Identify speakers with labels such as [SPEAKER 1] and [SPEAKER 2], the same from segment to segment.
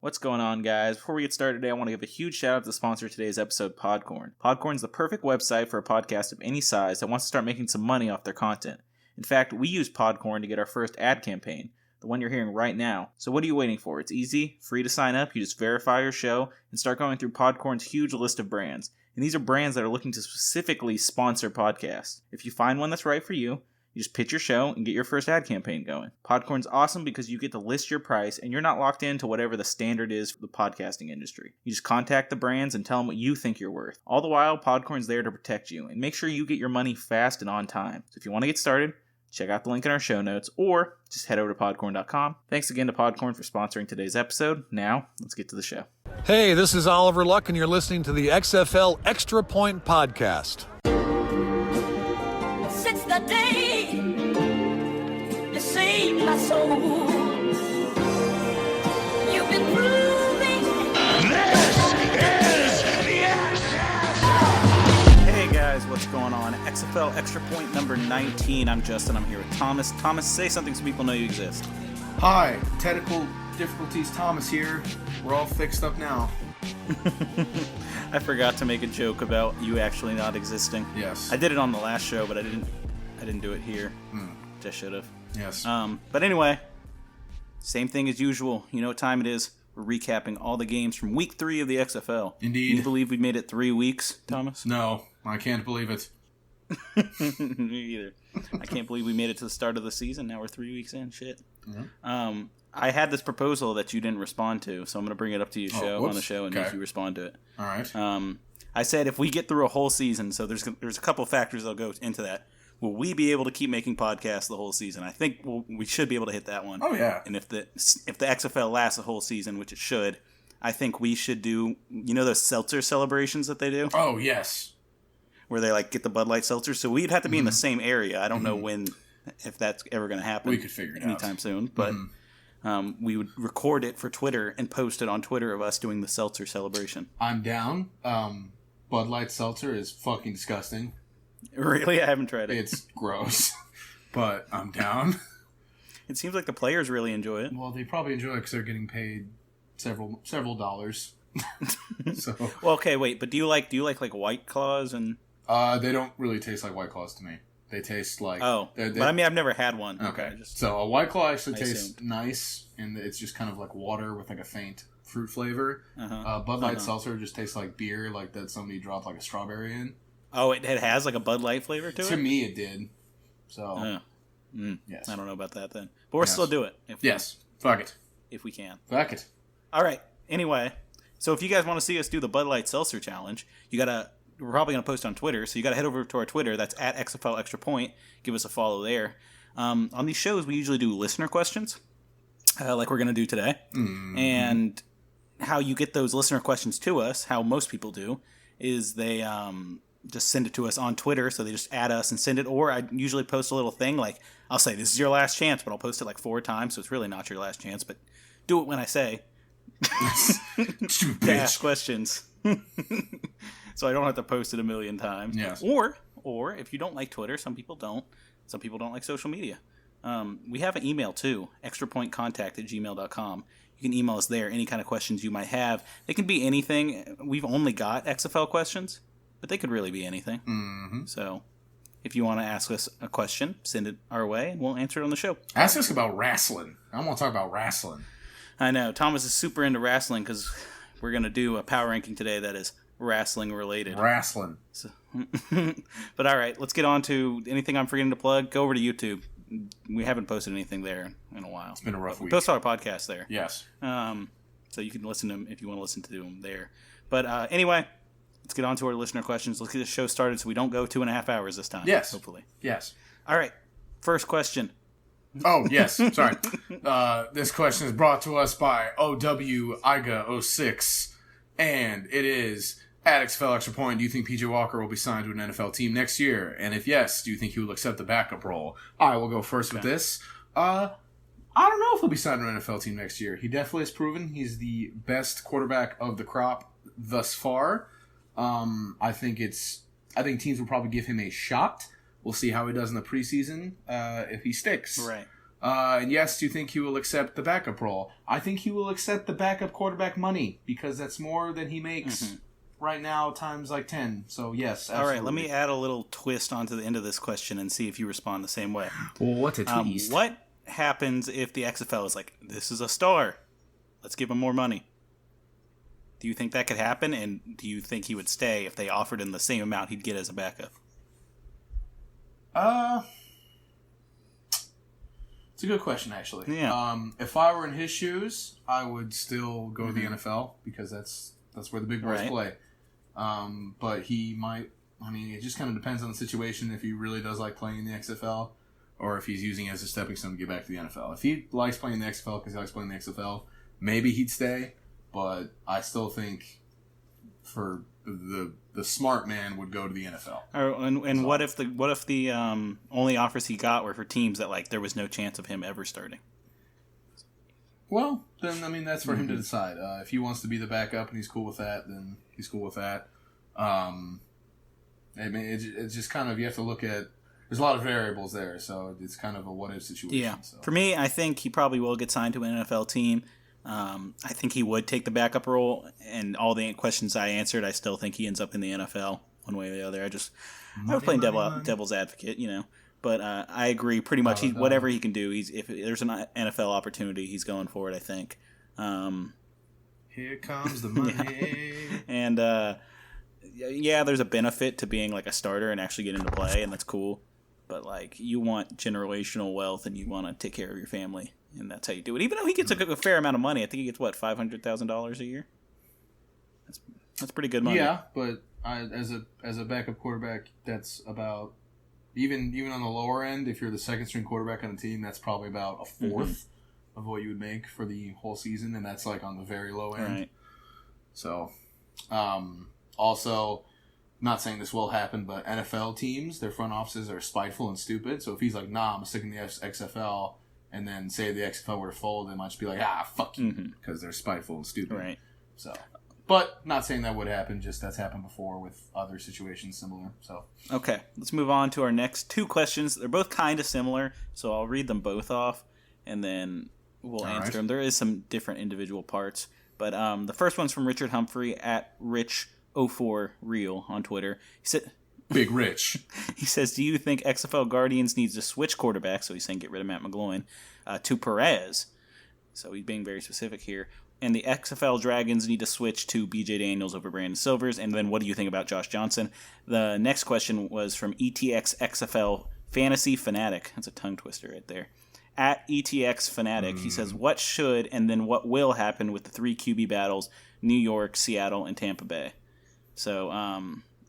[SPEAKER 1] What's going on, guys? Before we get started today, I want to give a huge shout out to the sponsor of today's episode, Podcorn. Podcorn is the perfect website for a podcast of any size that wants to start making some money off their content. In fact, we used Podcorn to get our first ad campaign, the one you're hearing right now. So what are you waiting for? It's easy, free to sign up. You just verify your show and start going through Podcorn's huge list of brands. And these are brands that are looking to specifically sponsor podcasts. If you find one that's right for you, you just pitch your show and get your first ad campaign going. Podcorn's awesome because you get to list your price and you're not locked into whatever the standard is for the podcasting industry. You just contact the brands and tell them what you think you're worth. All the while, Podcorn's there to protect you and make sure you get your money fast and on time. So if you want to get started, check out the link in our show notes or just head over to podcorn.com. Thanks again to Podcorn for sponsoring today's episode. Now, let's get to the show.
[SPEAKER 2] Hey, this is Oliver Luck and you're listening to the XFL Extra Point Podcast.
[SPEAKER 3] Since the day you saved my soul, you've been proving
[SPEAKER 1] Hey guys, what's going on? XFL Extra Point number 19. I'm Justin. I'm here with Thomas. Thomas, say something so people know you exist.
[SPEAKER 4] Hi, technical difficulties, Thomas here. We're all fixed up now.
[SPEAKER 1] I forgot to make a joke about you actually not existing.
[SPEAKER 4] Yes.
[SPEAKER 1] I did it on the last show, but I didn't do it here. Which I should have.
[SPEAKER 4] Yes.
[SPEAKER 1] But anyway, same thing as usual. You know what time it is? We're recapping all the games from week 3 of the XFL.
[SPEAKER 4] Indeed.
[SPEAKER 1] Can you believe we made it 3 weeks, Thomas?
[SPEAKER 4] No, I can't believe it.
[SPEAKER 1] Me either. I can't believe we made it to the start of the season. Now we're 3 weeks in. Shit. Mm-hmm. I had this proposal that you didn't respond to, so I'm going to bring it up to you on the show and make you respond to it.
[SPEAKER 4] All right.
[SPEAKER 1] I said if we get through a whole season, so there's a couple factors that'll go into that. Will we be able to keep making podcasts the whole season? I think we should be able to hit that one.
[SPEAKER 4] Oh, yeah.
[SPEAKER 1] And if the XFL lasts a whole season, which it should, I think we should do, you know those seltzer celebrations that they do?
[SPEAKER 4] Oh, yes.
[SPEAKER 1] Where they get the Bud Light seltzer. So we'd have to be in the same area. I don't know if that's ever going to happen.
[SPEAKER 4] We could figure it out
[SPEAKER 1] anytime soon. But we would record it for Twitter and post it on Twitter of us doing the seltzer celebration.
[SPEAKER 4] I'm down. Bud Light seltzer is fucking disgusting.
[SPEAKER 1] Really? I haven't tried it.
[SPEAKER 4] It's gross. But I'm down.
[SPEAKER 1] It seems like the players really enjoy it.
[SPEAKER 4] Well, they probably enjoy it because they're getting paid several dollars. So.
[SPEAKER 1] Well, okay, wait. But do you like White Claws and?
[SPEAKER 4] They don't really taste like White Claws to me. They taste like...
[SPEAKER 1] but I mean, I've never had one.
[SPEAKER 4] Okay. So a White Claw actually tastes nice, and it's just kind of like water with like a faint fruit flavor. Bud Light seltzer just tastes like beer, like that somebody dropped like a strawberry in.
[SPEAKER 1] Oh, it has like a Bud Light flavor to it?
[SPEAKER 4] To me, it did. So,
[SPEAKER 1] yes. I don't know about that then. But we'll still do it.
[SPEAKER 4] Fuck it.
[SPEAKER 1] If we can.
[SPEAKER 4] Fuck it.
[SPEAKER 1] All right. Anyway, so if you guys want to see us do the Bud Light Seltzer Challenge, we're probably going to post on Twitter, so you got to head over to our Twitter. That's at XFL Extra Point. Give us a follow there. On these shows, we usually do listener questions, like we're going to do today. And how you get those listener questions to us, how most people do, is they just send it to us on Twitter. So they just add us and send it. Or I usually post a little thing like, I'll say, this is your last chance, but I'll post it like 4 times, so it's really not your last chance. But do it when I say to ask questions. So I don't have to post it a million times.
[SPEAKER 4] Yes.
[SPEAKER 1] Or if you don't like Twitter, some people don't. Some people don't like social media. We have an email too, extrapointcontact@gmail.com. You can email us there, any kind of questions you might have. They can be anything. We've only got XFL questions, but they could really be anything. So if you want to ask us a question, send it our way, and we'll answer it on the show.
[SPEAKER 4] Ask us about wrestling. I want to talk about wrestling.
[SPEAKER 1] I know. Thomas is super into wrestling because we're going to do a power ranking today that is wrestling related.
[SPEAKER 4] Wrestling.
[SPEAKER 1] So, but all right, let's get on to anything I'm forgetting to plug. Go over to YouTube. We haven't posted anything there in a while.
[SPEAKER 4] It's been a rough week.
[SPEAKER 1] We post our podcast there.
[SPEAKER 4] Yes.
[SPEAKER 1] So you can listen to them if you want to listen to them there. But anyway, let's get on to our listener questions. Let's get the show started so we don't go 2.5 hours this time.
[SPEAKER 4] Yes.
[SPEAKER 1] Hopefully.
[SPEAKER 4] Yes.
[SPEAKER 1] All right. First question.
[SPEAKER 4] Oh, yes. Sorry. This question is brought to us by OWIGA06. And it is, at XFL Extra Point, do you think PJ Walker will be signed to an NFL team next year? And if yes, do you think he will accept the backup role? I will go first with this. I don't know if he'll be signed to an NFL team next year. He definitely has proven he's the best quarterback of the crop thus far. I think teams will probably give him a shot. We'll see how he does in the preseason if he sticks.
[SPEAKER 1] Right.
[SPEAKER 4] And yes, do you think he will accept the backup role? I think he will accept the backup quarterback money because that's more than he makes right now times like 10. So yes, absolutely.
[SPEAKER 5] All right, let me add a little twist onto the end of this question and see if you respond the same way.
[SPEAKER 4] Well, what's a twist?
[SPEAKER 5] What happens if the XFL is like, this is a star, let's give him more money? Do you think that could happen? And do you think he would stay if they offered him the same amount he'd get as a backup?
[SPEAKER 4] It's a good question, actually.
[SPEAKER 5] Yeah.
[SPEAKER 4] If I were in his shoes, I would still go to the NFL because that's where the big boys play. But he might. I mean, it just kind of depends on the situation. If he really does like playing in the XFL, or if he's using it as a stepping stone to get back to the NFL. If he likes playing the XFL because he likes playing the XFL, maybe he'd stay. But I still think for the smart man would go to the NFL.
[SPEAKER 5] And what if the only offers he got were for teams that like there was no chance of him ever starting?
[SPEAKER 4] Well, then I mean that's for him to decide. If he wants to be the backup and he's cool with that, then he's cool with that. I mean, it's just kind of you have to look at. There's a lot of variables there, so it's kind of a what if situation.
[SPEAKER 5] Yeah.
[SPEAKER 4] So.
[SPEAKER 5] For me, I think he probably will get signed to an NFL team. I think he would take the backup role, and all the questions I answered, I still think he ends up in the NFL one way or the other. I was playing devil's advocate, but I agree pretty much. Whatever he can do, if there's an NFL opportunity, he's going for it. I think.
[SPEAKER 4] Here comes the money.
[SPEAKER 5] And there's a benefit to being like a starter and actually getting to play, and that's cool. But like, you want generational wealth, and you want to take care of your family. And that's how you do it. Even though he gets a fair amount of money, I think he gets $500,000 a year. That's pretty good money.
[SPEAKER 4] Yeah, but as a backup quarterback, that's about even on the lower end. If you're the second string quarterback on the team, that's probably about a fourth of what you would make for the whole season, and that's like on the very low end.
[SPEAKER 5] Right.
[SPEAKER 4] So, also, not saying this will happen, but NFL teams, their front offices are spiteful and stupid. So if he's like, nah, I'm sticking the XFL. And then say the XFL were to fold, they might just be like, fuck you, because they're spiteful and stupid.
[SPEAKER 5] Right.
[SPEAKER 4] So, but not saying that would happen, just that's happened before with other situations similar. So.
[SPEAKER 5] Okay, let's move on to our next two questions. They're both kind of similar, so I'll read them both off, and then we'll answer them. There is some different individual parts, but the first one's from Richard Humphrey at Rich04Real on Twitter. He said...
[SPEAKER 4] Big Rich.
[SPEAKER 5] He says, do you think XFL Guardians needs to switch quarterback, so he's saying get rid of Matt McGloin, to Perez? So he's being very specific here. And the XFL Dragons need to switch to BJ Daniels over Brandon Silvers. And then what do you think about Josh Johnson? The next question was from ETX XFL Fantasy Fanatic. That's a tongue twister right there. At ETX Fanatic, he says, what should and then what will happen with the three QB battles, New York, Seattle, and Tampa Bay? So,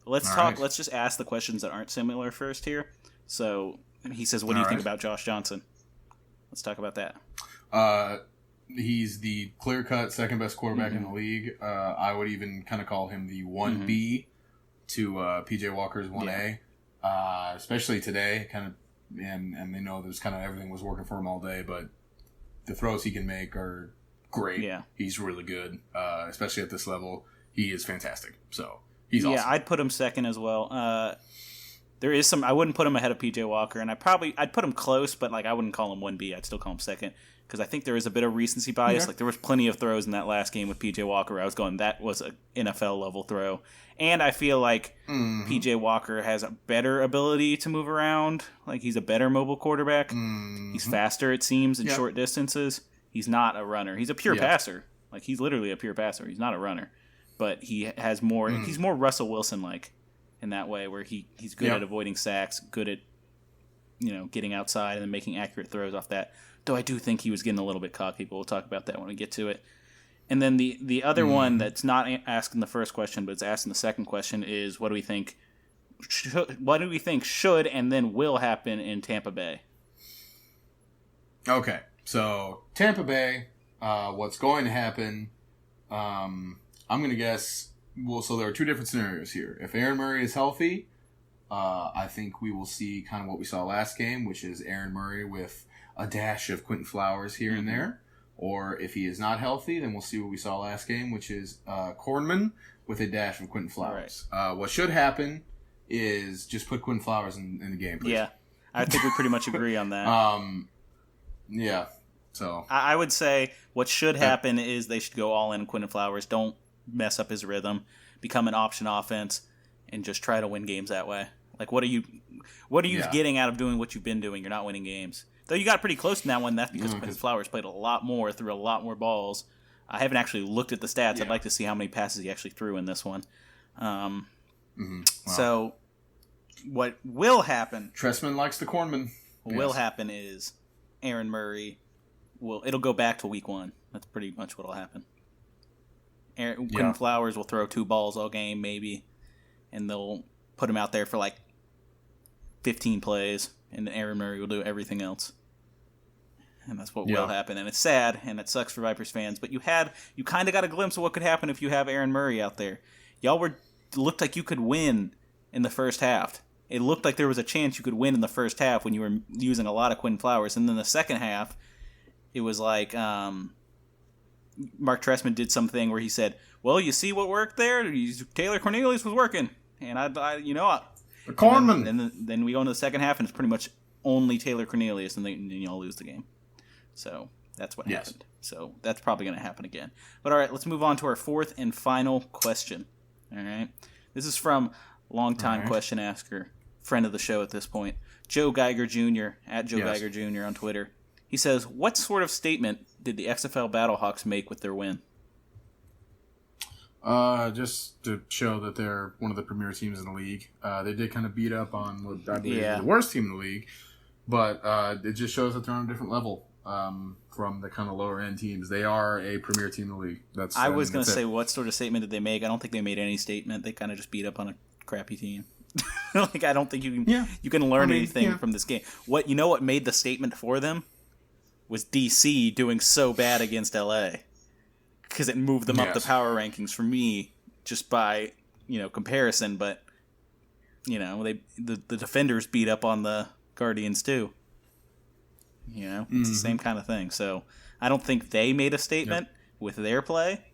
[SPEAKER 5] let's talk. Right. Let's just ask the questions that aren't similar first here. So he says, what do you think about Josh Johnson? Let's talk about that.
[SPEAKER 4] He's the clear-cut second best quarterback in the league. I would even kind of call him the 1B to PJ Walker's 1A. Especially today, kind of, and they know there's kind of everything was working for him all day, but the throws he can make are great.
[SPEAKER 5] Yeah,
[SPEAKER 4] he's really good, especially at this level. He is fantastic. So. He's awesome.
[SPEAKER 5] Yeah, I'd put him second as well. There is some. I wouldn't put him ahead of PJ Walker, and I'd put him close, but like I wouldn't call him 1B. I'd still call him second because I think there is a bit of recency bias. Yeah. Like there was plenty of throws in that last game with PJ Walker where I was going, that was an NFL level throw, and I feel like PJ Walker has a better ability to move around. Like he's a better mobile quarterback. He's faster, it seems, in short distances. He's not a runner. He's a pure passer. Like he's literally a pure passer. He's not a runner. But he has more. He's more Russell Wilson-like in that way, where he's good at avoiding sacks, good at getting outside and then making accurate throws off that. Though I do think he was getting a little bit cocky, but we'll talk about that when we get to it. And then the other one that's not asking the first question, but it's asking the second question is, what do we think? What do we think should and then will happen in Tampa Bay?
[SPEAKER 4] Okay, so Tampa Bay, what's going to happen? I'm going to guess, so there are two different scenarios here. If Aaron Murray is healthy, I think we will see kind of what we saw last game, which is Aaron Murray with a dash of Quentin Flowers here and there. Or if he is not healthy, then we'll see what we saw last game, which is Kornman with a dash of Quentin Flowers. Right. What should happen is just put Quentin Flowers in the game, please.
[SPEAKER 5] Yeah, I think we pretty much agree on that.
[SPEAKER 4] Yeah. So
[SPEAKER 5] I would say what should happen is they should go all in Quinton Flowers. Don't mess up his rhythm. Become an option offense and just try to win games that way. Like, what are you getting out of doing what you've been doing? You're not winning games. Though you got pretty close in that one. That's because Quinton Flowers played a lot more, threw a lot more balls. I haven't actually looked at the stats. I'd like to see how many passes he actually threw in this one. Wow. So what will happen?
[SPEAKER 4] Tressman likes the cornman.
[SPEAKER 5] What will happen is Aaron Murray it'll go back to week 1. That's pretty much what'll happen. Quinton Flowers will throw 2 balls all game, maybe, and they'll put him out there for like 15 plays, and Aaron Murray will do everything else. And that's what will happen. And it's sad, and it sucks for Vipers fans, but you kind of got a glimpse of what could happen if you have Aaron Murray out there. Y'all looked like you could win in the first half. It looked like there was a chance you could win in the first half when you were using a lot of Quinton Flowers. And then the second half, it was like Mark Tressman did something where he said, well, you see what worked there? Taylor Cornelius was working. And
[SPEAKER 4] the cornman.
[SPEAKER 5] And then we go into the second half, and it's pretty much only Taylor Cornelius, and then y'all lose the game. So that's what happened. So that's probably going to happen again. But all right, let's move on to our fourth and final question. All right. This is from longtime question asker, friend of the show at this point, Joe Geiger Jr. at Joe Geiger Jr. on Twitter. He says, what sort of statement did the XFL Battlehawks make with their win?
[SPEAKER 4] Just to show that they're one of the premier teams in the league. They did kind of beat up on what I believe is the worst team in the league, but it just shows that they're on a different level from the kind of lower end teams. They are a premier team in the league. I was
[SPEAKER 5] going to say, what sort of statement did they make? I don't think they made any statement. They kind of just beat up on a crappy team. Like, I don't think you can learn anything from this game. What made the statement for them was DC doing so bad against LA, because it moved them up the power rankings for me just by comparison. But the defenders beat up on the Guardians too. It's the same kind of thing. So I don't think they made a statement with their play.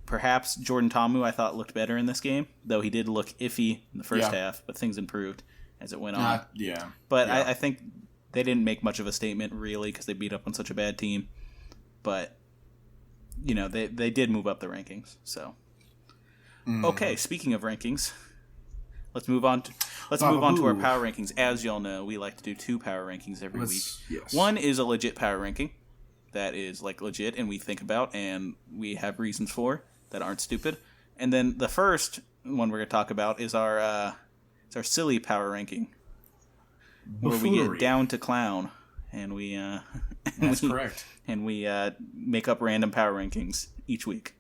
[SPEAKER 5] Perhaps Jordan Ta'amu, I thought, looked better in this game, though he did look iffy in the first half, but things improved as it went on. But I think they didn't make much of a statement, really, because they beat up on such a bad team. But, they did move up the rankings. So, okay, speaking of rankings, let's move on to our power rankings. As y'all know, we like to do 2 power rankings every week.
[SPEAKER 4] Yes.
[SPEAKER 5] One is a legit power ranking that is legit, and we think about and we have reasons for that aren't stupid. And then the first one we're going to talk about is our silly power ranking, where we get down to clown and we
[SPEAKER 4] that's correct,
[SPEAKER 5] and we make up random power rankings each week.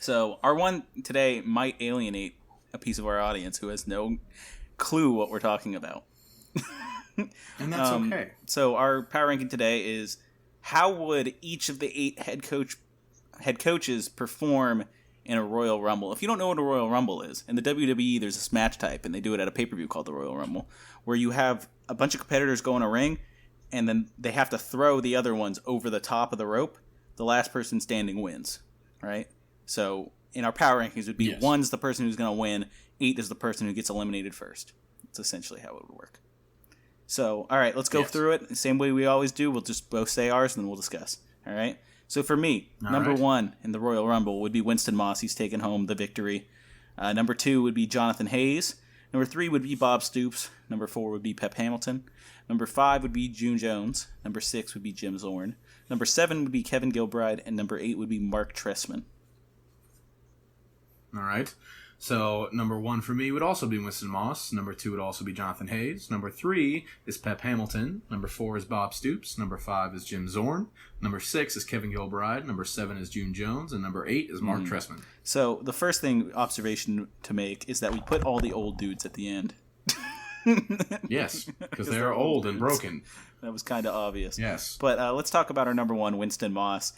[SPEAKER 5] So our one today might alienate a piece of our audience who has no clue what we're talking about.
[SPEAKER 4] And that's okay.
[SPEAKER 5] So our power ranking today is, how would each of the 8 head coaches perform in a Royal Rumble? If you don't know what a Royal Rumble is, in the WWE there's this match type, and they do it at a pay-per-view called the Royal Rumble, where you have a bunch of competitors go in a ring, and then they have to throw the other ones over the top of the rope. The last person standing wins, right? So in our power rankings, it would be 1's the person who's going to win, 8 is the person who gets eliminated first. That's essentially how it would work. So, all right, let's go through it. The same way we always do. We'll just both say ours, and then we'll discuss. All right? So for me, number 1 in the Royal Rumble would be Winston Moss. He's taken home the victory. Number 2 would be Jonathan Hayes. Number 3 would be Bob Stoops. Number 4 would be Pep Hamilton. Number 5 would be June Jones. Number 6 would be Jim Zorn. Number 7 would be Kevin Gilbride. And number 8 would be Mark Tressman.
[SPEAKER 4] All right. So, number 1 for me would also be Winston Moss. Number 2 would also be Jonathan Hayes. Number 3 is Pep Hamilton. Number 4 is Bob Stoops. Number 5 is Jim Zorn. Number 6 is Kevin Gilbride. Number 7 is June Jones. And number 8 is Mark Tressman.
[SPEAKER 5] So, the first observation to make is that we put all the old dudes at the end.
[SPEAKER 4] Yes, because they are old and broken.
[SPEAKER 5] That was kind of obvious.
[SPEAKER 4] Yes.
[SPEAKER 5] But let's talk about our number 1, Winston Moss.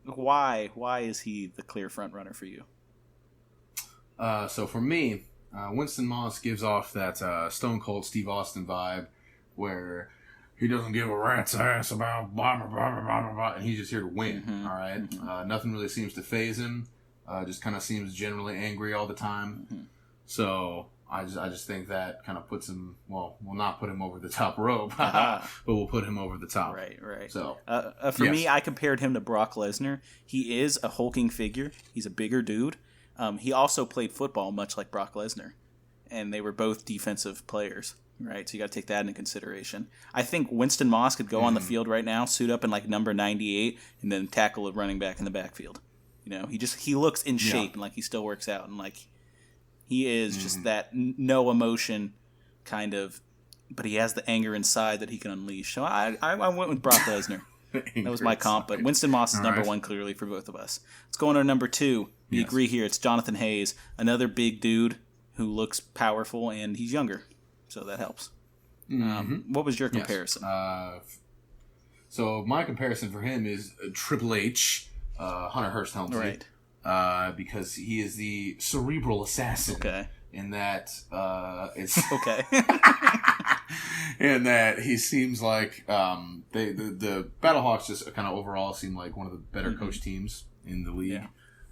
[SPEAKER 5] Why is he the clear front runner for you?
[SPEAKER 4] So for me, Winston Moss gives off that Stone Cold Steve Austin vibe, where he doesn't give a rat's ass about blah, blah, blah, blah, blah, blah, and he's just here to win, all right? Nothing really seems to faze him, just kind of seems generally angry all the time. So I just think that kind of puts him. Well, we'll not put him over the top rope, but we'll put him over the top.
[SPEAKER 5] Right.
[SPEAKER 4] So
[SPEAKER 5] for me, I compared him to Brock Lesnar. He is a hulking figure. He's a bigger dude. He also played football, much like Brock Lesnar, and they were both defensive players. Right, so you got to take that into consideration. I think Winston Moss could go on the field right now, suit up in like number 98, and then tackle a running back in the backfield. He looks in shape and like he still works out, and like he is just that no emotion kind of, but he has the anger inside that he can unleash. So I went with Brock Lesnar. That was my comp, but Winston Moss is number one clearly for both of us. Let's go on to number 2. We agree here. It's Jonathan Hayes, another big dude who looks powerful, and he's younger. So that helps. What was your comparison?
[SPEAKER 4] Yes. So my comparison for him is Triple H, Hunter Hearst Helmsley. Right. Because he is the cerebral assassin.
[SPEAKER 5] Okay.
[SPEAKER 4] In that it's...
[SPEAKER 5] Okay.
[SPEAKER 4] in that he seems like... the Battlehawks just kind of overall seem like one of the better coach teams in the league. Yeah.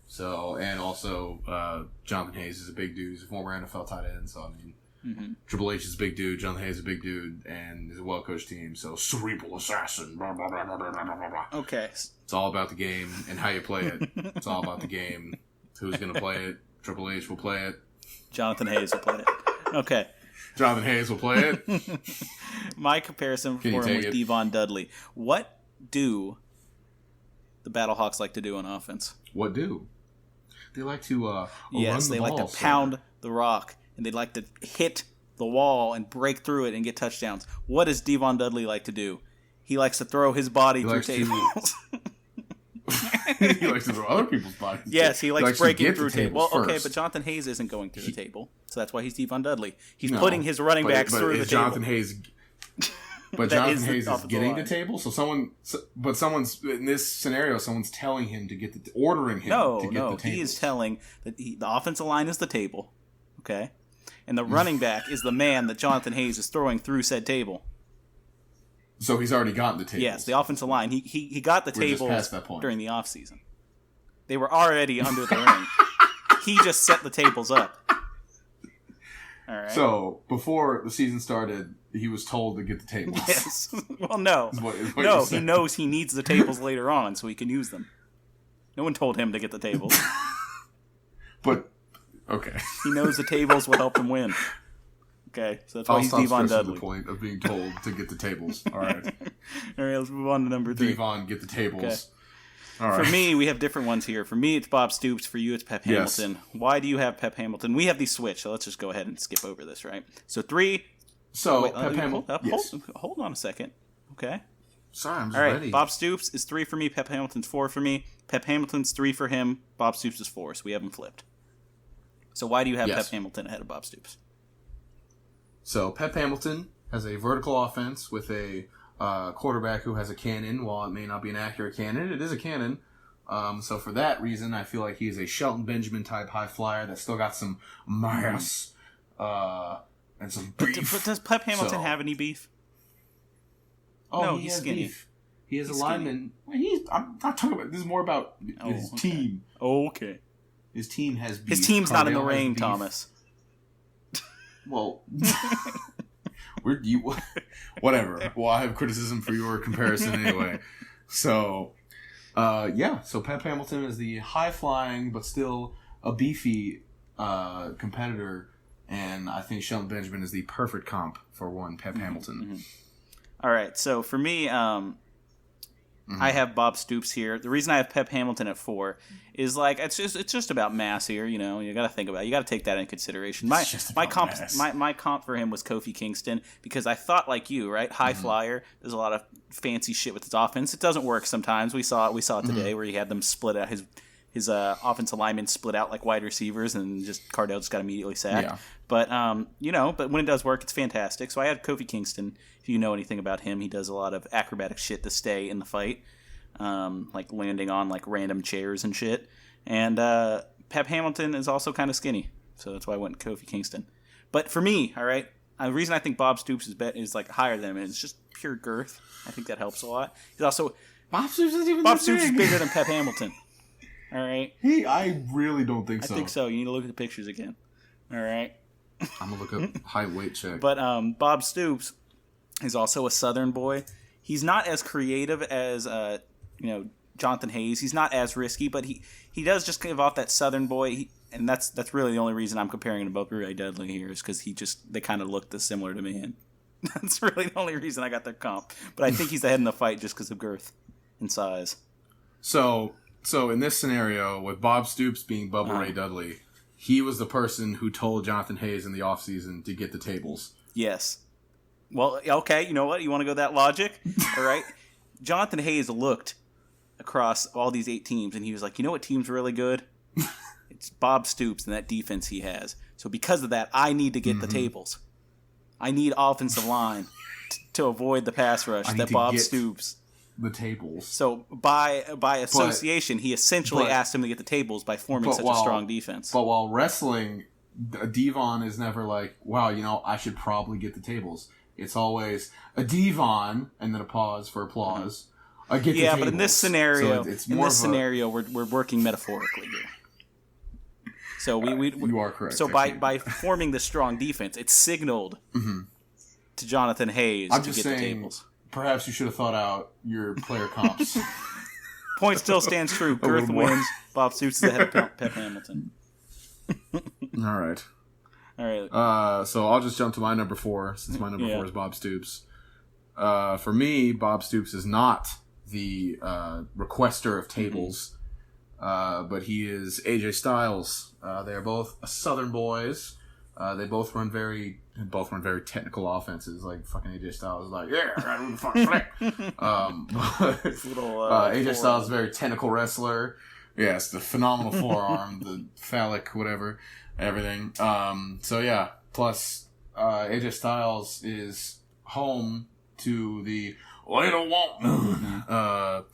[SPEAKER 4] So, and also Jonathan Hayes is a big dude. He's a former NFL tight end, so I mean... Triple H is a big dude, Jonathan Hayes is a big dude, and is a well-coached team, so cerebral assassin, blah, blah, blah, blah, blah, blah, blah.
[SPEAKER 5] Okay.
[SPEAKER 4] It's all about the game and how you play it. It's all about the game. Who's going to play it? Triple H will play it.
[SPEAKER 5] Jonathan Hayes will play it. Okay.
[SPEAKER 4] Jonathan Hayes will play it.
[SPEAKER 5] My comparison for him was Devon Dudley. What do the Battlehawks like to do on offense?
[SPEAKER 4] What do? They like to run the
[SPEAKER 5] Yes, they like to pound the rock. And they'd like to hit the wall and break through it and get touchdowns. What does Devon Dudley like to do? He likes to throw his body through tables.
[SPEAKER 4] He likes to throw other people's bodies.
[SPEAKER 5] Yes, he likes breaking through tables. Well, okay, but Jonathan Hayes isn't going through the table, so that's why he's Devon Dudley. He's putting his running backs through the
[SPEAKER 4] Jonathan
[SPEAKER 5] table.
[SPEAKER 4] Hayes, but Jonathan Hayes is getting the table. So someone's in this scenario. Someone's telling him to get ordering him to get the table.
[SPEAKER 5] He is telling that the offensive line is the table. Okay. And the running back is the man that Jonathan Hayes is throwing through said table.
[SPEAKER 4] So he's already gotten the table.
[SPEAKER 5] Yes, the offensive line. He got the table during the offseason. They were already under the ring. He just set the tables up. All right.
[SPEAKER 4] So before the season started, he was told to get the tables.
[SPEAKER 5] Yes. Well, no.
[SPEAKER 4] Is what
[SPEAKER 5] he knows he needs the tables later on so he can use them. No one told him to get the tables.
[SPEAKER 4] But... Okay.
[SPEAKER 5] He knows the tables will help him win. Okay, so that's why he's Devon Dudley.
[SPEAKER 4] The point of being told to get the tables. All right.
[SPEAKER 5] All right, let's move on to number 3.
[SPEAKER 4] Devon, get the tables.
[SPEAKER 5] Okay.
[SPEAKER 4] All right.
[SPEAKER 5] For me, we have different ones here. For me, it's Bob Stoops. For you, it's Pep Hamilton. Why do you have Pep Hamilton? We have these switched, so let's just go ahead and skip over this, right? So 3.
[SPEAKER 4] So Pep Hamilton. Yes.
[SPEAKER 5] Hold on a second. Okay.
[SPEAKER 4] Sorry, I'm just
[SPEAKER 5] ready. Bob Stoops is 3 for me. Pep Hamilton's 4 for me. Pep Hamilton's 3 for him. Bob Stoops is 4. So we have them flipped. So why do you have Pep Hamilton ahead of Bob Stoops?
[SPEAKER 4] So Pep Hamilton has a vertical offense with a quarterback who has a cannon. While it may not be an accurate cannon, it is a cannon. So for that reason, I feel like he's a Shelton Benjamin type high flyer that's still got some mass and some beef.
[SPEAKER 5] But does Pep Hamilton have any beef?
[SPEAKER 4] Oh,
[SPEAKER 5] no, he's skinny.
[SPEAKER 4] Beef. He is a lineman. I'm not talking about this. Is more about his team.
[SPEAKER 5] Oh, okay.
[SPEAKER 4] His team has beef.
[SPEAKER 5] His team's not in the ring, Thomas.
[SPEAKER 4] Well, whatever. Well, I have criticism for your comparison anyway. So, So Pep Hamilton is the high-flying but still a beefy competitor, and I think Shelton Benjamin is the perfect comp for one Pep Hamilton.
[SPEAKER 5] Mm-hmm. All right. So for me, I have Bob Stoops here. The reason I have Pep Hamilton at 4 is like it's just about mass here. You know, you got to think about it. You got to take that into consideration. My comp for him was Kofi Kingston because I thought like you, right? High flyer. There's a lot of fancy shit with his offense. It doesn't work sometimes. We saw it today where he had them split out his offensive linemen split out like wide receivers, and just Cardell just got immediately sacked. Yeah. But but when it does work, it's fantastic. So I had Kofi Kingston. If you know anything about him, he does a lot of acrobatic shit to stay in the fight, like landing on like random chairs and shit. And Pep Hamilton is also kind of skinny, so that's why I went Kofi Kingston. But for me, all right, the reason I think Bob Stoops is like higher than him is just pure girth. I think that helps a lot. He's also
[SPEAKER 4] Bob Stoops
[SPEAKER 5] is bigger than Pep Hamilton. All right.
[SPEAKER 4] I really don't think so.
[SPEAKER 5] I think so. You need to look at the pictures again. All right.
[SPEAKER 4] I'm gonna look up height weight check.
[SPEAKER 5] But Bob Stoops is also a Southern boy. He's not as creative as Jonathan Hayes. He's not as risky, but he does just give off that Southern boy. And that's really the only reason I'm comparing him to Bubba Ray Dudley here is because they kind of look similar to me. And that's really the only reason I got their comp. But I think he's ahead in the fight just because of girth and size.
[SPEAKER 4] So in this scenario, with Bob Stoops being Bubba Ray Dudley, he was the person who told Jonathan Hayes in the offseason to get the tables.
[SPEAKER 5] Yes. Well, okay, you know what? You want to go that logic? All right. Jonathan Hayes looked across all these 8 teams, and he was like, you know what team's really good? It's Bob Stoops and that defense he has. So because of that, I need to get the tables. I need offensive line to avoid the pass rush that Bob Stoops.
[SPEAKER 4] The tables.
[SPEAKER 5] So by association, he essentially asked him to get the tables by forming such a strong defense.
[SPEAKER 4] But while wrestling, Devon is never like, wow, I should probably get the tables. It's always a Devon, and then a pause for applause. I get the tables.
[SPEAKER 5] But in this scenario,
[SPEAKER 4] so
[SPEAKER 5] we're working metaphorically here. So
[SPEAKER 4] you are correct.
[SPEAKER 5] So by forming this strong defense, it's signaled to Jonathan Hayes to get the tables.
[SPEAKER 4] Perhaps you should have thought out your player comps.
[SPEAKER 5] Point still stands true. Girth wins. Bob Stoops is ahead of Pep Hamilton.
[SPEAKER 4] All right. So I'll just jump to my number 4, since my number 4 is Bob Stoops. For me, Bob Stoops is not the requester of tables, but he is AJ Styles. They are both Southern boys. They both run very technical offenses. Like fucking AJ Styles is like, yeah, I gotta do the fucking flick. AJ Styles is a very technical wrestler. Yes, the phenomenal forearm, the phallic, whatever, everything. Plus AJ Styles is home to the Little Walton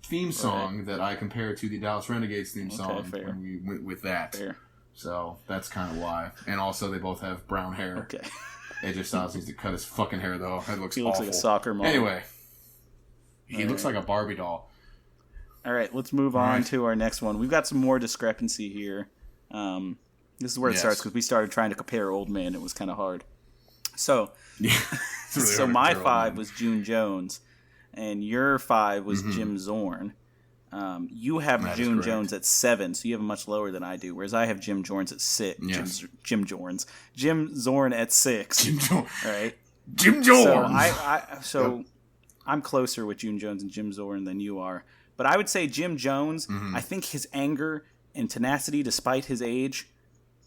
[SPEAKER 4] theme song that I compare to the Dallas Renegades theme song when we went with that.
[SPEAKER 5] Fair.
[SPEAKER 4] So that's kind of why. And also, they both have brown hair.
[SPEAKER 5] Okay.
[SPEAKER 4] AJ Styles needs to cut his fucking hair, though. That looks awful.
[SPEAKER 5] He looks like a soccer mom.
[SPEAKER 4] Anyway. He looks like a Barbie doll.
[SPEAKER 5] All right, let's move on to our next one. We've got some more discrepancy here. This is where it starts, because we started trying to compare old men. It was kind of hard. So, really my 5 was June Jones, and your 5 was Jim Zorn. You have June Jones at 7, so you have him much lower than I do. Whereas I have Jim Zorn at 6. Yes. Jim Zorn at 6.
[SPEAKER 4] Jim Zorn.
[SPEAKER 5] All right.
[SPEAKER 4] Jim Zorn.
[SPEAKER 5] So I'm closer with June Jones and Jim Zorn than you are. But I would say Jim Jones. I think his anger and tenacity, despite his age,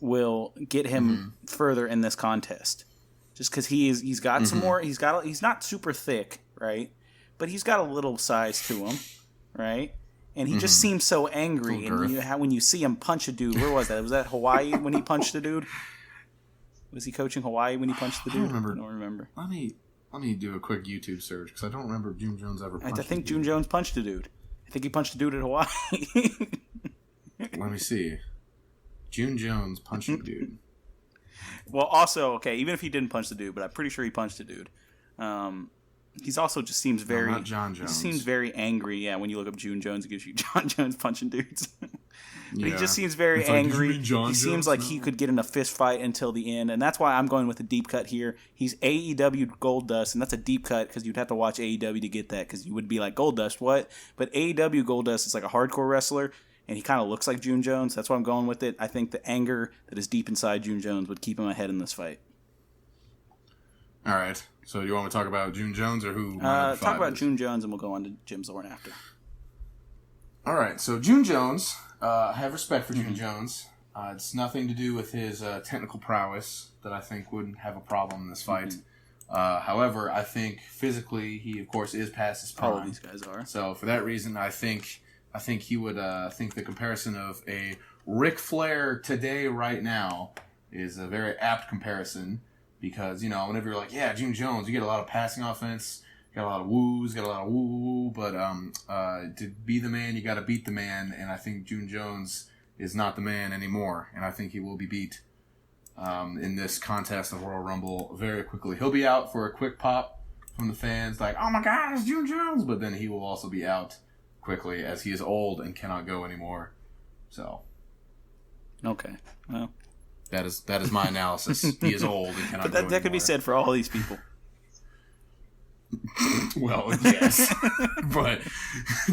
[SPEAKER 5] will get him further in this contest. Just because he's got some more. He's not super thick, right? But he's got a little size to him, right? And he just seems so angry. And when you see him punch a dude, where was that? Was that Hawaii when he punched a dude? Was he coaching Hawaii when he punched the dude? I don't remember.
[SPEAKER 4] Let me do a quick YouTube search, because I don't remember if June Jones ever punched
[SPEAKER 5] I think June Jones punched a dude. I think he punched a dude at Hawaii.
[SPEAKER 4] Let me see. June Jones punching a dude.
[SPEAKER 5] Well, also, okay, even if he didn't punch the dude, but I'm pretty sure he punched a dude. He's also just seems very...
[SPEAKER 4] not John Jones.
[SPEAKER 5] He seems very angry. Yeah, when you look up June Jones, it gives you John Jones punching dudes. He just seems very angry. He seems like he could get in a fist fight until the end, and that's why I'm going with a deep cut here. He's AEW Gold Dust, and that's a deep cut because you'd have to watch AEW to get that, because you would be like, Gold Dust, what? But AEW Gold Dust is like a hardcore wrestler, and he kind of looks like June Jones. That's why I'm going with it. I think the anger that is deep inside June Jones would keep him ahead in this fight.
[SPEAKER 4] All right. So you want me to talk about June Jones or who?
[SPEAKER 5] Talk about June Jones, and we'll go on to Jim Zorn after.
[SPEAKER 4] All right. So June Jones, I have respect for June Jones. It's nothing to do with his technical prowess that I think wouldn't have a problem in this fight. However, I think physically he, of course, is past his prime.
[SPEAKER 5] All of these guys are.
[SPEAKER 4] So for that reason, I think he would think the comparison of a Ric Flair today, right now, is a very apt comparison. Because, whenever you're like, yeah, June Jones, you get a lot of passing offense, got a lot of woos, got a lot of woo-woo-woo, but to be the man, you got to beat the man, and I think June Jones is not the man anymore, and I think he will be beat in this contest of Royal Rumble very quickly. He'll be out for a quick pop from the fans, like, oh my God, it's June Jones, but then he will also be out quickly, as he is old and cannot go anymore. So.
[SPEAKER 5] Okay, well.
[SPEAKER 4] That is my analysis. He is old and cannot
[SPEAKER 5] But that could be said for all these people.
[SPEAKER 4] Well, yes. But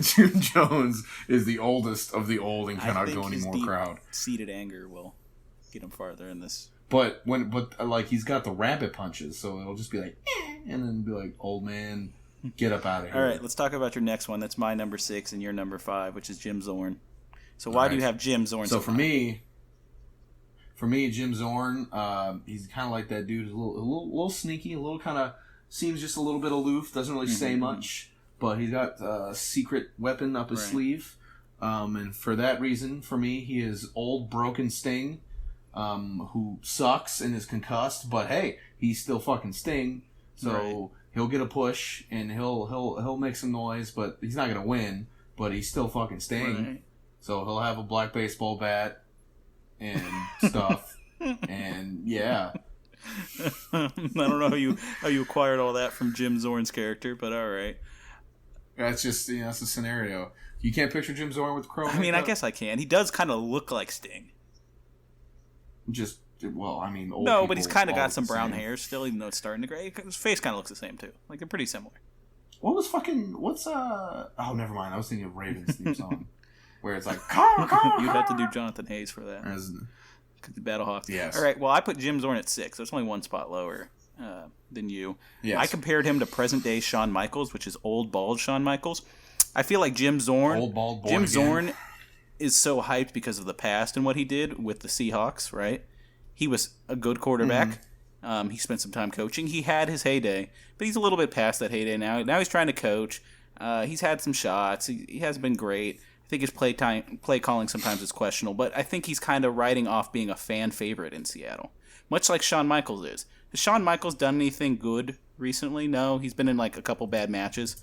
[SPEAKER 4] Jim Jones is the oldest of the old and cannot go any more crowd.
[SPEAKER 5] Seated anger will get him farther in this.
[SPEAKER 4] But he's got the rabbit punches, so it'll just be like, and then be like, old man, get up out of here.
[SPEAKER 5] All right, let's talk about your next one. That's my number 6 and your number 5, which is Jim Zorn. So why do you have Jim Zorn?
[SPEAKER 4] So for me, Jim Zorn, he's kind of like that dude. Who's a little sneaky, a little kind of seems just a little bit aloof. Doesn't really say much, but he's got a secret weapon up his sleeve. And for that reason, for me, he is old broken Sting, who sucks and is concussed. But hey, he's still fucking Sting, so he'll get a push and he'll make some noise, but he's not gonna win. But he's still fucking Sting. Right. So he'll have a black baseball bat and stuff, and yeah.
[SPEAKER 5] I don't know how you acquired all that from Jim Zorn's character, but all right.
[SPEAKER 4] That's just that's a scenario. You can't picture Jim Zorn with crow.
[SPEAKER 5] I mean, I guess I can. He does kind of look like Sting.
[SPEAKER 4] Old
[SPEAKER 5] no, but he's kind of got some brown hair still, even though it's starting to gray. His face kind of looks the same too. Like they're pretty similar.
[SPEAKER 4] Oh, never mind. I was thinking of Raven's theme song, where it's like
[SPEAKER 5] you'd have to do Jonathan Hayes for that. The Battlehawks.
[SPEAKER 4] Yes.
[SPEAKER 5] All right. Well, I put Jim Zorn at 6. That's only one spot lower than you. Yes. I compared him to present day Shawn Michaels, which is old bald Shawn Michaels. I feel like Jim Zorn.
[SPEAKER 4] Old bald boy
[SPEAKER 5] Jim Zorn is so hyped because of the past and what he did with the Seahawks. Right. He was a good quarterback. Mm-hmm. He spent some time coaching. He had his heyday, but he's a little bit past that heyday now. Now he's trying to coach. He's had some shots. He hasn't been great. I think his play calling sometimes is questionable, but I think he's kind of riding off being a fan favorite in Seattle, much like Shawn Michaels is. Has Shawn Michaels done anything good recently? No, he's been in like a couple bad matches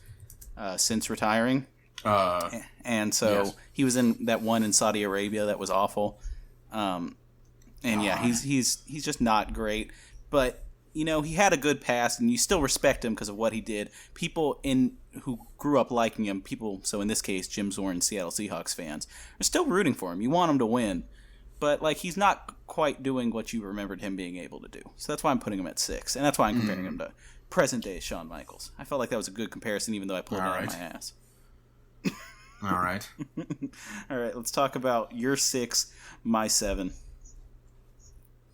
[SPEAKER 5] since retiring, and so he was in that one in Saudi Arabia that was awful. He's just not great, but he had a good past, and you still respect him because of what he did. People who grew up liking him, so in this case, Jim Zorn, Seattle Seahawks fans, are still rooting for him. You want him to win, but he's not quite doing what you remembered him being able to do. So that's why I'm putting him at 6, and that's why I'm comparing him to present day Shawn Michaels. I felt like that was a good comparison, even though I pulled it out of my ass.
[SPEAKER 4] All right.
[SPEAKER 5] All right, let's talk about your 6, my 7.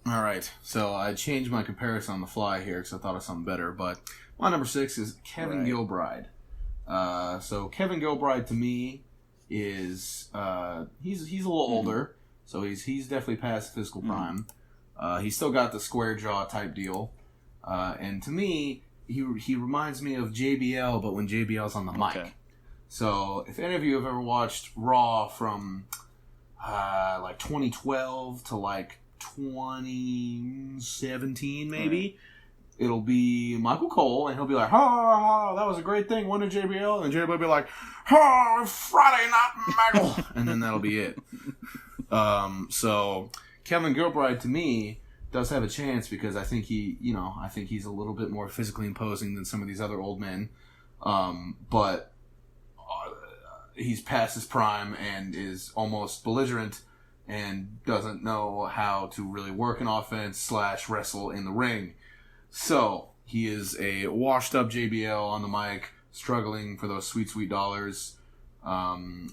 [SPEAKER 4] All right, so I changed my comparison on the fly here because I thought of something better. But my number 6 is Kevin Gilbride. So Kevin Gilbride to me is he's a little older, so he's definitely past physical prime. He's still got the square jaw type deal, and to me he reminds me of JBL, but when JBL's on the mic. So if any of you have ever watched Raw from 2012 to 2017 maybe, it'll be Michael Cole, and he'll be like, "Oh, that was a great thing, wasn't it, JBL?" And JBL will be like, "Oh, Friday Night Michael," and then that'll be it. So Kevin Gilbride to me does have a chance because I think he's a little bit more physically imposing than some of these other old men, but he's past his prime and is almost belligerent and doesn't know how to really work an offense / wrestle in the ring. So he is a washed up JBL on the mic, struggling for those sweet, sweet dollars, and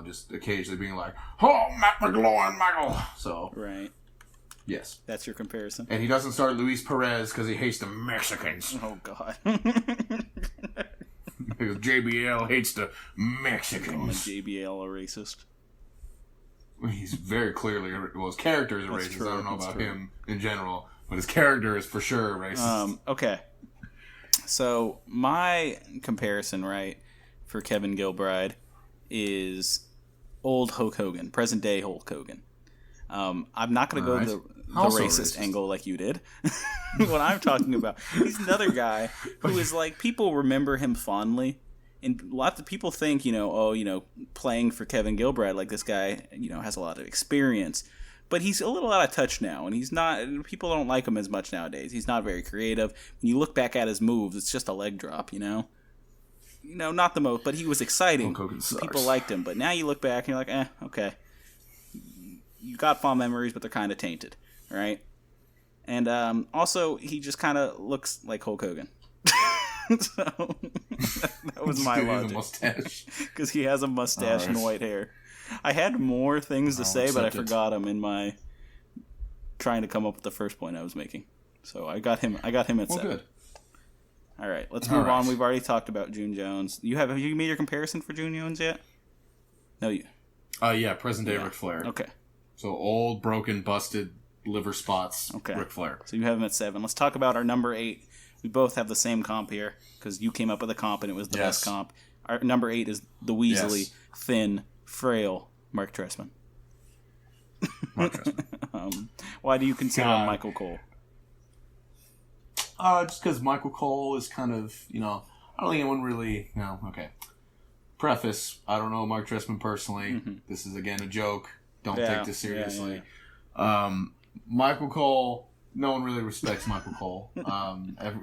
[SPEAKER 4] just occasionally being like, "Oh, Matt McGloin, Michael." So
[SPEAKER 5] right,
[SPEAKER 4] yes,
[SPEAKER 5] that's your comparison.
[SPEAKER 4] And he doesn't start Luis Perez because he hates the Mexicans.
[SPEAKER 5] Oh God.
[SPEAKER 4] Because JBL hates the Mexicans.
[SPEAKER 5] JBL a racist.
[SPEAKER 4] He's very clearly, his character is a racist. True. I don't know about him in general, but his character is for sure racist.
[SPEAKER 5] Okay. So my comparison, for Kevin Gilbride is old Hulk Hogan, present day Hulk Hogan. I'm not going to go the racist angle like you did. What I'm talking about, he's another guy who is people remember him fondly. And lots of people think, playing for Kevin Gilbride, this guy, has a lot of experience. But he's a little out of touch now, and he's not. People don't like him as much nowadays. He's not very creative. When you look back at his moves, it's just a leg drop, not the most, but he was exciting. People liked him. But now you look back and you're like, okay. You got fond memories, but they're kind of tainted. right? And also, he just kind of looks like Hulk Hogan. So that was my logic. Because he has a mustache and white hair. I had more things to say, but I forgot them in my trying to come up with the first point I was making. So I got him at 7.
[SPEAKER 4] Good.
[SPEAKER 5] All right, let's move on. We've already talked about June Jones. Have you made your comparison for June Jones yet? No, you.
[SPEAKER 4] Yeah, present day Ric Flair.
[SPEAKER 5] Okay.
[SPEAKER 4] So old, broken, busted liver spots.
[SPEAKER 5] Okay.
[SPEAKER 4] Ric Flair.
[SPEAKER 5] So you have him at 7. Let's talk about our number 8. We both have the same comp here because you came up with a comp and it was the best comp. Our number 8 is the weaselly, thin, frail Mark Trestman.
[SPEAKER 4] Mark Trestman.
[SPEAKER 5] Why do you consider him Michael Cole?
[SPEAKER 4] Just because Michael Cole is kind of, I don't think anyone really, okay. Preface, I don't know Mark Trestman personally. Mm-hmm. This is, again, a joke. Don't take this seriously. Michael Cole, no one really respects Michael Cole.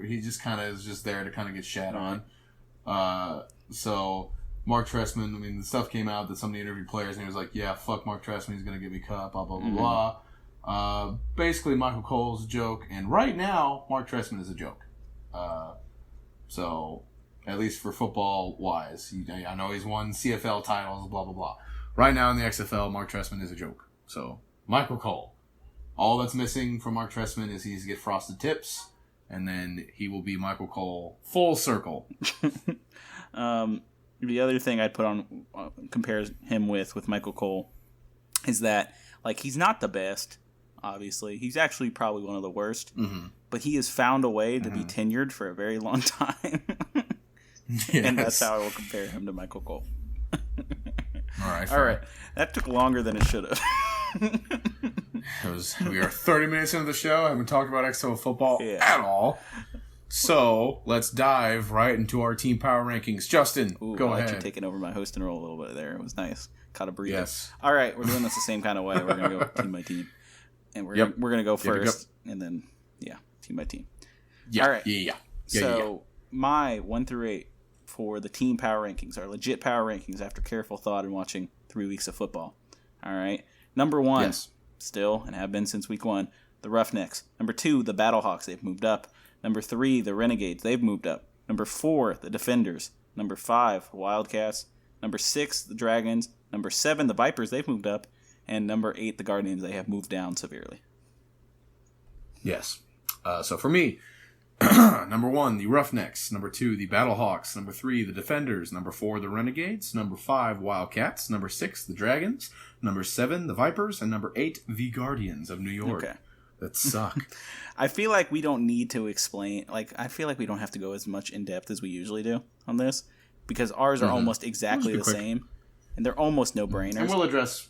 [SPEAKER 4] He just kind of is just there to kind of get shat on. So Mark Trestman, the stuff came out that somebody interviewed players and he was like, yeah, fuck Mark Trestman, he's going to get me cut, blah, blah, blah, blah. Basically, Michael Cole's a joke, and right now, Mark Trestman is a joke. So, at least for football-wise, I know he's won CFL titles, blah, blah, blah. Right now in the XFL, Mark Trestman is a joke. So, Michael Cole. All that's missing from Mark Trestman is he needs to get frosted tips, and then he will be Michael Cole full circle.
[SPEAKER 5] The other thing I'd put on, compares him with Michael Cole, is that, he's not the best. Obviously, he's actually probably one of the worst, but he has found a way to be tenured for a very long time, and that's how I will compare him to Michael Cole. All right. That took longer than it should have.
[SPEAKER 4] We are 30 minutes into the show. I haven't talked about XFL football at all. So let's dive right into our team power rankings. Justin, go ahead.
[SPEAKER 5] You taking over my hosting role a little bit there. It was nice. Caught a breather.
[SPEAKER 4] Yes.
[SPEAKER 5] All right, we're doing this the same kind of way. We're going to go team by team. And we're gonna go first, and then team by team.
[SPEAKER 4] Yeah.
[SPEAKER 5] All right. So my 1 through 8 for the team power rankings are legit power rankings after careful thought and watching 3 weeks of football. All right. Number 1, still and have been since week 1, the Roughnecks. Number 2, the Battlehawks. They've moved up. Number 3, the Renegades. They've moved up. Number 4, the Defenders. Number 5, Wildcats. Number 6, the Dragons. Number 7, the Vipers. They've moved up. And number 8, the Guardians, they have moved down severely.
[SPEAKER 4] Yes. So for me, number 1, the Roughnecks. Number 2, the Battlehawks. Number 3, the Defenders. Number 4, the Renegades. Number 5, Wildcats. Number 6, the Dragons. Number 7, the Vipers. And number 8, the Guardians of New York. Okay. That suck.
[SPEAKER 5] I feel like we don't need to explain. I feel like we don't have to go as much in depth as we usually do on this. Because ours are almost exactly the same. And they're almost no-brainers.
[SPEAKER 4] And we'll address...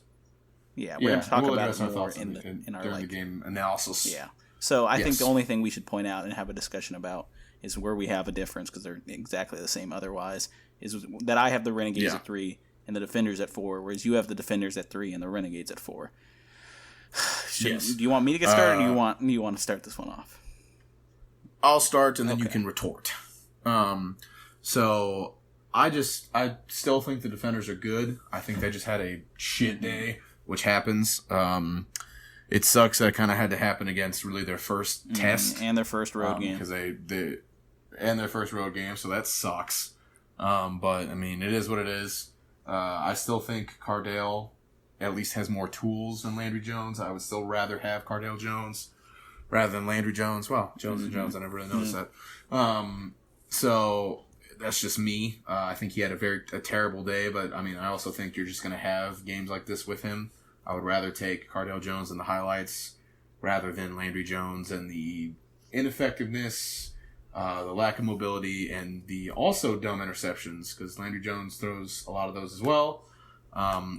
[SPEAKER 5] Yeah, we're going to talk about it more in our
[SPEAKER 4] during the game analysis.
[SPEAKER 5] Yeah. So I think the only thing we should point out and have a discussion about is where we have a difference, because they're exactly the same otherwise, is that I have the Renegades at 3 and the Defenders at 4, whereas you have the Defenders at 3 and the Renegades at 4. Do you want me to get started, or do you want to start this one off?
[SPEAKER 4] I'll start, and then you can retort. So I still think the Defenders are good. I think they just had a shit day, which happens. It sucks that it kind of had to happen against really their first test
[SPEAKER 5] and their first road game,
[SPEAKER 4] because their first road game, so that sucks. But it is what it is. I still think Cardale at least has more tools than Landry Jones. I would still rather have Cardale Jones rather than Landry Jones. Well, Jones and Jones, I never really noticed that. So that's just me. I think he had a terrible day, but I also think you're just going to have games like this with him. I would rather take Cardale Jones in the highlights rather than Landry Jones and the ineffectiveness, the lack of mobility, and the also dumb interceptions, because Landry Jones throws a lot of those as well.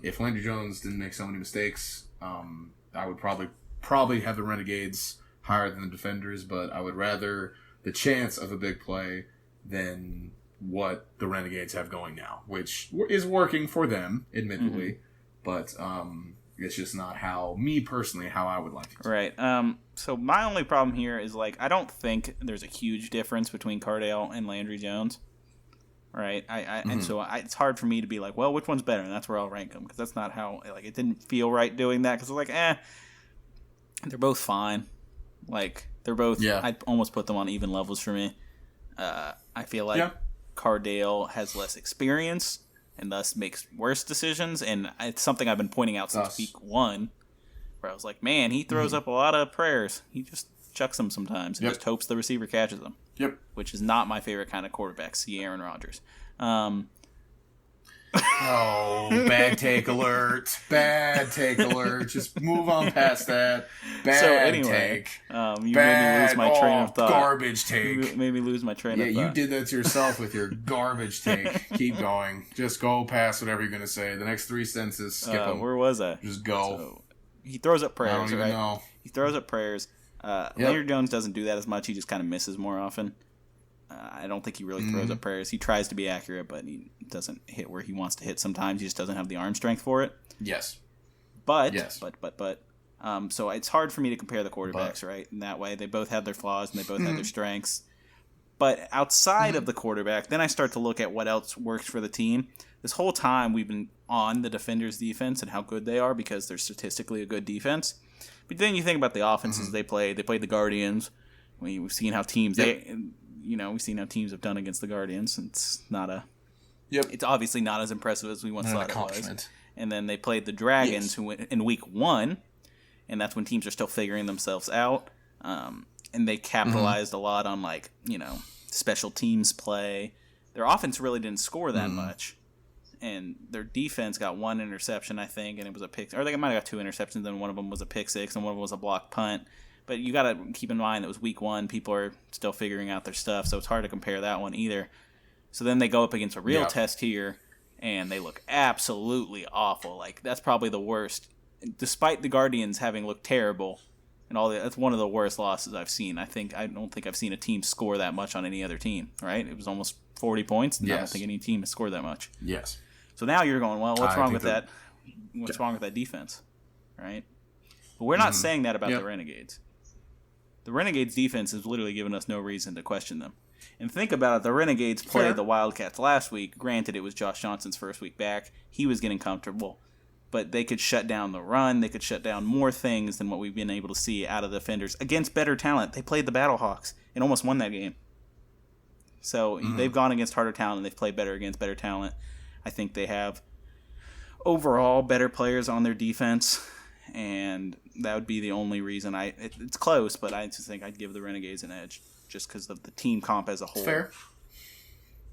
[SPEAKER 4] If Landry Jones didn't make so many mistakes, I would probably have the Renegades higher than the Defenders, but I would rather the chance of a big play than what the Renegades have going now, which is working for them, admittedly, but it's just not how I would like it.
[SPEAKER 5] Right. So my only problem here is I don't think there's a huge difference between Cardale and Landry Jones. Right. And so it's hard for me to be like, well, which one's better? And that's where I'll rank them, because that's not how it didn't feel right doing that, because it's They're both fine. Like, they're both...
[SPEAKER 4] Yeah.
[SPEAKER 5] I'd almost put them on even levels for me. I feel like Cardale has less experience and thus makes worse decisions, and it's something I've been pointing out since week 1, where I was like, man, he throws up a lot of prayers. He just chucks them sometimes and just hopes the receiver catches them.
[SPEAKER 4] Yep.
[SPEAKER 5] Which is not my favorite kind of quarterback. See Aaron Rodgers.
[SPEAKER 4] Bad take alert. Bad take alert. Just move on past that. Bad
[SPEAKER 5] so anyway,
[SPEAKER 4] take.
[SPEAKER 5] You made me lose my train of thought.
[SPEAKER 4] Garbage take.
[SPEAKER 5] You made me lose my train of thought.
[SPEAKER 4] Yeah, you did that to yourself with your garbage take. Keep going. Just go past whatever you're going to say. The next 3 sentences, skip them.
[SPEAKER 5] Where was I?
[SPEAKER 4] Just go.
[SPEAKER 5] So, he throws up prayers,
[SPEAKER 4] I don't even
[SPEAKER 5] right?
[SPEAKER 4] know.
[SPEAKER 5] He throws up prayers. Leonard Jones doesn't do that as much. He just kind of misses more often. I don't think he really throws up prayers. He tries to be accurate, but he doesn't hit where he wants to hit sometimes. He just doesn't have the arm strength for it.
[SPEAKER 4] Yes.
[SPEAKER 5] But so it's hard for me to compare the quarterbacks, right? In that way, they both have their flaws and they both have their strengths. But outside of the quarterback, then I start to look at what else works for the team. This whole time we've been on the Defenders' defense and how good they are because they're statistically a good defense. But then you think about the offenses they played. They played the Guardians. We've seen how teams we've seen how teams have done against the Guardians. It's not a. It's obviously not as impressive as we once thought it was. And then they played the Dragons, who went in week 1, and that's when teams are still figuring themselves out. And they capitalized a lot on special teams play. Their offense really didn't score that much, and their defense got 1 interception, I think, and it was a pick. Or they might have got 2 interceptions, and one of them was a pick 6, and one of them was a blocked punt. But you got to keep in mind it was week 1. People are still figuring out their stuff, so it's hard to compare that one either. So then they go up against a real test here, and they look absolutely awful. Like, that's probably the worst. Despite the Guardians having looked terrible, and that's one of the worst losses I've seen. I don't think I've seen a team score that much on any other team, right? It was almost 40 points, and I don't think any team has scored that much.
[SPEAKER 4] Yes.
[SPEAKER 5] So now you're going, well, what's wrong with that? What's wrong with that defense, right? But we're not saying that about the Renegades. The Renegades' defense has literally given us no reason to question them. And think about it, the Renegades played the Wildcats last week. Granted, it was Josh Johnson's first week back. He was getting comfortable. But they could shut down the run. They could shut down more things than what we've been able to see out of the Defenders against better talent. They played the Battlehawks and almost won that game. So they've gone against harder talent and they've played better against better talent. I think they have overall better players on their defense. And that would be the only reason it's close, but I just think I'd give the Renegades an edge just because of the team comp as a whole.
[SPEAKER 4] Fair.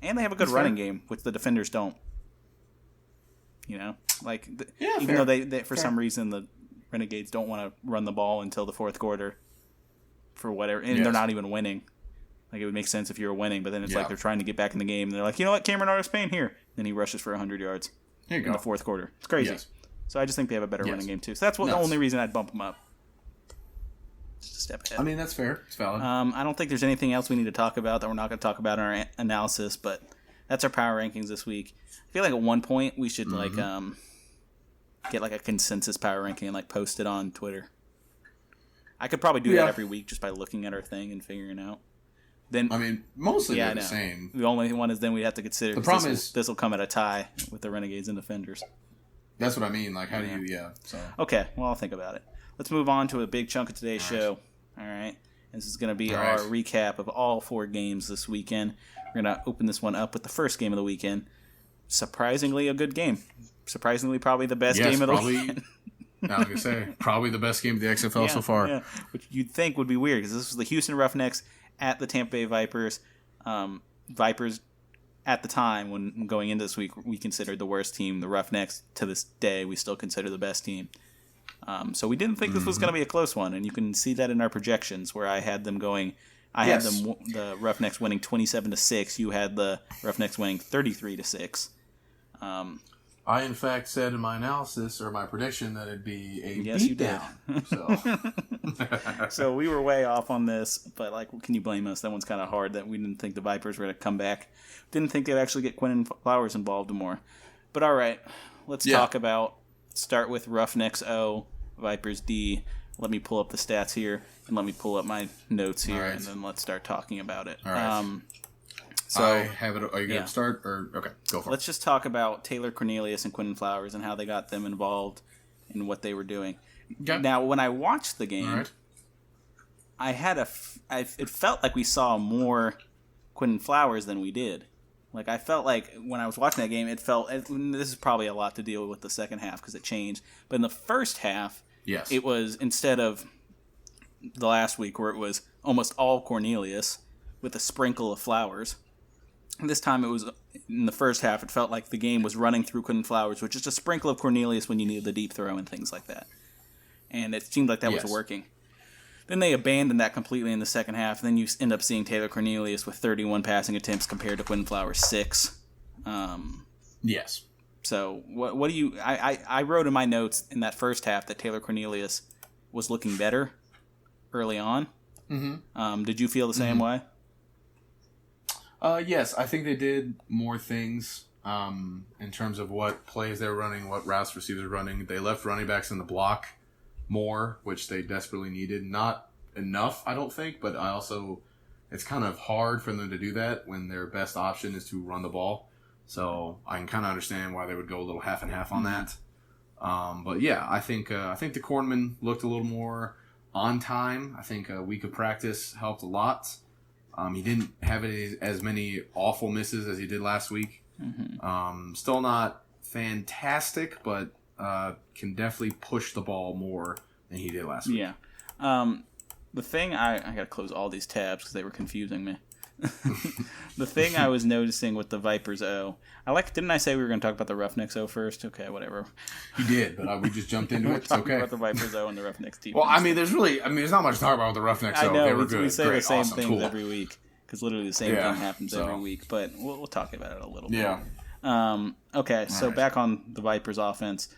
[SPEAKER 5] And they have a good running game, which the Defenders don't. Even though they for some reason the Renegades don't want to run the ball until the fourth quarter for whatever, and they're not even winning. Like, it would make sense if you were winning, but then it's like they're trying to get back in the game, and they're like, you know what, Cameron Artis-Payne here. Then he rushes for 100 yards in the fourth quarter. It's crazy. Yes. So I just think they have a better running game, too. So that's the only reason I'd bump them up. Just a step ahead.
[SPEAKER 4] I mean, that's fair. It's valid.
[SPEAKER 5] I don't think there's anything else we need to talk about that we're not going to talk about in our analysis, but that's our power rankings this week. I feel like at one point we should get a consensus power ranking and post it on Twitter. I could probably do that every week just by looking at our thing and figuring it out. Then
[SPEAKER 4] mostly they're the same.
[SPEAKER 5] The only one is then we'd have to consider
[SPEAKER 4] the problem is
[SPEAKER 5] this will come at a tie with the Renegades and Defenders.
[SPEAKER 4] That's what I mean. How do you? So
[SPEAKER 5] okay, well, I'll think about it. Let's move on to a big chunk of today's show. All right, this is going to be our recap of all 4 games this weekend. We're going to open this one up with the first game of the weekend. Surprisingly, a good game. Surprisingly, probably the best game of the weekend.
[SPEAKER 4] I was going to say probably the best game of the XFL so far.
[SPEAKER 5] Yeah. Which you'd think would be weird because this was the Houston Roughnecks at the Tampa Bay Vipers. Vipers. At the time, when going into this week, we considered the worst team. The Roughnecks, to this day, we still consider the best team. So we didn't think this was going to be a close one, and you can see that in our projections where I had them going. Had the Roughnecks winning 27-6. You had the Roughnecks winning 33-6.
[SPEAKER 4] I, in fact, said in my analysis or my prediction that it'd be a beatdown. So.
[SPEAKER 5] So we were way off on this, but can you blame us? That one's kind of hard that we didn't think the Vipers were going to come back. Didn't think they'd actually get Quinn and Flowers involved more. But all right, let's start with Roughnecks O, Vipers D. Let me pull up the stats here, and let me pull up my notes here, and then let's start talking about it.
[SPEAKER 4] All right. So I have it. Are you going to start? Or okay, go for it.
[SPEAKER 5] Let's just talk about Taylor Cornelius and Quinn Flowers and how they got them involved. in what they were doing.
[SPEAKER 4] Okay.
[SPEAKER 5] Now, when I watched the game,
[SPEAKER 4] All right.
[SPEAKER 5] I had it felt like we saw more Quentin Flowers than we did. Like, I felt like when I was watching that game, this is probably a lot to deal with the second half because it changed. But in the first half,
[SPEAKER 4] Yes.
[SPEAKER 5] it was, instead of the last week where it was almost all Cornelius with a sprinkle of Flowers, this time it was, in the first half, it felt like the game was running through Quentin Flowers with just a sprinkle of Cornelius when you needed the deep throw and things like that. And it seemed like that was working. Then they abandoned that completely in the second half. And then you end up seeing Taylor Cornelius with 31 passing attempts compared to Quentin Flowers' 6.
[SPEAKER 4] Yes.
[SPEAKER 5] So what do you? I wrote in my notes in that first half that Taylor Cornelius was looking better early on. Mm-hmm. Did you feel the same way?
[SPEAKER 4] Yes, I think they did more things in terms of what plays they were running, what routes receivers were running. They left running backs in the block more, which they desperately needed. Not enough, I don't think, but it's kind of hard for them to do that when their best option is to run the ball. So I can kind of understand why they would go a little half and half on that. But yeah, I think the cornerman looked a little more on time. I think a week of practice helped a lot. He didn't have as many awful misses as he did last week. Mm-hmm. Still not fantastic, but can definitely push the ball more than he did last week.
[SPEAKER 5] Yeah. The thing I got to close all these tabs because they were confusing me. The thing I was noticing with the Vipers didn't I say we were going to talk about the Roughnecks first? Okay, whatever.
[SPEAKER 4] You did, but we just jumped into it. It's okay.
[SPEAKER 5] About the Vipers and the Roughnecks team.
[SPEAKER 4] Well, there's not much to talk about with the Roughnecks.
[SPEAKER 5] I know,
[SPEAKER 4] they were good.
[SPEAKER 5] We say
[SPEAKER 4] great,
[SPEAKER 5] the same
[SPEAKER 4] awesome,
[SPEAKER 5] things
[SPEAKER 4] cool.
[SPEAKER 5] every week because literally the same thing happens every week. But we'll talk about it a little bit.
[SPEAKER 4] Yeah.
[SPEAKER 5] Okay, so back on the Vipers offense.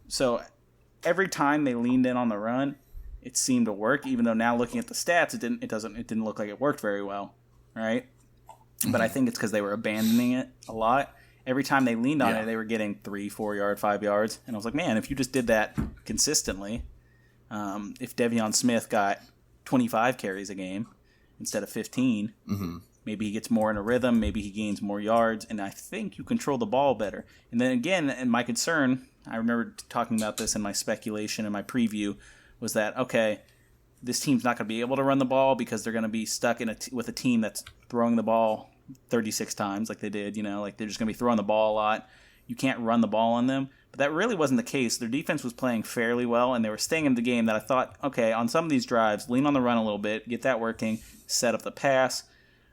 [SPEAKER 5] So every time they leaned in on the run, it seemed to work. Even though now looking at the stats, it didn't look like it worked very well, right? Mm-hmm. But I think it's because they were abandoning it a lot. Every time they leaned on it, they were getting 3, 4 yards, 5 yards, and I was like, man, if you just did that consistently, if Devion Smith got 25 carries a game instead of 15. Mm-hmm. Maybe he gets more in a rhythm. Maybe he gains more yards. And I think you control the ball better. And then again, and my concern, I remember talking about this in my speculation and my preview, was that, okay, this team's not going to be able to run the ball because they're going to be stuck with a team that's throwing the ball 36 times like they did. Like they're just going to be throwing the ball a lot. You can't run the ball on them. But that really wasn't the case. Their defense was playing fairly well, and they were staying in the game that I thought, okay, on some of these drives, lean on the run a little bit, get that working, set up the pass.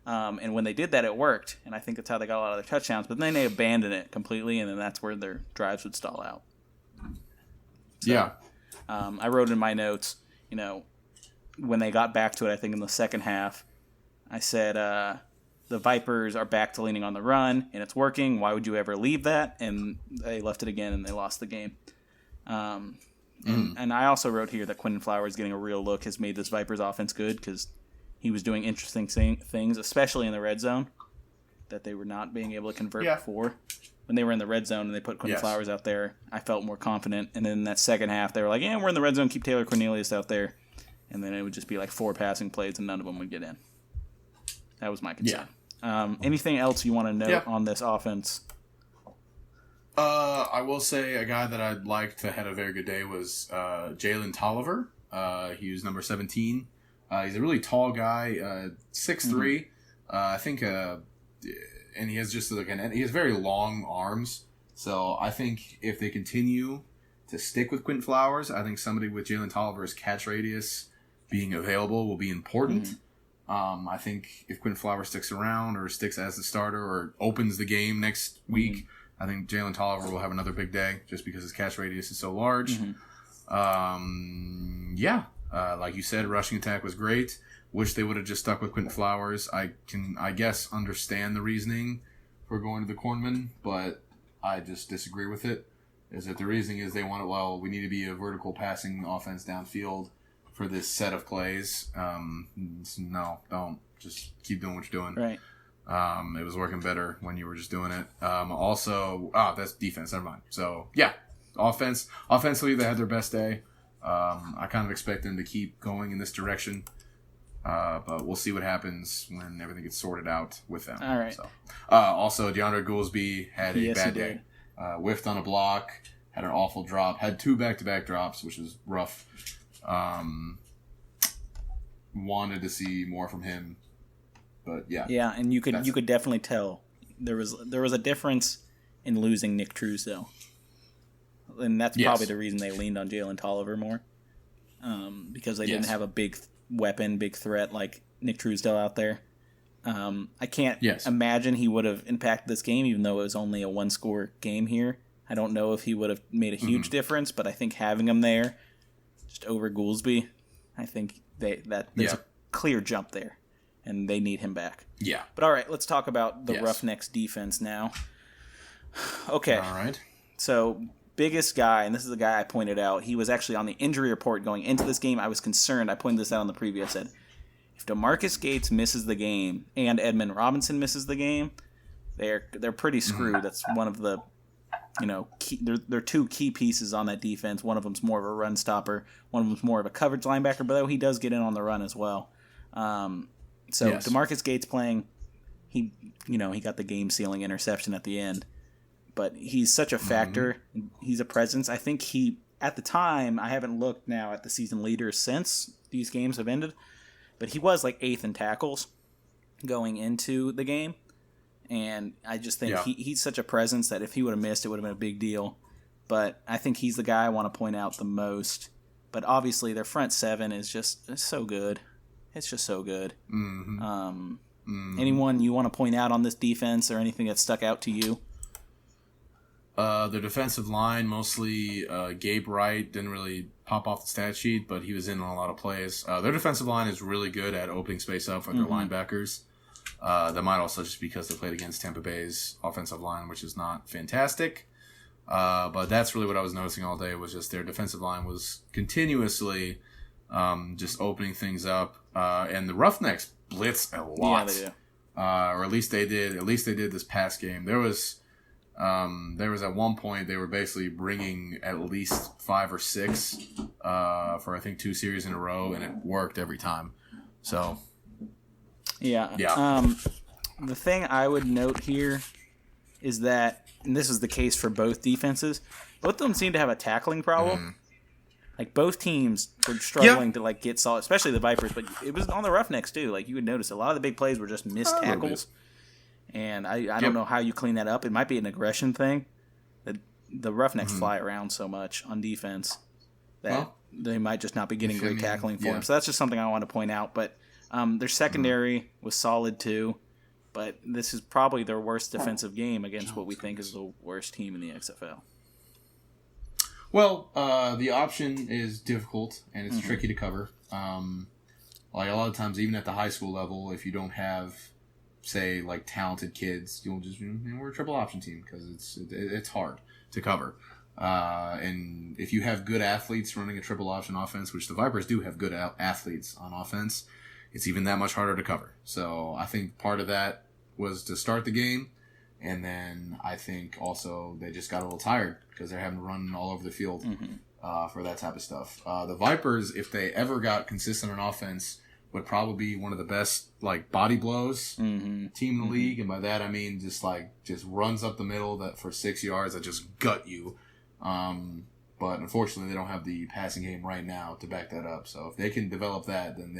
[SPEAKER 5] And when they did that, it worked. And I think that's how they got a lot of their touchdowns. But then they abandoned it completely, and then that's where their drives would stall out. So,
[SPEAKER 4] yeah.
[SPEAKER 5] I wrote in my notes, when they got back to it, I think in the second half, I said, the Vipers are back to leaning on the run, and it's working. Why would you ever leave that? And they left it again, and they lost the game. And I also wrote here that Quentin Flowers getting a real look has made this Vipers offense good because he was doing interesting things, especially in the red zone, that they were not being able to convert before. When they were in the red zone and they put Quentin Flowers out there, I felt more confident. And then in that second half, they were like, we're in the red zone, keep Taylor Cornelius out there. And then it would just be like 4 passing plays and none of them would get in. That was my concern. Yeah. Anything else you want to note on this offense?
[SPEAKER 4] I will say a guy that I liked that had a very good day was Jalen Tolliver. He was number 17. He's a really tall guy, 6'3". Mm-hmm. I think, and he has he has very long arms. So I think if they continue to stick with Quentin Flowers, I think somebody with Jalen Tolliver's catch radius being available will be important. Mm-hmm. I think if Quentin Flowers sticks around or sticks as the starter or opens the game next week, I think Jalen Tolliver will have another big day just because his catch radius is so large. Mm-hmm. Like you said, rushing attack was great. Wish they would have just stuck with Quentin Flowers. I guess, understand the reasoning for going to the cornerman, but I just disagree with it. Is that the reasoning is they want we need to be a vertical passing offense downfield for this set of plays. No, don't. Just keep doing what you're doing.
[SPEAKER 5] Right.
[SPEAKER 4] It was working better when you were just doing it. That's defense. Never mind. So, yeah, offensively, they had their best day. I kind of expect them to keep going in this direction. But we'll see what happens when everything gets sorted out with them.
[SPEAKER 5] All right.
[SPEAKER 4] So, also, DeAndre Goolsby had a bad day. Whiffed on a block. had an awful drop. Had 2 back-to-back drops, which was rough. Wanted to see more from him, but yeah.
[SPEAKER 5] Yeah, and you could definitely tell there was a difference in losing Nick Truesdell, and that's probably the reason they leaned on Jalen Tolliver more, because they didn't have a big weapon, big threat like Nick Truesdell out there. I can't imagine he would have impacted this game, even though it was only a 1-score game here. I don't know if he would have made a huge difference, but I think having him there, just over Goolsby, I think there's a clear jump there, and they need him back.
[SPEAKER 4] Yeah.
[SPEAKER 5] But all right, let's talk about the Roughnecks defense now. Okay.
[SPEAKER 4] All right.
[SPEAKER 5] So, biggest guy, and this is the guy I pointed out, he was actually on the injury report going into this game. I was concerned. I pointed this out on the preview. I said, if DeMarcus Gates misses the game and Edmund Robinson misses the game, they're pretty screwed. That's one of the, they're 2 key pieces on that defense. One of them's more of a run stopper. One of them's more of a coverage linebacker, but he does get in on the run as well. DeMarcus Gates playing, he got the game-sealing interception at the end. But he's such a factor. He's a presence. I think at the time, I haven't looked now at the season leaders since these games have ended, but he was like 8th in tackles going into the game. And I just think he's such a presence that if he would have missed, it would have been a big deal. But I think he's the guy I want to point out the most. But obviously, their front 7 is just so good. It's just so good. Anyone you want to point out on this defense or anything that stuck out to you?
[SPEAKER 4] Their defensive line, mostly Gabe Wright, didn't really pop off the stat sheet, but he was in on a lot of plays. Their defensive line is really good at opening space up for their linebackers. That might also just because they played against Tampa Bay's offensive line, which is not fantastic. But that's really what I was noticing all day, was just their defensive line was continuously just opening things up. And the Roughnecks blitz a lot. Yeah, they do. Or at least they did. At least they did this past game. There was at one point they were basically bringing at least 5 or 6 for I think 2 series in a row, and it worked every time. So
[SPEAKER 5] yeah. The thing I would note here is that, and this is the case for both defenses, both of them seem to have a tackling problem. Like both teams were struggling to get solid, especially the Vipers, but it was on the Roughnecks too. Like you would notice a lot of the big plays were just missed tackles. And I don't know how you clean that up. It might be an aggression thing. The Roughnecks fly around so much on defense that they might just not be getting great tackling for them. So that's just something I want to point out. But their secondary was solid too. But this is probably their worst defensive game against what we think is the worst team in the XFL.
[SPEAKER 4] Well, the option is difficult and it's tricky to cover. Like a lot of times, even at the high school level, if you don't have, say, like talented kids, you'll just we're a triple option team because it's hard to cover. And if you have good athletes running a triple option offense, which the Vipers do have good athletes on offense, it's even that much harder to cover. So I think part of that was to start the game, and then I think also they just got a little tired because they're having to run all over the field for that type of stuff. The Vipers, if they ever got consistent on offense, would probably be one of the best body blows team in the league, and by that I mean just runs up the middle that for 6 yards that just gut you. But unfortunately, they don't have the passing game right now to back that up. So if they can develop that, then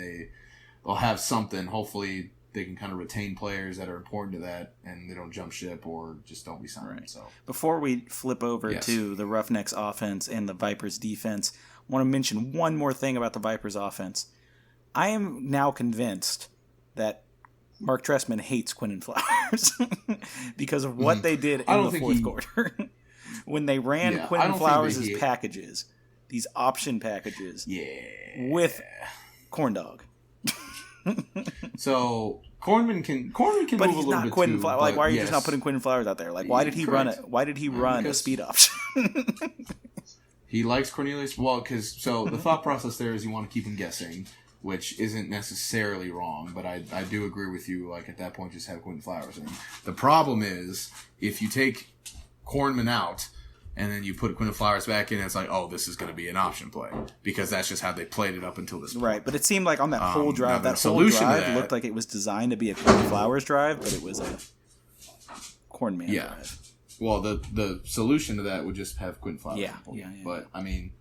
[SPEAKER 4] they'll have something. Hopefully, they can kind of retain players that are important to that, and they don't jump ship or just don't be signed. Right. So
[SPEAKER 5] before we flip over to the Roughnecks offense and the Vipers defense, I want to mention one more thing about the Vipers offense. I am now convinced that Mark Trestman hates Quinnen Flowers because of what they did in the fourth quarter. When they ran Quinnen Flowers' packages, these option packages, with corn dog.
[SPEAKER 4] So Cornman can but move
[SPEAKER 5] he's
[SPEAKER 4] a little
[SPEAKER 5] not
[SPEAKER 4] bit
[SPEAKER 5] Quinnen
[SPEAKER 4] too.
[SPEAKER 5] Flowers. Why are you just not putting Quinnen Flowers out there? Why did he run it? Why did he run a speed option?
[SPEAKER 4] He likes Cornelius. Well, because the thought process there is you want to keep him guessing, which isn't necessarily wrong. But I do agree with you. At that point, just have Quinnen Flowers in. The problem is if you take Cornman out and then you put Quinnen Flowers back in, it's this is going to be an option play because that's just how they played it up until this point.
[SPEAKER 5] Right, but it seemed like on that whole drive, looked like it was designed to be a Quinnen Flowers drive, but it was a Cornman drive.
[SPEAKER 4] well, the solution to that would just have Quentin Fowler.
[SPEAKER 5] Yeah.
[SPEAKER 4] But I mean,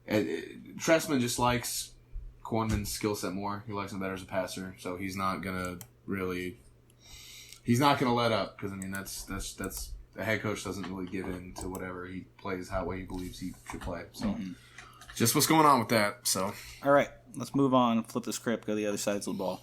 [SPEAKER 4] Trestman just likes Cornman's skill set more. He likes him better as a passer, so he's not gonna let up, because I mean that's the head coach doesn't really give in to whatever he plays how way he believes he should play. So just what's going on with that. So
[SPEAKER 5] all right, let's move on. Flip the script. Go to the other sides of the ball.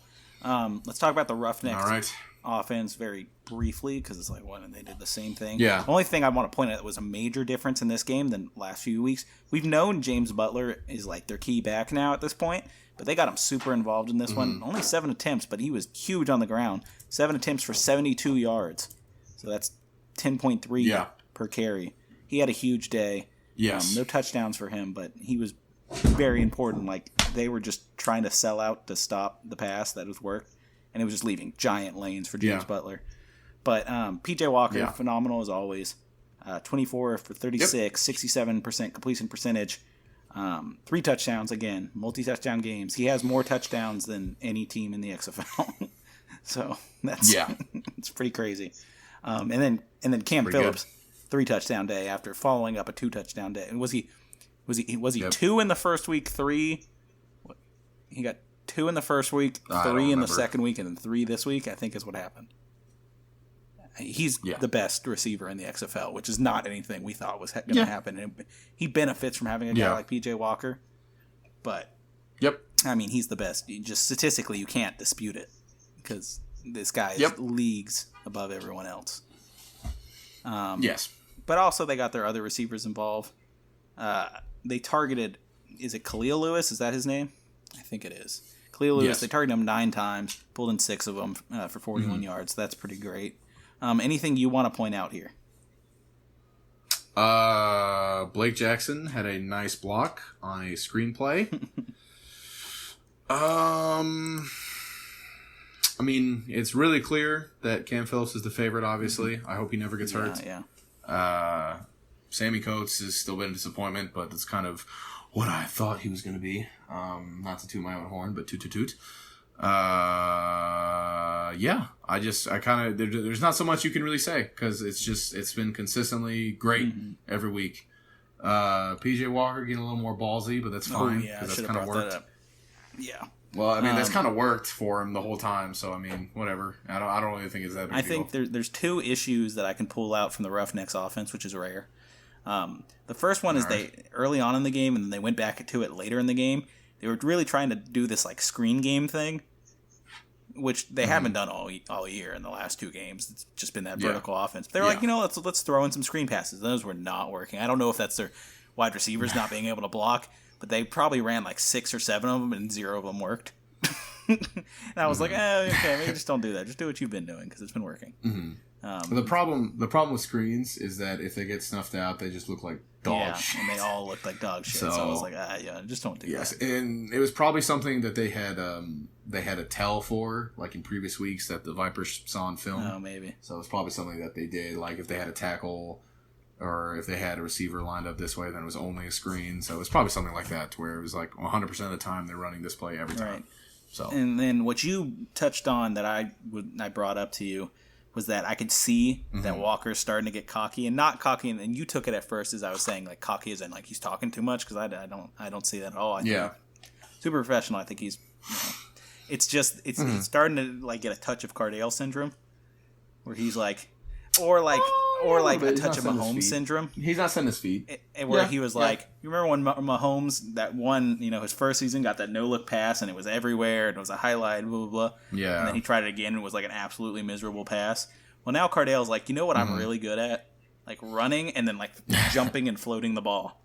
[SPEAKER 5] Let's talk about the Roughnecks offense very briefly, because it's like, what, and they did the same thing.
[SPEAKER 4] Yeah.
[SPEAKER 5] The only thing I want to point out that was a major difference in this game than last few weeks, we've known James Butler is like their key back now at this point, but they got him super involved in this one. Only 7 attempts, but he was huge on the ground. 7 attempts for 72 yards. So that's 10.3 per carry. He had a huge day.
[SPEAKER 4] Yes.
[SPEAKER 5] No touchdowns for him, but he was very important. Like, they were just trying to sell out to stop the pass that was worked, and it was just leaving giant lanes for James Butler. But PJ Walker, phenomenal as always. 24 for 36, 67% completion percentage. 3 touchdowns, again, multi-touchdown games. He has more touchdowns than any team in the XFL. So that's it's pretty crazy. And then Cam Phillips, 3 touchdown day after following up a 2 touchdown day. And was he 2 in the first week, 3? He got 2 in the first week, 3 in the second week, and then 3 this week, I think is what happened. He's the best receiver in the XFL, which is not anything we thought was going to happen. And he benefits from having a guy like PJ Walker. But, I mean, he's the best. Just statistically, you can't dispute it, because this guy is leagues above everyone else.
[SPEAKER 4] Yes.
[SPEAKER 5] But also they got their other receivers involved. They targeted, is it Khalil Lewis? Is that his name? I think it is. Khalil Lewis, they targeted him 9 times, pulled in 6 of them for 41 yards. That's pretty great. Anything you want to point out here?
[SPEAKER 4] Blake Jackson had a nice block on a screenplay. I mean, it's really clear that Cam Phillips is the favorite, obviously. I hope he never gets hurt.
[SPEAKER 5] Yeah.
[SPEAKER 4] Sammy Coates has still been a disappointment, but that's kind of what I thought he was going to be. Not to toot my own horn, but toot. There's not so much you can really say, because it's been consistently great every week. PJ Walker getting a little more ballsy, but that's fine. That's kind of worked.
[SPEAKER 5] Yeah.
[SPEAKER 4] Well, I mean, that's kind of worked for him the whole time. So I mean, whatever. I don't really think it's that big
[SPEAKER 5] I
[SPEAKER 4] deal.
[SPEAKER 5] think there's 2 issues that I can pull out from the Roughnecks offense, which is rare. The first one is they early on in the game, and then they went back to it later in the game. They were really trying to do this like screen game thing, which they haven't done all year in the last 2 games. It's just been that vertical offense. They were like, let's throw in some screen passes. Those were not working. I don't know if that's their wide receivers not being able to block, but they probably ran like 6 or 7 of them, and 0 of them worked. And I was like, okay, maybe just don't do that. Just do what you've been doing, because it's been working.
[SPEAKER 4] The problem with screens is that if they get snuffed out, they just look like dog shit.
[SPEAKER 5] And they all look like dog shit. So I was like, just don't do that.
[SPEAKER 4] And it was probably something that they had a tell for, like in previous weeks, that the Vipers saw in film.
[SPEAKER 5] Oh, maybe.
[SPEAKER 4] So it's probably something that they did, like if they had a tackle or if they had a receiver lined up this way, then it was only a screen. So it was probably something like that, to where it was like 100% of the time they're running this play every time.
[SPEAKER 5] Right.
[SPEAKER 4] So,
[SPEAKER 5] and then what you touched on that I brought up to you was that I could see that Walker's starting to get cocky, and not cocky, and you took it at first as I was saying like cocky as in like he's talking too much, because I don't see that at all. I think super professional. I think he's it's starting to like get a touch of Cardale syndrome, where he's like or a touch of Mahomes syndrome.
[SPEAKER 4] He's not setting his feet.
[SPEAKER 5] Where he was like, you remember when Mahomes, that one, his first season, got that no-look pass, and it was everywhere, and it was a highlight, blah, blah, blah.
[SPEAKER 4] Yeah.
[SPEAKER 5] And then he tried it again, and it was like an absolutely miserable pass. Well, now Cardale's like, you know what I'm really good at? Like running and then like jumping and floating the ball.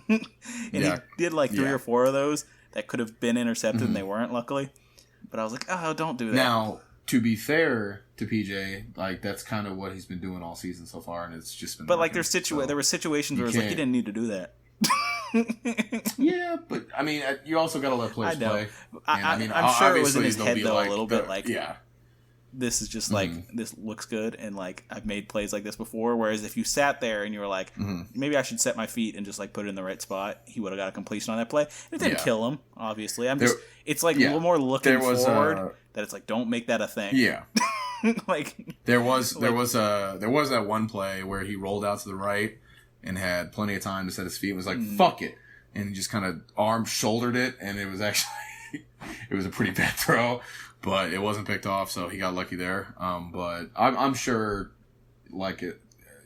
[SPEAKER 5] And he did like 3 or 4 of those that could have been intercepted, and they weren't, luckily. But I was like, oh, don't do that.
[SPEAKER 4] Now, to be fair to PJ, like that's kind of what he's been doing all season so far, and it's just been.
[SPEAKER 5] But like, there were situations where it was like, you didn't need to do that.
[SPEAKER 4] Yeah, but I mean, you also got to let players play.
[SPEAKER 5] I'm sure it was in his head though, a little bit like,
[SPEAKER 4] yeah,
[SPEAKER 5] this is just like, this looks good, and like I've made plays like this before. Whereas if you sat there and you were like, maybe I should set my feet and just like put it in the right spot, he would have got a completion on that play. It didn't kill him, obviously. It's like a little more looking forward. That it's like, don't make that a thing.
[SPEAKER 4] Yeah.
[SPEAKER 5] Like
[SPEAKER 4] there was that one play where he rolled out to the right and had plenty of time to set his feet and was like, fuck it. And he just kind of shouldered it, and it was actually it was a pretty bad throw, but it wasn't picked off, so he got lucky there. But I'm sure, like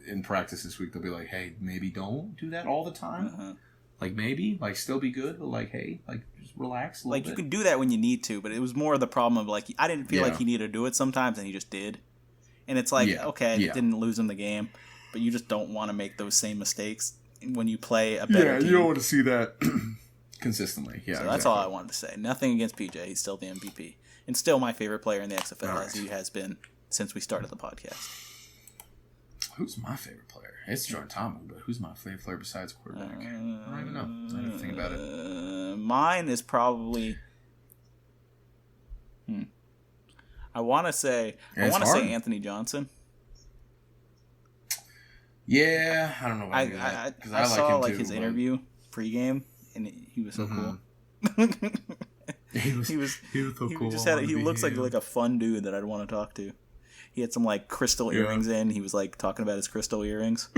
[SPEAKER 4] in practice this week, they'll be like, hey, maybe don't do that all the time. Like maybe, like still be good, but like, hey, like just relax a little bit.
[SPEAKER 5] You can do that when you need to, but it was more of the problem of like I didn't feel like he needed to do it sometimes, and he just did. And it's like, okay, it didn't lose him the game, but you just don't want to make those same mistakes when you play a better team.
[SPEAKER 4] You don't want to see that consistently. Yeah,
[SPEAKER 5] so that's all I wanted to say. Nothing against PJ. He's still the MVP. And still my favorite player in the XFL, as he has been since we started the podcast.
[SPEAKER 4] Who's my favorite player? It's Jordan Thomas, but who's my favorite player besides quarterback? I don't even know. I didn't even think about it.
[SPEAKER 5] Mine is probably... I want to say Anthony Johnson.
[SPEAKER 4] Yeah, I don't know about
[SPEAKER 5] I
[SPEAKER 4] like
[SPEAKER 5] saw
[SPEAKER 4] him
[SPEAKER 5] like
[SPEAKER 4] too,
[SPEAKER 5] his interview pregame, and he was so cool.
[SPEAKER 4] he was so cool.
[SPEAKER 5] He looks like a fun dude that I'd want to talk to. He had some like crystal earrings in. He was like talking about his crystal earrings.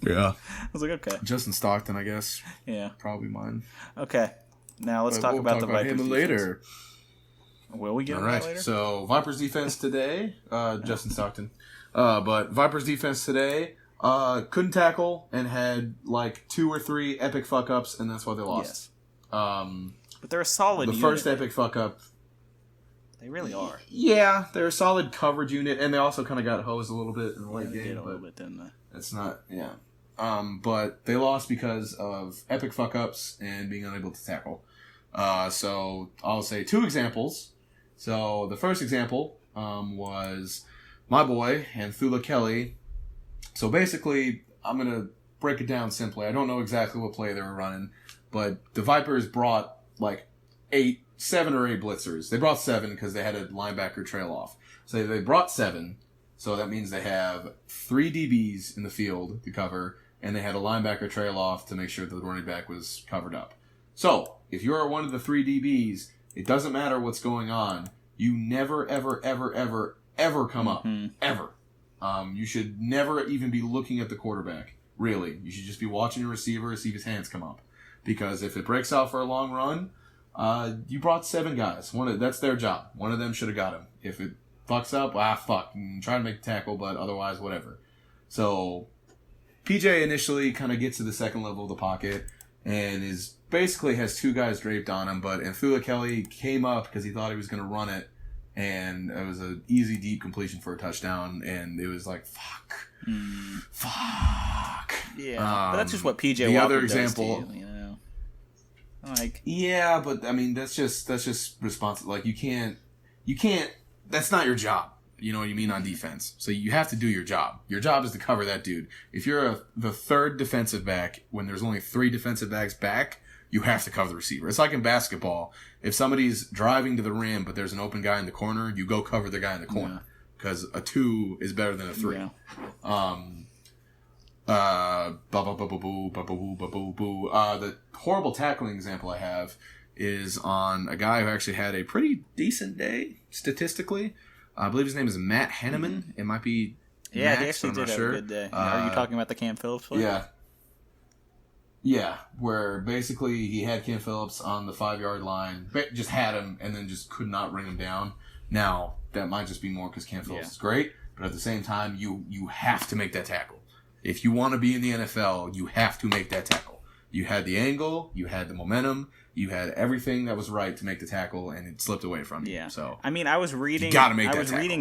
[SPEAKER 4] Yeah,
[SPEAKER 5] I was like, okay.
[SPEAKER 4] Justin Stockton, I guess.
[SPEAKER 5] Yeah,
[SPEAKER 4] probably mine.
[SPEAKER 5] Okay, now let's talk about the Vipers
[SPEAKER 4] him later.
[SPEAKER 5] Will we get
[SPEAKER 4] all right?
[SPEAKER 5] Later?
[SPEAKER 4] So Vipers defense today, Justin Stockton. But Vipers defense today couldn't tackle and had like 2 or 3 epic fuck ups, and that's why they lost.
[SPEAKER 5] Yes. But they're a solid.
[SPEAKER 4] The first epic fuck up.
[SPEAKER 5] They really are.
[SPEAKER 4] Yeah, they're a solid coverage unit, and they also kind of got hosed a little bit in the late game.
[SPEAKER 5] Did a little bit, didn't they?
[SPEAKER 4] It's not, yeah. But they lost because of epic fuck ups and being unable to tackle. So I'll say 2 examples. So the first example was my boy, Anthula Kelly. So basically, I'm going to break it down simply. I don't know exactly what play they were running, but the Vipers brought like 7 or 8 blitzers. They brought 7 because they had a linebacker trail off. So they brought 7. So that means they have 3 DBs in the field to cover, and they had a linebacker trail off to make sure that the running back was covered up. So if you're one of the 3 DBs, it doesn't matter what's going on. You never, ever, ever, ever, ever come up. Ever. You should never even be looking at the quarterback. Really. You should just be watching your receiver, see if his hands come up. Because if it breaks out for a long run, you brought 7 guys. That's their job. One of them should have got him. If it fucks up, fuck. Try to make the tackle, but otherwise, whatever. So, PJ initially kind of gets to the second level of the pocket and basically has 2 guys draped on him, but Anthula Kelly came up because he thought he was going to run it, and it was an easy, deep completion for a touchdown, and it was like, fuck.
[SPEAKER 5] Yeah, but that's just what PJ
[SPEAKER 4] the
[SPEAKER 5] Walker
[SPEAKER 4] other
[SPEAKER 5] does
[SPEAKER 4] example,
[SPEAKER 5] to you, Like,
[SPEAKER 4] yeah, but I mean that's just responsible. Like you can't. That's not your job. You know what I mean on defense. So you have to do your job. Your job is to cover that dude. If you're the 3rd defensive back when there's only 3 defensive backs back, you have to cover the receiver. It's like in basketball. If somebody's driving to the rim but there's an open guy in the corner, you go cover the guy in the corner because a 2 is better than a 3.
[SPEAKER 5] Yeah.
[SPEAKER 4] The horrible tackling example I have is on a guy who actually had a pretty decent day statistically. I believe his name is Matt Henneman. It might be Max,
[SPEAKER 5] he actually did have a good day. Are you talking about the Cam Phillips play?
[SPEAKER 4] Yeah, where basically he had Cam Phillips on the 5-yard line, just had him, and then just could not bring him down. Now, that might just be more because Cam Phillips is great, but at the same time, you have to make that tackle. If you want to be in the NFL, you have to make that tackle. You had the angle, you had the momentum, you had everything that was right to make the tackle, and it slipped away from you.
[SPEAKER 5] Yeah.
[SPEAKER 4] So
[SPEAKER 5] I mean, I was reading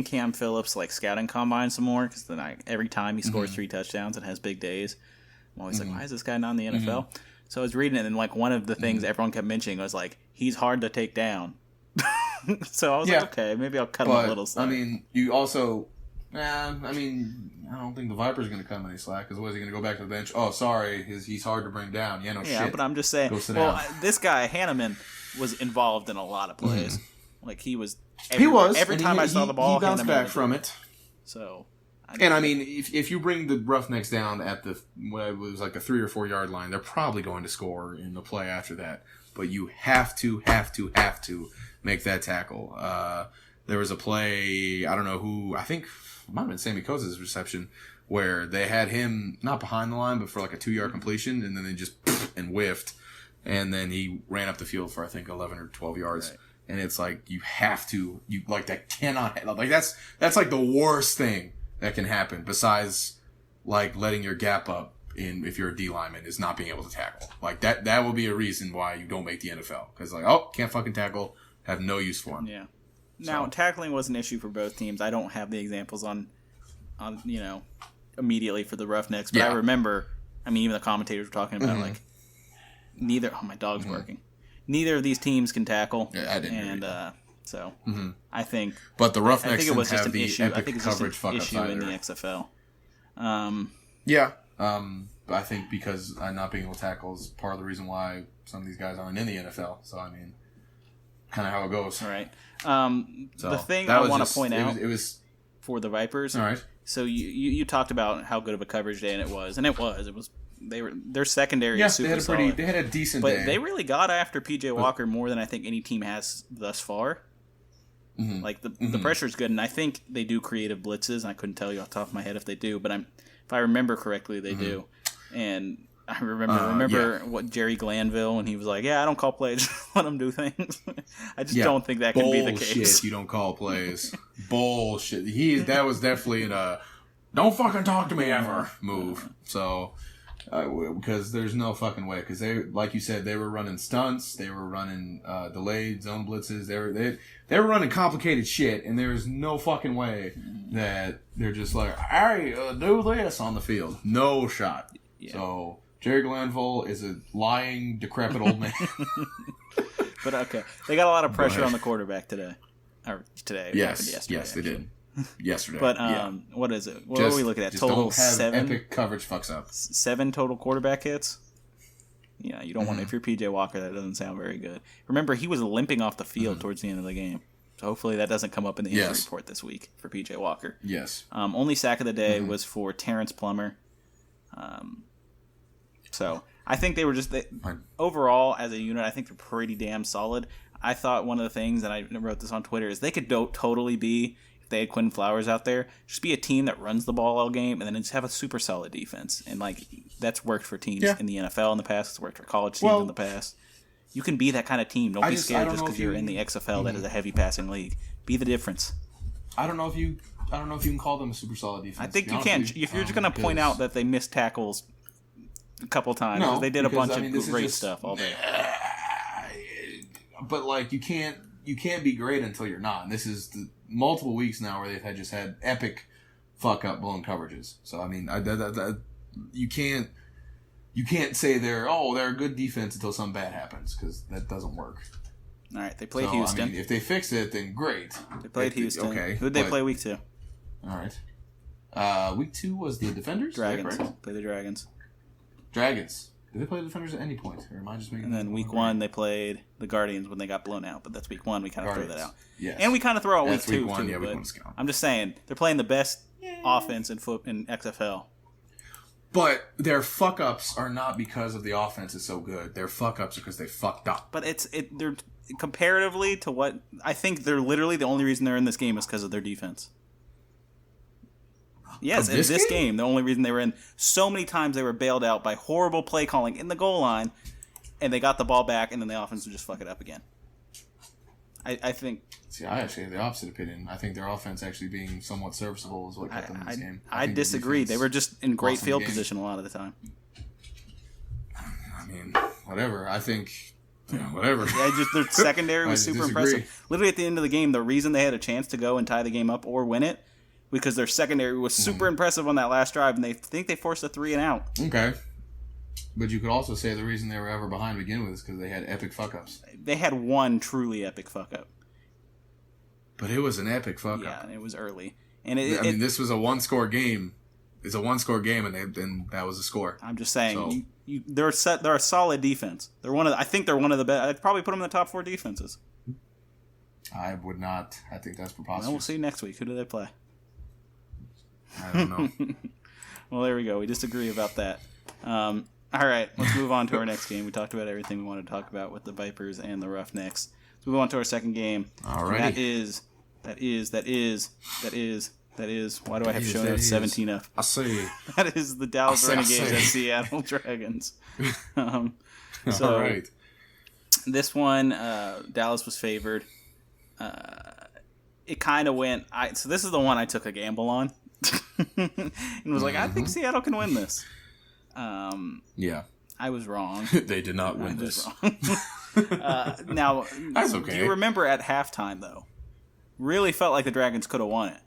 [SPEAKER 5] Cam Phillips like scouting combine some more because then every time he scores 3 touchdowns and has big days, I'm always like, why is this guy not in the NFL? So I was reading it, and like one of the things everyone kept mentioning was like, he's hard to take down. So I was like, okay, maybe I'll cut him a little slack.
[SPEAKER 4] I mean, you also, I don't think the Vipers are going to cut him any slack because what is he going to go back to the bench? Oh, sorry, he's hard to bring down. Yeah, shit.
[SPEAKER 5] But I'm just saying. This guy Hanneman was involved in a lot of plays. Like he was. Every time I saw the ball,
[SPEAKER 4] he bounced back from it.
[SPEAKER 5] So.
[SPEAKER 4] I mean, if you bring the Roughnecks down at it was like a 3 or 4 yard line, they're probably going to score in the play after that. But you have to make that tackle. there was a play, I don't know who, I think it might have been Sammy Coates' reception, where they had him not behind the line, but for like a 2-yard completion, and then they just and whiffed, and then he ran up the field for I think 11 or 12 yards. Right. And it's like you have to, that cannot, like that's like the worst thing that can happen besides like letting your gap up if you're a D lineman is not being able to tackle. Like that will be a reason why you don't make the NFL, because like, oh, can't fucking tackle, have no use for him.
[SPEAKER 5] Yeah. Now tackling was an issue for both teams. I don't have the examples on immediately for the Roughnecks, but I remember, even the commentators were talking about like neither. Oh, my dog's barking. Neither of these teams can tackle.
[SPEAKER 4] Yeah, I didn't.
[SPEAKER 5] And so I think,
[SPEAKER 4] but the Roughnecks
[SPEAKER 5] I think it was just
[SPEAKER 4] have
[SPEAKER 5] an issue.
[SPEAKER 4] Epic
[SPEAKER 5] I think it's just
[SPEAKER 4] coverage
[SPEAKER 5] an issue in the XFL.
[SPEAKER 4] I think because not being able to tackle is part of the reason why some of these guys aren't in the NFL. So kind of how it goes.
[SPEAKER 5] All right.
[SPEAKER 4] So
[SPEAKER 5] the thing I want to point out
[SPEAKER 4] it was
[SPEAKER 5] for the Vipers.
[SPEAKER 4] All right.
[SPEAKER 5] So you talked about how good of a coverage day, and it was. Their secondary is super solid.
[SPEAKER 4] They had a decent day.
[SPEAKER 5] But they really got after PJ Walker more than I think any team has thus far. Mm-hmm. Like the pressure is good, and I think they do creative blitzes. And I couldn't tell you off the top of my head if they do, but if I remember correctly, they do. And I remember what Jerry Glanville, and he was like, "Yeah, I don't call plays, just let them do things." I just don't think that can be the case.
[SPEAKER 4] Bullshit! You don't call plays. Bullshit. That was definitely a "don't fucking talk to me ever" move. So. Because there's no fucking way. Because they, like you said, they were running stunts. They were running delayed zone blitzes. They were running complicated shit, and there's no fucking way that they're just like, "Hey, do this" on the field. No shot. Yeah. So Jerry Glanville is a lying, decrepit old man.
[SPEAKER 5] But okay, they got a lot of pressure on the quarterback today.
[SPEAKER 4] Yes, they did. Yesterday.
[SPEAKER 5] But what is it? What are we looking at? Total 7
[SPEAKER 4] epic coverage fucks up.
[SPEAKER 5] 7 total quarterback hits? Yeah, you don't want, if you're PJ Walker, that doesn't sound very good. Remember, he was limping off the field towards the end of the game. So hopefully that doesn't come up in the injury report this week for PJ Walker.
[SPEAKER 4] Yes.
[SPEAKER 5] Only sack of the day was for Terrence Plummer. So I think they were just overall as a unit. I think they're pretty damn solid. I thought one of the things, and I wrote this on Twitter, is they could totally be, if they had Quinn Flowers out there, just be a team that runs the ball all game and then just have a super solid defense. And that's worked for teams in the NFL in the past. It's worked for college teams in the past. You can be that kind of team. Don't be scared just because you're in the XFL that is a heavy passing league. Be the difference.
[SPEAKER 4] I don't know if you can call them a super solid defense.
[SPEAKER 5] I think you can. If you're just going to point out that they missed tackles a couple times, because they did a bunch of great stuff all day.
[SPEAKER 4] But you can't be great until you're not. And this is multiple weeks now where they've had epic fuck up blown coverages. So you can't say they're a good defense until something bad happens, because that doesn't work.
[SPEAKER 5] All right, they played Houston.
[SPEAKER 4] If they fix it, then great.
[SPEAKER 5] They played Houston.
[SPEAKER 4] Okay,
[SPEAKER 5] who did they play week 2?
[SPEAKER 4] All right. Week 2 was the Defenders.
[SPEAKER 5] Dragons. Play the Dragons.
[SPEAKER 4] Dragons. Did they play the Defenders at any point? Or am I just making?
[SPEAKER 5] And then week 1 they played the Guardians when they got blown out. But that's week 1. We kind of throw that out.
[SPEAKER 4] Yes.
[SPEAKER 5] And we kind of throw out week 2
[SPEAKER 4] week 1,
[SPEAKER 5] too.
[SPEAKER 4] yeah,
[SPEAKER 5] but
[SPEAKER 4] week 1's count.
[SPEAKER 5] I'm just saying they're playing the best offense in XFL.
[SPEAKER 4] But their fuck ups are not because of the offense is so good. Their fuck ups are because they fucked up.
[SPEAKER 5] But they're comparatively to what I think they're literally the only reason they're in this game is because of their defense. Yes, in this game, the only reason they were in, so many times they were bailed out by horrible play calling in the goal line, and they got the ball back, and then the offense would just fuck it up again. I think.
[SPEAKER 4] See, I actually have the opposite opinion. I think their offense actually being somewhat serviceable is what kept them in this game.
[SPEAKER 5] I disagree. They were just in great field position a lot of the time.
[SPEAKER 4] I mean, whatever. I think. Whatever.
[SPEAKER 5] Their secondary was super impressive. Literally at the end of the game, the reason they had a chance to go and tie the game up or win it, because their secondary was super impressive on that last drive, and they think they forced a 3 and out.
[SPEAKER 4] Okay. But you could also say the reason they were ever behind to begin with is because they had epic fuck-ups.
[SPEAKER 5] They had one truly epic fuck-up.
[SPEAKER 4] But it was an epic fuck-up.
[SPEAKER 5] Yeah, and it was early. And
[SPEAKER 4] this was a one-score game. It's a one-score game, and that was a score.
[SPEAKER 5] I'm just saying, they're a solid defense. I think they're one of the best. I'd probably put them in the top 4 defenses.
[SPEAKER 4] I would not. I think that's preposterous.
[SPEAKER 5] Well, we'll see next week. Who do they play?
[SPEAKER 4] I don't know.
[SPEAKER 5] Well, there we go. We disagree about that. All right, let's move on to our next game. We talked about everything we wanted to talk about with the Vipers and the Roughnecks. Let's move on to our second game.
[SPEAKER 4] All right.
[SPEAKER 5] That is That is. Why do I have show notes 17F?
[SPEAKER 4] I say.
[SPEAKER 5] That is the Dallas Renegades at Seattle Dragons.
[SPEAKER 4] All right.
[SPEAKER 5] This one, Dallas was favored. It kind of went. So this is the one I took a gamble on, and was like, I think Seattle can win this.
[SPEAKER 4] Yeah,
[SPEAKER 5] I was wrong.
[SPEAKER 4] They did not win this.
[SPEAKER 5] Now,
[SPEAKER 4] that's okay.
[SPEAKER 5] Do you remember at halftime though? Really felt like the Dragons could have won it.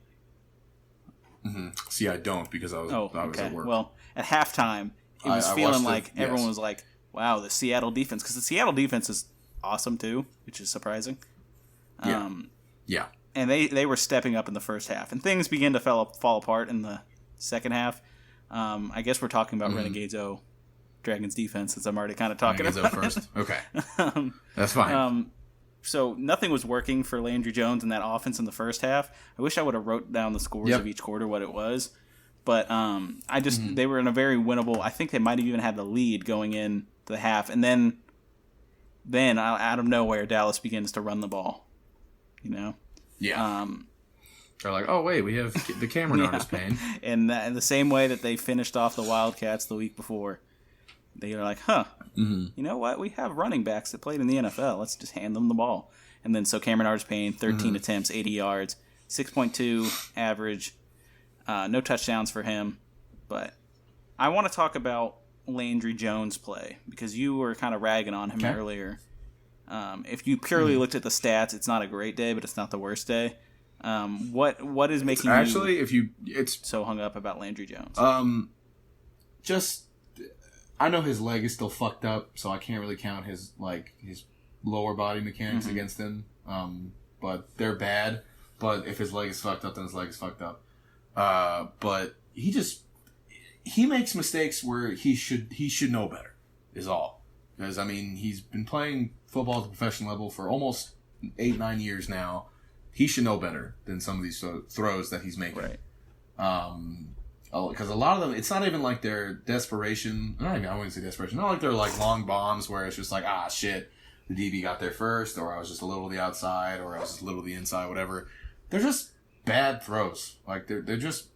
[SPEAKER 4] Mm-hmm. See, I don't because I was at work.
[SPEAKER 5] Well, at halftime, it was feeling like everyone was like, "Wow, the Seattle defense!" Because the Seattle defense is awesome too, which is surprising.
[SPEAKER 4] Yeah.
[SPEAKER 5] And they were stepping up in the first half, and things began to fall apart in the second half. I guess we're talking about Renegades Dragons defense, since I'm already kind of talking about
[SPEAKER 4] Renegades first. Okay, that's fine.
[SPEAKER 5] So nothing was working for Landry Jones in that offense in the first half. I wish I would have wrote down the scores of each quarter, what it was. But they were in a very winnable. I think they might have even had the lead going in to the half, and then out of nowhere, Dallas begins to run the ball. You know.
[SPEAKER 4] Yeah. They're like, oh wait, we have the Cameron artist pain,
[SPEAKER 5] and in the same way that they finished off the Wildcats the week before. They are like, you know what? We have running backs that played in the NFL. Let's just hand them the ball. And then so Cameron Artis-Payne, 13 attempts, 80 yards, 6.2 average, no touchdowns for him. But I want to talk about Landry Jones' play because you were kind of ragging on him earlier. If you purely looked at the stats, it's not a great day, but it's not the worst day. What is making you so hung up about Landry Jones?
[SPEAKER 4] I know his leg is still fucked up, so I can't really count his lower body mechanics against him. But they're bad. But if his leg is fucked up, then his leg is fucked up. But he makes mistakes where he should know better. Is all. Because he's been playing football at the professional level for almost 8-9 years now. He should know better than some of these throws that he's making.
[SPEAKER 5] Right.
[SPEAKER 4] Because a lot of them, it's not even like their desperation. I wouldn't say desperation. Not like they're like long bombs where it's just like, shit, the DB got there first, or I was just a little to the outside, or I was just a little to the inside, whatever. They're just bad throws. Like they're just,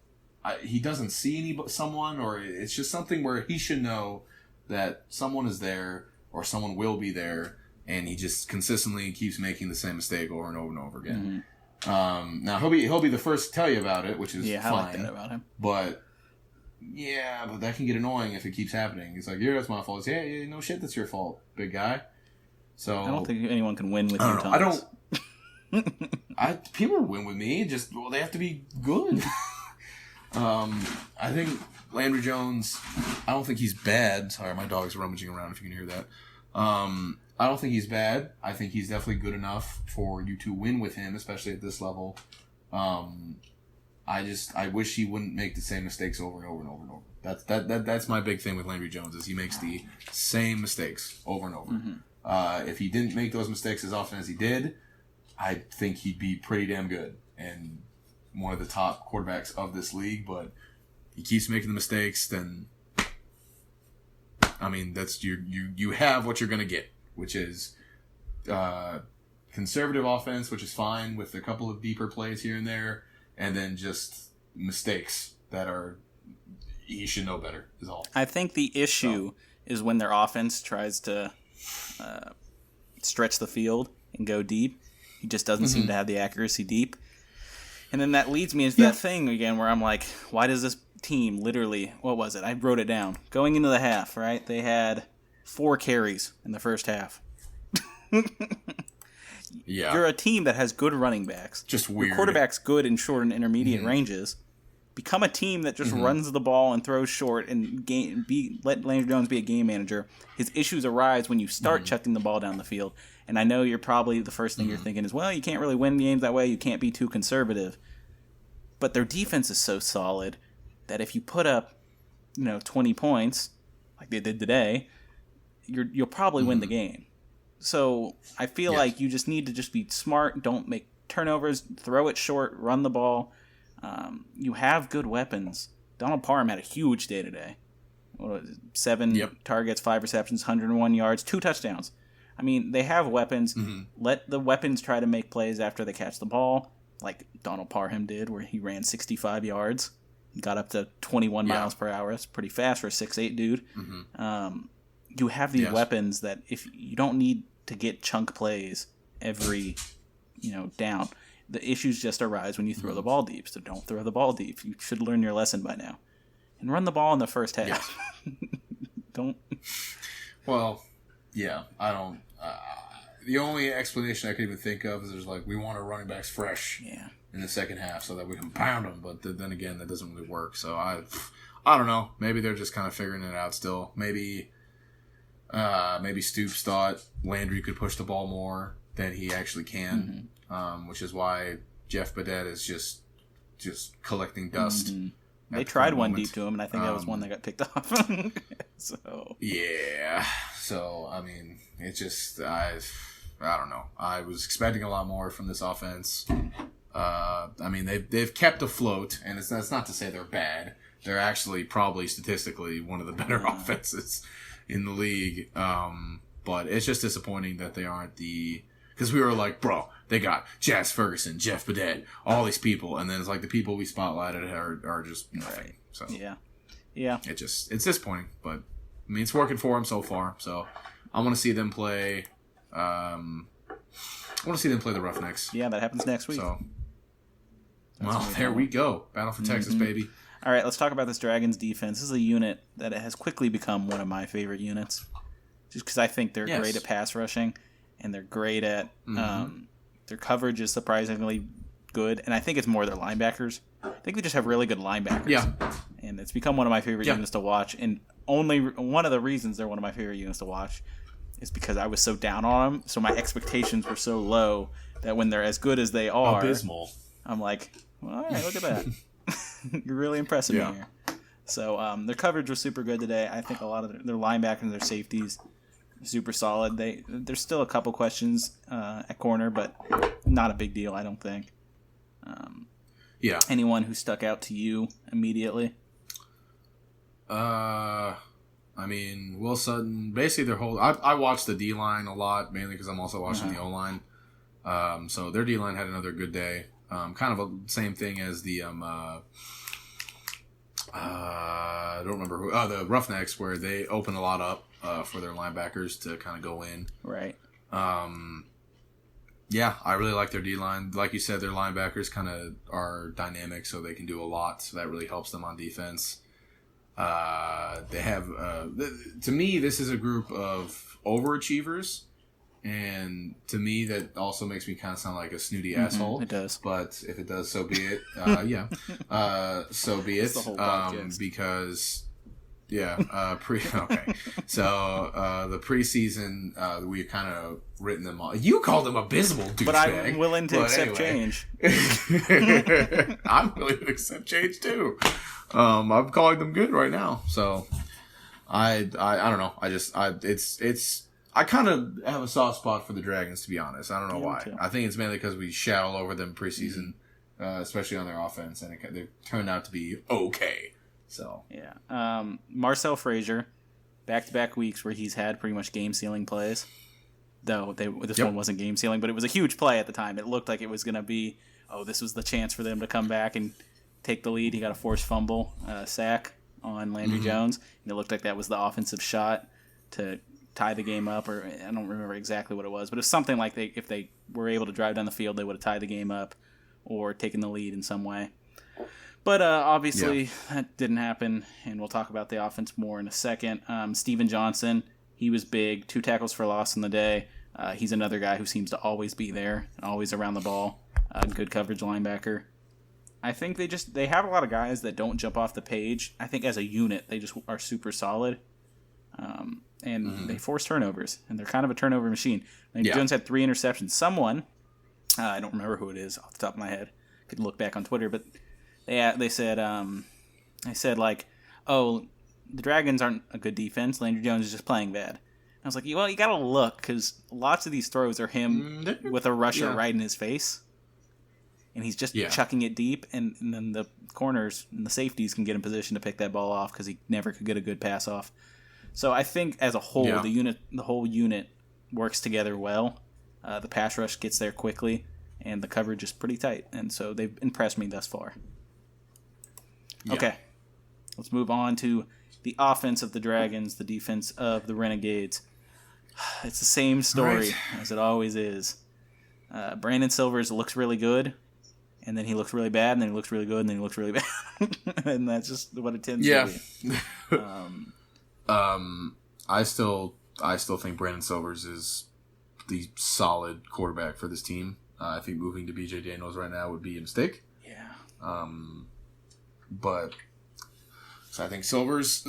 [SPEAKER 4] he doesn't see someone, or it's just something where he should know that someone is there or someone will be there, and he just consistently keeps making the same mistake over and over and over again. Now he'll be the first to tell you about it, which is fine.
[SPEAKER 5] I like that about him.
[SPEAKER 4] But that can get annoying if it keeps happening. He's like, "Yeah, it's my fault." Yeah, no shit, that's your fault, big guy. So
[SPEAKER 5] I don't think anyone can win with you, Thomas.
[SPEAKER 4] People win with me. They have to be good. I think Landry Jones. I don't think he's bad. Sorry, my dog's rummaging around. If you can hear that. I don't think he's bad. I think he's definitely good enough for you to win with him, especially at this level. I wish he wouldn't make the same mistakes over and over and over and over. That's my big thing with Landry Jones is he makes the same mistakes over and over. If he didn't make those mistakes as often as he did, I think he'd be pretty damn good and one of the top quarterbacks of this league. But he keeps making the mistakes, then that's you have what you're gonna get, which is conservative offense, which is fine with a couple of deeper plays here and there, and then just mistakes that are he should know better is all.
[SPEAKER 5] I think the issue is when their offense tries to stretch the field and go deep. He just doesn't seem to have the accuracy deep. And then that leads me into that thing again where I'm like, why does this team literally, what was it? I wrote it down. Going into the half, right? They had 4 carries in the first half.
[SPEAKER 4] Yeah.
[SPEAKER 5] You're a team that has good running backs.
[SPEAKER 4] Just weird.
[SPEAKER 5] Your quarterback's good in short and intermediate ranges. Become a team that just runs the ball and throws short and let Landry Jones be a game manager. His issues arise when you start chucking the ball down the field. And I know you're probably the first thing you're thinking is, well, you can't really win games that way. You can't be too conservative. But their defense is so solid that if you put up, 20 points like they did today, you'll probably win the game. So I feel like you just need to just be smart. Don't make turnovers. Throw it short. Run the ball. You have good weapons. Donald Parham had a huge day today. 7 targets, 5 receptions, 101 yards, 2 touchdowns. They have weapons. Let the weapons try to make plays after they catch the ball. like Donald Parham did, where he ran 65 yards, got up to 21 miles per hour. That's pretty fast for a 6'8" dude. You have these weapons that if you don't need to get chunk plays every, down. The issues just arise when you throw the ball deep. So don't throw the ball deep. You should learn your lesson by now. And run the ball in the first half. Don't.
[SPEAKER 4] Well, yeah, I don't. The only explanation I could even think of is there's we want our running backs fresh in the second half so that we can pound them. But then again, that doesn't really work. So I don't know. Maybe they're just kind of figuring it out still. Maybe Stoops thought Landry could push the ball more than he actually can, which is why Jeff Badet is just collecting dust.
[SPEAKER 5] They tried one deep to him, and I think that was one that got picked off. So
[SPEAKER 4] yeah. So I mean, it just I don't know. I was expecting a lot more from this offense. I mean, they've kept afloat, and that's not to say they're bad. They're actually probably statistically one of the better offenses in the league. But it's just disappointing that they aren't because we were like, bro, they got Jazz Ferguson, Jeff Badet, all these people, and then it's like the people we spotlighted are just nothing. So
[SPEAKER 5] yeah,
[SPEAKER 4] it's disappointing, but I mean it's working for them so far. So I want to see them play. I want to see them play the Roughnecks.
[SPEAKER 5] Yeah, that happens next week.
[SPEAKER 4] So, well, there we go. Battle for Texas, baby.
[SPEAKER 5] All right, let's talk about this Dragons defense. This is a unit that has quickly become one of my favorite units, just because I think they're great at pass rushing, and they're great at their coverage is surprisingly good, and I think it's more their linebackers. I think they just have really good linebackers.
[SPEAKER 4] Yeah.
[SPEAKER 5] And it's become one of my favorite units to watch, and only one of the reasons they're one of my favorite units to watch is because I was so down on them, so my expectations were so low that when they're as good as they are,
[SPEAKER 4] abysmal.
[SPEAKER 5] I'm like, well, all right, look at that. You're really impressing me here. So their coverage was super good today. I think a lot of their linebackers and their safeties super solid. There's still a couple questions at corner, but not a big deal, I don't think. Anyone who stuck out to you immediately?
[SPEAKER 4] I mean, Will Sutton, basically their whole... I watched the D-line a lot, mainly because I'm also watching the O-line. So their D-line had another good day. Kind of a same thing as the... I don't remember who... the Roughnecks, where they open a lot up for their linebackers to kind of go in.
[SPEAKER 5] Right.
[SPEAKER 4] Yeah, I really like their D-line. Like you said, their linebackers kind of are dynamic, so they can do a lot. So that really helps them on defense. They have, to me, this is a group of overachievers, and to me, that also makes me kind of sound like a snooty asshole.
[SPEAKER 5] It does,
[SPEAKER 4] but if it does, so be it. So be it.
[SPEAKER 5] The whole podcast.
[SPEAKER 4] Because, okay. So the preseason, we kind of written them off. You called them abysmal, douchebag.
[SPEAKER 5] But I'm willing to accept change.
[SPEAKER 4] I'm willing to accept change too. I'm calling them good right now. So I don't know. I kind of have a soft spot for the Dragons, to be honest. I don't know why. I think it's mainly because we shat all over them preseason, especially on their offense, and they turned out to be okay. So
[SPEAKER 5] Marcel Frazier, back-to-back weeks where he's had pretty much game-sealing plays. Though this one wasn't game-sealing, but it was a huge play at the time. It looked like it was going to be, this was the chance for them to come back and take the lead. He got a forced fumble, sack on Landry Jones, and it looked like that was the offensive shot to tie the game up, or I don't remember exactly what it was, but it was something like if they were able to drive down the field, they would have tied the game up or taken the lead in some way. But obviously that didn't happen, and we'll talk about the offense more in a second. Steven Johnson, he was big, 2 tackles for loss in the day. He's another guy who seems to always be there, always around the ball. Good coverage linebacker. I think they have a lot of guys that don't jump off the page. I think as a unit, they just are super solid. And they force turnovers, and they're kind of a turnover machine. Jones had 3 interceptions. Someone, I don't remember who it is off the top of my head, could look back on Twitter, but they said like, oh, the Dragons aren't a good defense. Landry Jones is just playing bad. I was like, well, you got to look, because lots of these throws are him with a rusher right in his face. And he's just chucking it deep, and then the corners and the safeties can get in position to pick that ball off because he never could get a good pass off. So I think as a whole, the whole unit works together well. The pass rush gets there quickly, and the coverage is pretty tight, and so they've impressed me thus far.
[SPEAKER 4] Yeah.
[SPEAKER 5] Okay, let's move on to the offense of the Dragons, the defense of the Renegades. It's the same story as it always is. Brandon Silvers looks really good, and then he looks really bad, and then he looks really good, and then he looks really bad. And that's just what it tends to be.
[SPEAKER 4] I still think Brandon Silvers is the solid quarterback for this team. I think moving to BJ Daniels right now would be a mistake.
[SPEAKER 5] Yeah.
[SPEAKER 4] But so I think Silvers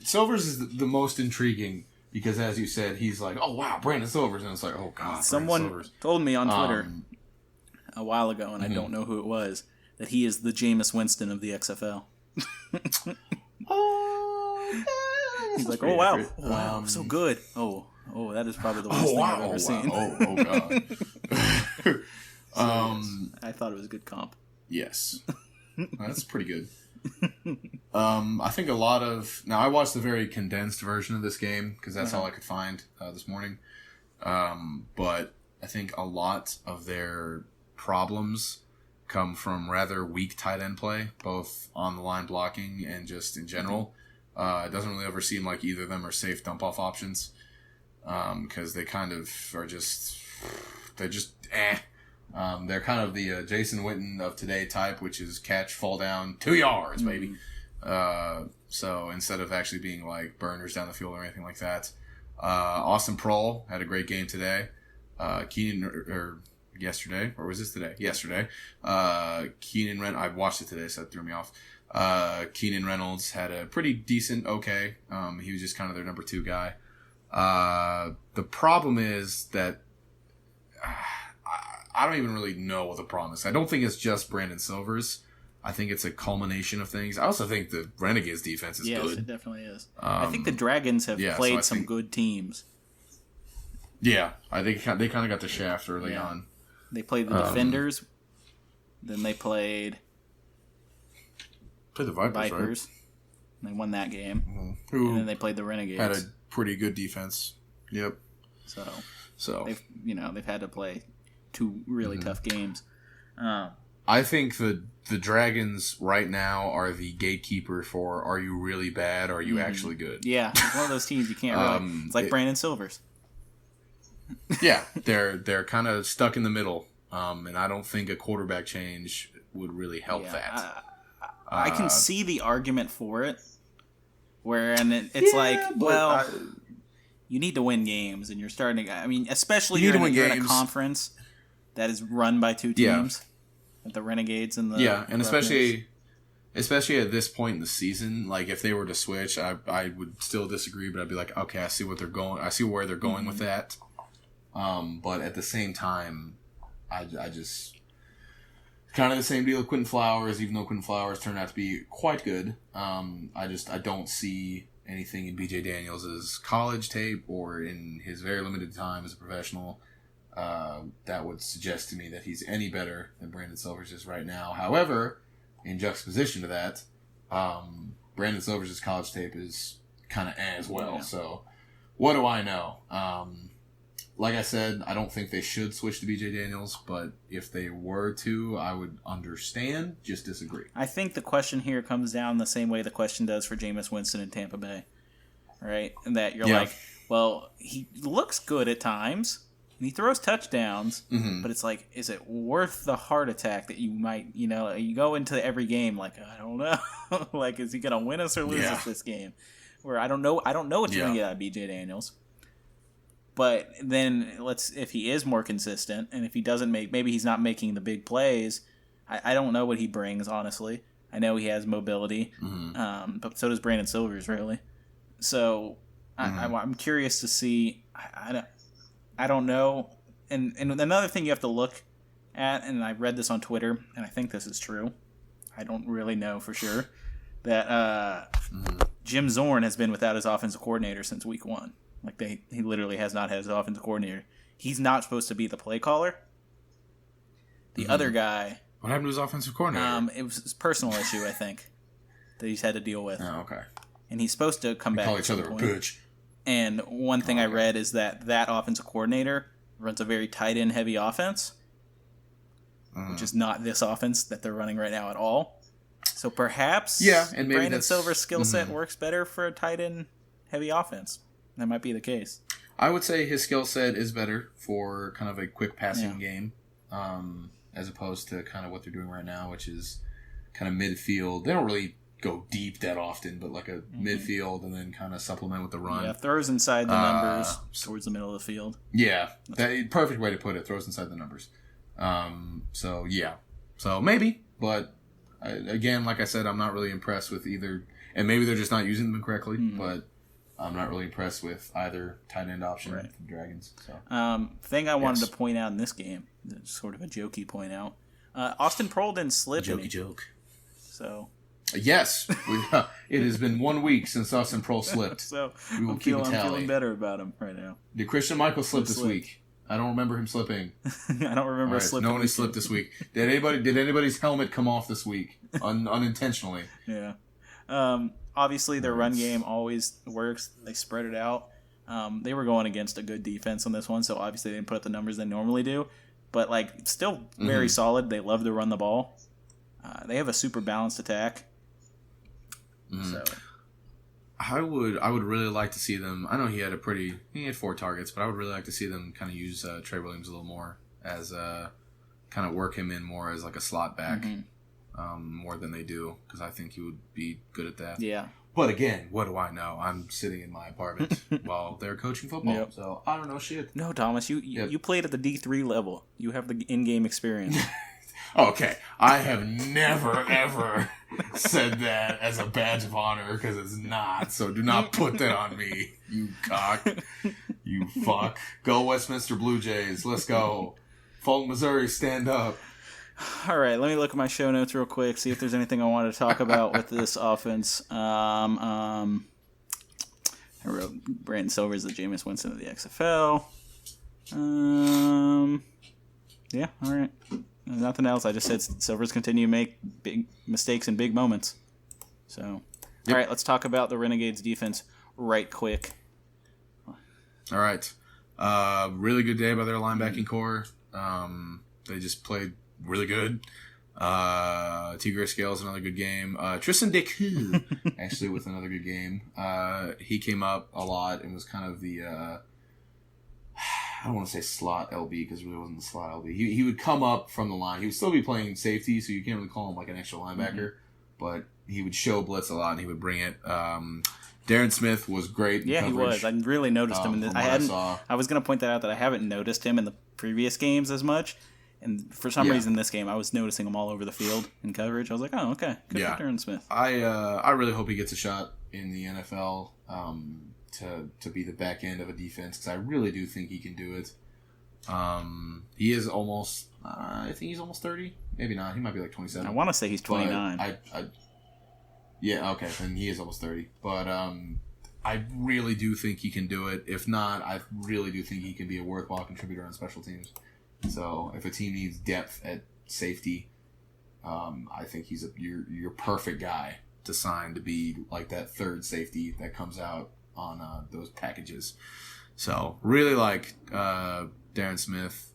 [SPEAKER 4] is the most intriguing because, as you said, he's like, oh wow, Brandon Silvers, and it's like, oh god,
[SPEAKER 5] someone told me on Twitter a while ago, and I don't know who it was, that he is the Jameis Winston of the XFL. He's like, oh wow, so good. Oh, that is probably the worst thing I've ever seen.
[SPEAKER 4] God.
[SPEAKER 5] I thought it was a good comp.
[SPEAKER 4] Yes, that's pretty good. I think a lot of I watched the very condensed version of this game because that's all I could find this morning. But I think a lot of their problems come from rather weak tight end play, both on the line blocking and just in general. It doesn't really ever seem like either of them are safe dump off options because they kind of are they're kind of the Jason Witten of today type, which is catch, fall down, 2 yards, baby. So instead of actually being like burners down the field or anything like that, Austin Prohl had a great game today. Yesterday, or was this today? Yesterday. I watched it today, so that threw me off. Keenan Reynolds had a pretty decent, he was just kind of their number 2 guy. The problem is that I don't even really know what the problem is. I don't think it's just Brandon Silvers. I think it's a culmination of things. I also think the Renegades defense is good.
[SPEAKER 5] Yes, it definitely is. I think the Dragons have played some good teams.
[SPEAKER 4] Yeah, I think they kind of got the shaft early on.
[SPEAKER 5] They played the Defenders. Then they played
[SPEAKER 4] the Vipers.
[SPEAKER 5] Right? They won that game.
[SPEAKER 4] Who
[SPEAKER 5] and then they played the Renegades.
[SPEAKER 4] Had a pretty good defense. Yep.
[SPEAKER 5] So they've had to play 2 really tough games.
[SPEAKER 4] I think the Dragons right now are the gatekeeper for are you really bad or are you actually good?
[SPEAKER 5] Yeah, it's one of those teams you can't really. It's like Brandon Silvers.
[SPEAKER 4] Yeah, they're kind of stuck in the middle, and I don't think a quarterback change would really help that.
[SPEAKER 5] I can see the argument for it, you need to win games, and you're starting. I mean, especially you're in a conference that is run by 2 teams, the Renegades and the
[SPEAKER 4] and especially at this point in the season, like if they were to switch, I would still disagree, but I'd be like, okay, I see what they're going. I see where they're going with that. But at the same time, I just kind of the same deal with Quentin Flowers. Even though Quentin Flowers turned out to be quite good, I don't see anything in BJ Daniels' college tape or in his very limited time as a professional that would suggest to me that he's any better than Brandon Silvers is right now. However, in juxtaposition to that, Brandon Silvers' college tape is kind of as well. Yeah. So, what do I know? Like I said, I don't think they should switch to BJ Daniels, but if they were to, I would understand, just disagree.
[SPEAKER 5] I think the question here comes down the same way the question does for Jameis Winston in Tampa Bay, right? And that you're like, well, he looks good at times, and he throws touchdowns, but it's like, is it worth the heart attack that you might, you go into every game like, I don't know, like, is he going to win us or lose us this game? Where I don't know what you're going to get out of BJ Daniels. But then if he is more consistent, and if he doesn't maybe he's not making the big plays, I don't know what he brings, honestly. I know he has mobility, but so does Brandon Silvers, really. So I'm curious to see. I don't know. And another thing you have to look at, and I read this on Twitter, and I think this is true. I don't really know for sure that Jim Zorn has been without his offensive coordinator since week 1. Like he literally has not had his offensive coordinator. He's not supposed to be the play caller. The other guy.
[SPEAKER 4] What happened to his offensive coordinator?
[SPEAKER 5] It was his personal issue, I think, that he's had to deal with.
[SPEAKER 4] Oh, okay.
[SPEAKER 5] And he's supposed to come back.
[SPEAKER 4] Call each other a bitch.
[SPEAKER 5] And one thing I read is that offensive coordinator runs a very tight end heavy offense, which is not this offense that they're running right now at all. So perhaps
[SPEAKER 4] and maybe
[SPEAKER 5] Brandon Silver's skill set works better for a tight end heavy offense. That might be the case.
[SPEAKER 4] I would say his skill set is better for kind of a quick passing game, as opposed to kind of what they're doing right now, which is kind of midfield. They don't really go deep that often, but like a midfield and then kind of supplement with the run.
[SPEAKER 5] Yeah, throws inside the numbers towards the middle of the field.
[SPEAKER 4] Yeah, perfect way to put it. Throws inside the numbers. So maybe, but again, like I said, I'm not really impressed with either, and maybe they're just not using them correctly, but I'm not really impressed with either tight end option for the Dragons. So.
[SPEAKER 5] Thing I wanted to point out in this game, sort of a jokey point out, Austin Prohl didn't slip any.
[SPEAKER 4] Joke.
[SPEAKER 5] So...
[SPEAKER 4] Yes, it has been 1 week since Austin Prohl slipped.
[SPEAKER 5] So
[SPEAKER 4] we will keep a tally.
[SPEAKER 5] I'm feeling better about him right now.
[SPEAKER 4] Did Christian Michael slip this week? I don't remember him slipping.
[SPEAKER 5] I don't remember slipping.
[SPEAKER 4] No one slipped this week. Did anybody's helmet come off this week unintentionally?
[SPEAKER 5] Yeah. Obviously, their run game always works. They spread it out. They were going against a good defense on this one, so obviously they didn't put up the numbers they normally do. But still very solid. They love to run the ball. They have a super balanced attack. So
[SPEAKER 4] I would really like to see them. I know he had 4 targets, but I would really like to see them kind of use Trey Williams a little more as kind of work him in more as like a slot back, more than they do, because I think he would be good at that.
[SPEAKER 5] Yeah.
[SPEAKER 4] But again, what do I know? I'm sitting in my apartment while they're coaching football, so I don't know shit.
[SPEAKER 5] No, Thomas, you played at the D3 level. You have the in-game experience.
[SPEAKER 4] Okay, I have never, ever said that as a badge of honor, because it's not, so do not put that on me, you cock. You fuck. Go Westminster Blue Jays. Let's go. Fulton, Missouri, stand up.
[SPEAKER 5] All right, let me look at my show notes real quick, see if there's anything I wanted to talk about with this offense. I wrote Brandon Silver's the Jameis Winston of the XFL. Yeah, all right. Nothing else. I just said Silvers continue to make big mistakes in big moments. So, all right, let's talk about the Renegades defense right quick.
[SPEAKER 4] All right. Really good day by their linebacking core. They just played really good. Tigre Scales, another good game. Tristan Deku, actually, with another good game. He came up a lot and was kind of the... I don't want to say slot LB because it really wasn't the slot LB. He would come up from the line. He would still be playing safety, so you can't really call him like an extra linebacker. But he would show blitz a lot and he would bring it. Darren Smith was great.
[SPEAKER 5] Yeah, he was. I really noticed him in this. I was going to point that out that I haven't noticed him in the previous games as much. And for some reason, this game, I was noticing him all over the field in coverage. I was like, oh, okay. Good for Darren Smith.
[SPEAKER 4] I really hope he gets a shot in the NFL. To be the back end of a defense, because I really do think he can do it. He is almost, I think he's almost 30. Maybe not. He might be like 27.
[SPEAKER 5] I want to say he's 29.
[SPEAKER 4] Yeah, okay, then he is almost 30. But I really do think he can do it. If not, I really do think he can be a worthwhile contributor on special teams. So if a team needs depth at safety, I think he's your perfect guy to sign to be like that third safety that comes out on those packages. So really like Darren Smith.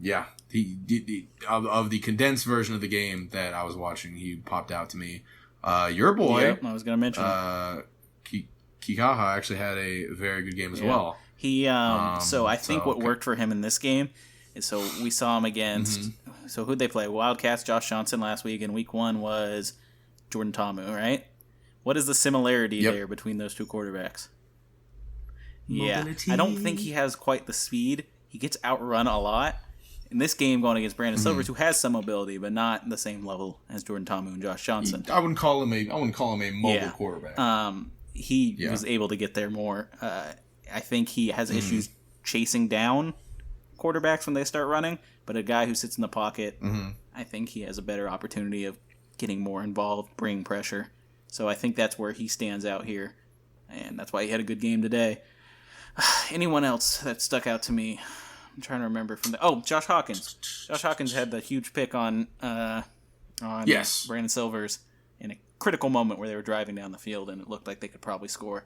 [SPEAKER 4] He of the condensed version of the game that I was watching, he popped out to me. Your boy,
[SPEAKER 5] I was going to mention
[SPEAKER 4] Kikaha actually had a very good game as well.
[SPEAKER 5] He so I think what worked for him in this game is, so we saw him against so who'd they play? Wildcats, Josh Johnson last week, and week 1 was Jordan Ta'amu, right? What is the similarity there between those two quarterbacks? Mobility. Yeah, I don't think he has quite the speed. He gets outrun a lot. In this game, going against Brandon Silvers, who has some mobility, but not the same level as Jordan Ta'amu and Josh Johnson.
[SPEAKER 4] I wouldn't call him a mobile quarterback.
[SPEAKER 5] He was able to get there more. I think he has issues chasing down quarterbacks when they start running, but a guy who sits in the pocket, I think he has a better opportunity of getting more involved, bringing pressure. So I think that's where he stands out here, and that's why he had a good game today. Anyone else that stuck out to me? I'm trying to remember from Josh Hawkins. Josh Hawkins had the huge pick on Brandon Silvers in a critical moment where they were driving down the field, and it looked like they could probably score.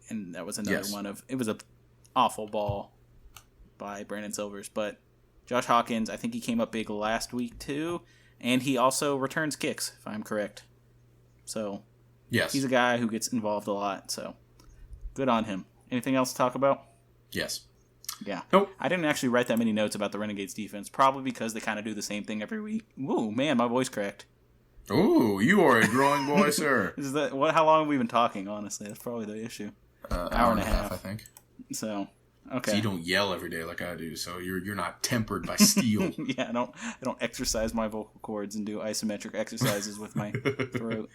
[SPEAKER 5] And that was another one of, it was an awful ball by Brandon Silvers, but Josh Hawkins, I think he came up big last week too, and he also returns kicks, if I'm correct. So,
[SPEAKER 4] Yes.
[SPEAKER 5] he's a guy who gets involved a lot, so good on him. Anything else to talk about?
[SPEAKER 4] Yes.
[SPEAKER 5] Yeah.
[SPEAKER 4] Nope.
[SPEAKER 5] I didn't actually write that many notes about the Renegades defense, probably because they kind of do the same thing every week. Ooh, man, my voice cracked.
[SPEAKER 4] Ooh, you are a growing boy, sir.
[SPEAKER 5] Is that how long have we been talking, honestly? That's probably the issue.
[SPEAKER 4] Hour and a half, I think.
[SPEAKER 5] So, okay.
[SPEAKER 4] So you don't yell every day like I do, so you're not tempered by steel.
[SPEAKER 5] Yeah, I don't exercise my vocal cords and do isometric exercises with my throat.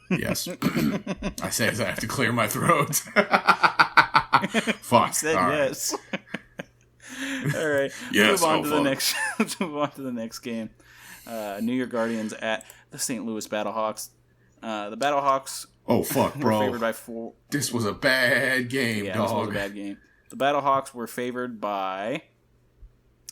[SPEAKER 4] Yes. I say as I have to clear my throat. Fuck.
[SPEAKER 5] Said
[SPEAKER 4] All right.
[SPEAKER 5] yes. All right.
[SPEAKER 4] Yes,
[SPEAKER 5] Move on to the
[SPEAKER 4] fuck.
[SPEAKER 5] next. Let's move on to the next game. New York Guardians at the St. Louis Battlehawks. The Battlehawks
[SPEAKER 4] Oh, fuck,
[SPEAKER 5] were
[SPEAKER 4] bro.
[SPEAKER 5] favored by 4.
[SPEAKER 4] This was a bad game,
[SPEAKER 5] Yeah,
[SPEAKER 4] dog.
[SPEAKER 5] this was a bad game. The Battlehawks were favored by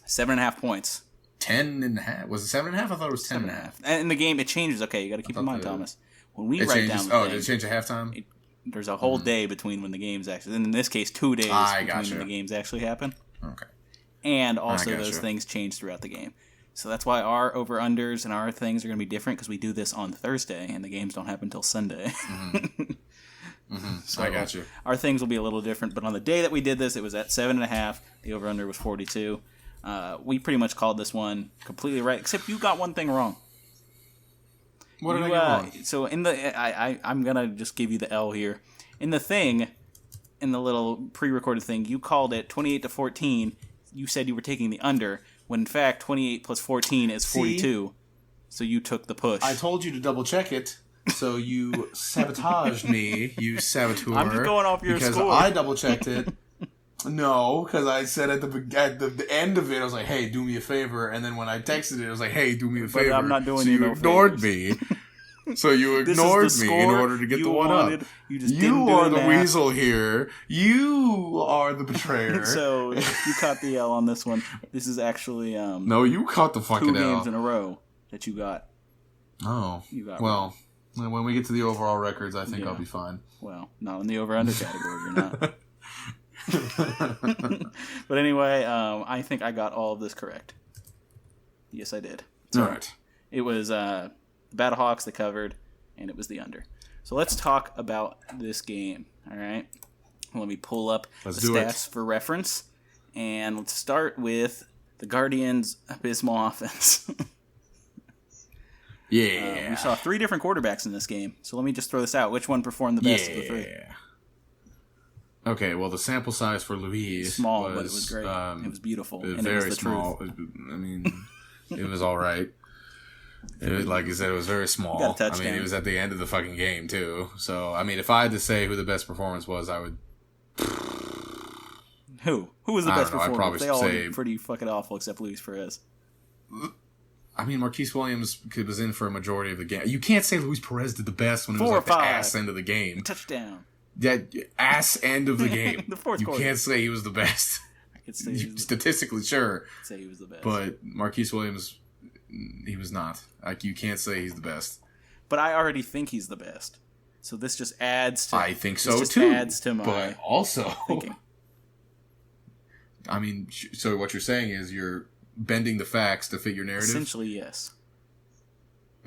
[SPEAKER 5] 7.5 points.
[SPEAKER 4] 10.5. Was it 7.5? I thought it was 10.5.
[SPEAKER 5] And in the game, it changes. Okay, you got to keep in mind, Thomas. When we
[SPEAKER 4] It
[SPEAKER 5] write
[SPEAKER 4] changes.
[SPEAKER 5] down the
[SPEAKER 4] Oh,
[SPEAKER 5] thing,
[SPEAKER 4] did it change at halftime?
[SPEAKER 5] there's a whole day between when the games actually, and in this case, 2 days
[SPEAKER 4] I
[SPEAKER 5] between
[SPEAKER 4] gotcha.
[SPEAKER 5] when the games actually happen.
[SPEAKER 4] Okay.
[SPEAKER 5] And also
[SPEAKER 4] gotcha.
[SPEAKER 5] those things change throughout the game. So that's why our over-unders and our things are going to be different, because we do this on Thursday, and the games don't happen until Sunday. So
[SPEAKER 4] I got you.
[SPEAKER 5] our things will be a little different, but on the day that we did this, it was at 7.5. The over-under was 42. We pretty much called this one completely right, except you got one thing wrong.
[SPEAKER 4] What did I get wrong?
[SPEAKER 5] So in the, I'm gonna just give you the L here. In the thing, in the little pre-recorded thing, you called it 28-14. You said you were taking the under, when in fact 28 plus 14 is 42. So you took the push.
[SPEAKER 4] I told you to double check it, so you sabotaged me, you saboteur.
[SPEAKER 5] I'm just going off your
[SPEAKER 4] because
[SPEAKER 5] score.
[SPEAKER 4] I double checked it. No, because I said at the end of it, I was like, "Hey, do me a favor," and then when I texted it, I was like, "Hey, do me a favor."
[SPEAKER 5] I'm not doing
[SPEAKER 4] so
[SPEAKER 5] you
[SPEAKER 4] you
[SPEAKER 5] no
[SPEAKER 4] ignored
[SPEAKER 5] favors.
[SPEAKER 4] me. So you
[SPEAKER 5] This is
[SPEAKER 4] ignored
[SPEAKER 5] the
[SPEAKER 4] me in
[SPEAKER 5] score
[SPEAKER 4] order to get
[SPEAKER 5] you
[SPEAKER 4] the one
[SPEAKER 5] wanted.
[SPEAKER 4] up.
[SPEAKER 5] You just didn't
[SPEAKER 4] You
[SPEAKER 5] do
[SPEAKER 4] are
[SPEAKER 5] the
[SPEAKER 4] the
[SPEAKER 5] math.
[SPEAKER 4] weasel here. You are the betrayer.
[SPEAKER 5] So you caught the L on this one. This is actually
[SPEAKER 4] no, you caught the
[SPEAKER 5] 2
[SPEAKER 4] fucking
[SPEAKER 5] games
[SPEAKER 4] L.
[SPEAKER 5] in a row that you got.
[SPEAKER 4] Oh,
[SPEAKER 5] You got
[SPEAKER 4] well. When we get to the overall records, I think
[SPEAKER 5] Yeah.
[SPEAKER 4] I'll be fine.
[SPEAKER 5] Well, not in the over-under category, you're not. But anyway, I think I got all of this correct. Yes, I did.
[SPEAKER 4] All right.
[SPEAKER 5] It was the Battlehawks that covered, and it was the under. So let's talk about this game, all right? Let me pull up
[SPEAKER 4] Let's
[SPEAKER 5] the
[SPEAKER 4] do it.
[SPEAKER 5] stats for reference, and let's start with the Guardians' abysmal offense.
[SPEAKER 4] Yeah.
[SPEAKER 5] We saw 3 different quarterbacks in this game, so let me just throw this out. Which one performed the best of the 3?
[SPEAKER 4] Okay, well, the sample size for Luis
[SPEAKER 5] Small,
[SPEAKER 4] was,
[SPEAKER 5] but it was great. It was beautiful,
[SPEAKER 4] it was
[SPEAKER 5] and
[SPEAKER 4] very
[SPEAKER 5] it was the
[SPEAKER 4] small.
[SPEAKER 5] truth.
[SPEAKER 4] I mean, it was all right. It was, like you said, it was very small.
[SPEAKER 5] Got a
[SPEAKER 4] I
[SPEAKER 5] touchdown.
[SPEAKER 4] mean, it was at the end of the fucking game too. So, I mean, if I had to say who the best performance was, I would.
[SPEAKER 5] Who was the
[SPEAKER 4] I
[SPEAKER 5] best
[SPEAKER 4] don't know, I'd
[SPEAKER 5] performer?
[SPEAKER 4] probably
[SPEAKER 5] They all
[SPEAKER 4] say-
[SPEAKER 5] were pretty fucking awful, except Luis Perez.
[SPEAKER 4] I mean, Marquise Williams was in for a majority of the game. You can't say Luis Perez did the best when it
[SPEAKER 5] 4
[SPEAKER 4] was
[SPEAKER 5] or
[SPEAKER 4] like the
[SPEAKER 5] 5.
[SPEAKER 4] ass end of the game.
[SPEAKER 5] Touchdown.
[SPEAKER 4] That ass end of the game.
[SPEAKER 5] The fourth
[SPEAKER 4] you
[SPEAKER 5] quarter.
[SPEAKER 4] can't say he was the best.
[SPEAKER 5] I could say he was,
[SPEAKER 4] Statistically, sure.
[SPEAKER 5] say he was the best.
[SPEAKER 4] But Marquise Williams, he was not. Like, you can't say he's the best.
[SPEAKER 5] But I already think he's the best. So this just adds to.
[SPEAKER 4] I think
[SPEAKER 5] this
[SPEAKER 4] so
[SPEAKER 5] just
[SPEAKER 4] too.
[SPEAKER 5] Adds to my
[SPEAKER 4] but also,
[SPEAKER 5] thinking.
[SPEAKER 4] I mean, so what you're saying is you're bending the facts to fit your narrative?
[SPEAKER 5] Essentially, yes.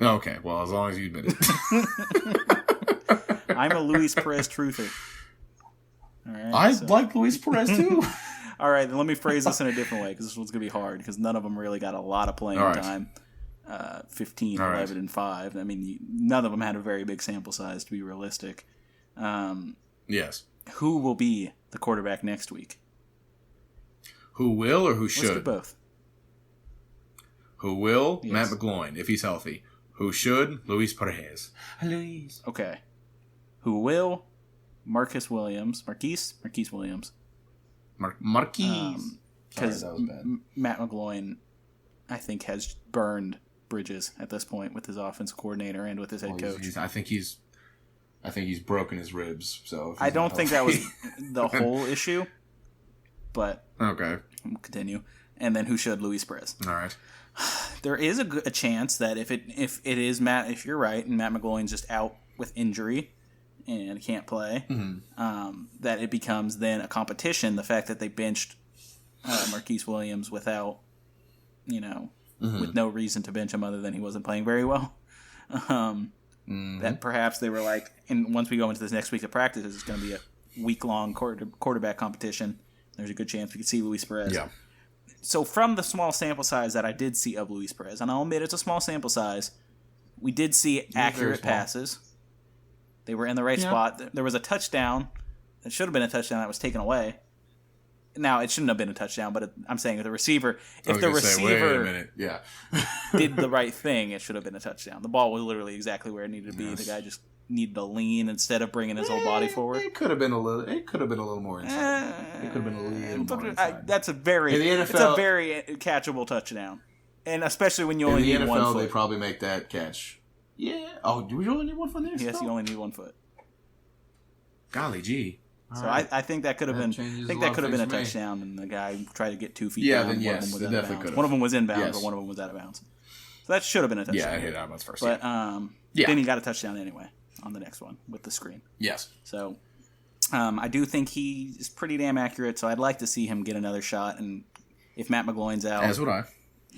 [SPEAKER 4] Okay, well, as long as you admit it.
[SPEAKER 5] I'm a Luis Perez truther. All right,
[SPEAKER 4] I
[SPEAKER 5] so-
[SPEAKER 4] like Luis Perez too.
[SPEAKER 5] All right, then let me phrase this in a different way, because this one's going to be hard, because none of them really got a lot of playing
[SPEAKER 4] All right.
[SPEAKER 5] time. 15,
[SPEAKER 4] All
[SPEAKER 5] 11, and 5. I mean, none of them had a very big sample size, to be realistic.
[SPEAKER 4] Yes.
[SPEAKER 5] Who will be the quarterback next week?
[SPEAKER 4] Who will or who
[SPEAKER 5] Let's do
[SPEAKER 4] should?
[SPEAKER 5] both.
[SPEAKER 4] Who will?
[SPEAKER 5] Yes.
[SPEAKER 4] Matt McGloin, if he's healthy. Who should? Luis Perez. Luis.
[SPEAKER 5] Okay. Who will? Marquise Williams. Marquise Williams.
[SPEAKER 4] Marquise.
[SPEAKER 5] Because
[SPEAKER 4] Sorry, that was bad.
[SPEAKER 5] Matt McGloin, I think, has burned bridges at this point with his offensive coordinator and with his head
[SPEAKER 4] Well,
[SPEAKER 5] coach.
[SPEAKER 4] I think he's broken his ribs. So if
[SPEAKER 5] I
[SPEAKER 4] he's
[SPEAKER 5] don't
[SPEAKER 4] not
[SPEAKER 5] think that was
[SPEAKER 4] healthy-
[SPEAKER 5] the whole issue, but
[SPEAKER 4] Okay.
[SPEAKER 5] we'll continue. And then who should? Luis Perez.
[SPEAKER 4] All right.
[SPEAKER 5] There is a chance that if it is Matt, if you're right, and Matt McGloin's just out with injury and can't play,
[SPEAKER 4] Mm-hmm.
[SPEAKER 5] that it becomes then a competition. The fact that they benched Marquise Williams without, with no reason to bench him other than he wasn't playing very well. That perhaps they were like, and once we go into this next week of practice, it's going to be a week-long quarterback competition. There's a good chance we could see Luis Perez.
[SPEAKER 4] Yeah.
[SPEAKER 5] So from the small sample size that I did see of Luis Perez, and I'll admit it's a small sample size, we did see accurate passes. They were in the right spot. There was a touchdown. It should have been a touchdown that was taken away. Now, it shouldn't have been a touchdown, but I'm saying the receiver, if the receiver did the right thing, it should have been a touchdown. The ball was literally exactly where it needed to be. Yes. The guy just needed to lean instead of bringing his whole body forward.
[SPEAKER 4] It could have been a little more inside. It could have been a little more inside.
[SPEAKER 5] That's a very catchable touchdown, and especially when you only need one foot.
[SPEAKER 4] In the NFL, they probably make that catch. Yeah. Oh, do we only need one foot there?
[SPEAKER 5] Yes, you only need 1 foot.
[SPEAKER 4] Golly gee.
[SPEAKER 5] So I think that could have been. I think that could have been a touchdown, and the guy tried to get 2 feet.
[SPEAKER 4] Yeah,
[SPEAKER 5] down.
[SPEAKER 4] then yes, it definitely could have.
[SPEAKER 5] One of them was inbound, but one of them was out of bounds. So that should have been a touchdown.
[SPEAKER 4] Yeah, I hit out of bounds first.
[SPEAKER 5] But then he got a touchdown anyway on the next one with the screen.
[SPEAKER 4] Yes.
[SPEAKER 5] So I do think he is pretty damn accurate. So I'd like to see him get another shot. And if Matt McGloin's out,
[SPEAKER 4] as would I.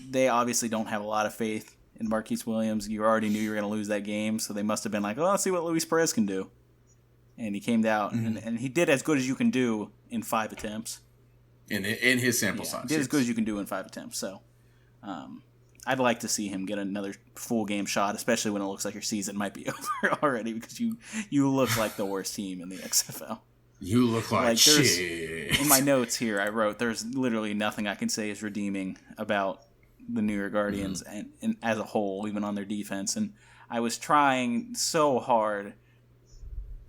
[SPEAKER 5] They obviously don't have a lot of faith in Marquise Williams. You already knew you were going to lose that game, so they must have been like, "Oh, let's see what Luis Perez can do." And he came out, and he did as good as you can do in 5 attempts.
[SPEAKER 4] In his sample size.
[SPEAKER 5] He did as good as you can do in 5 attempts. So I'd like to see him get another full game shot, especially when it looks like your season might be over already, because you look like the worst team in the XFL.
[SPEAKER 4] You look like shit.
[SPEAKER 5] In my notes here, I wrote, there's literally nothing I can say is redeeming about the New York Guardians and as a whole, even on their defense. And I was trying so hard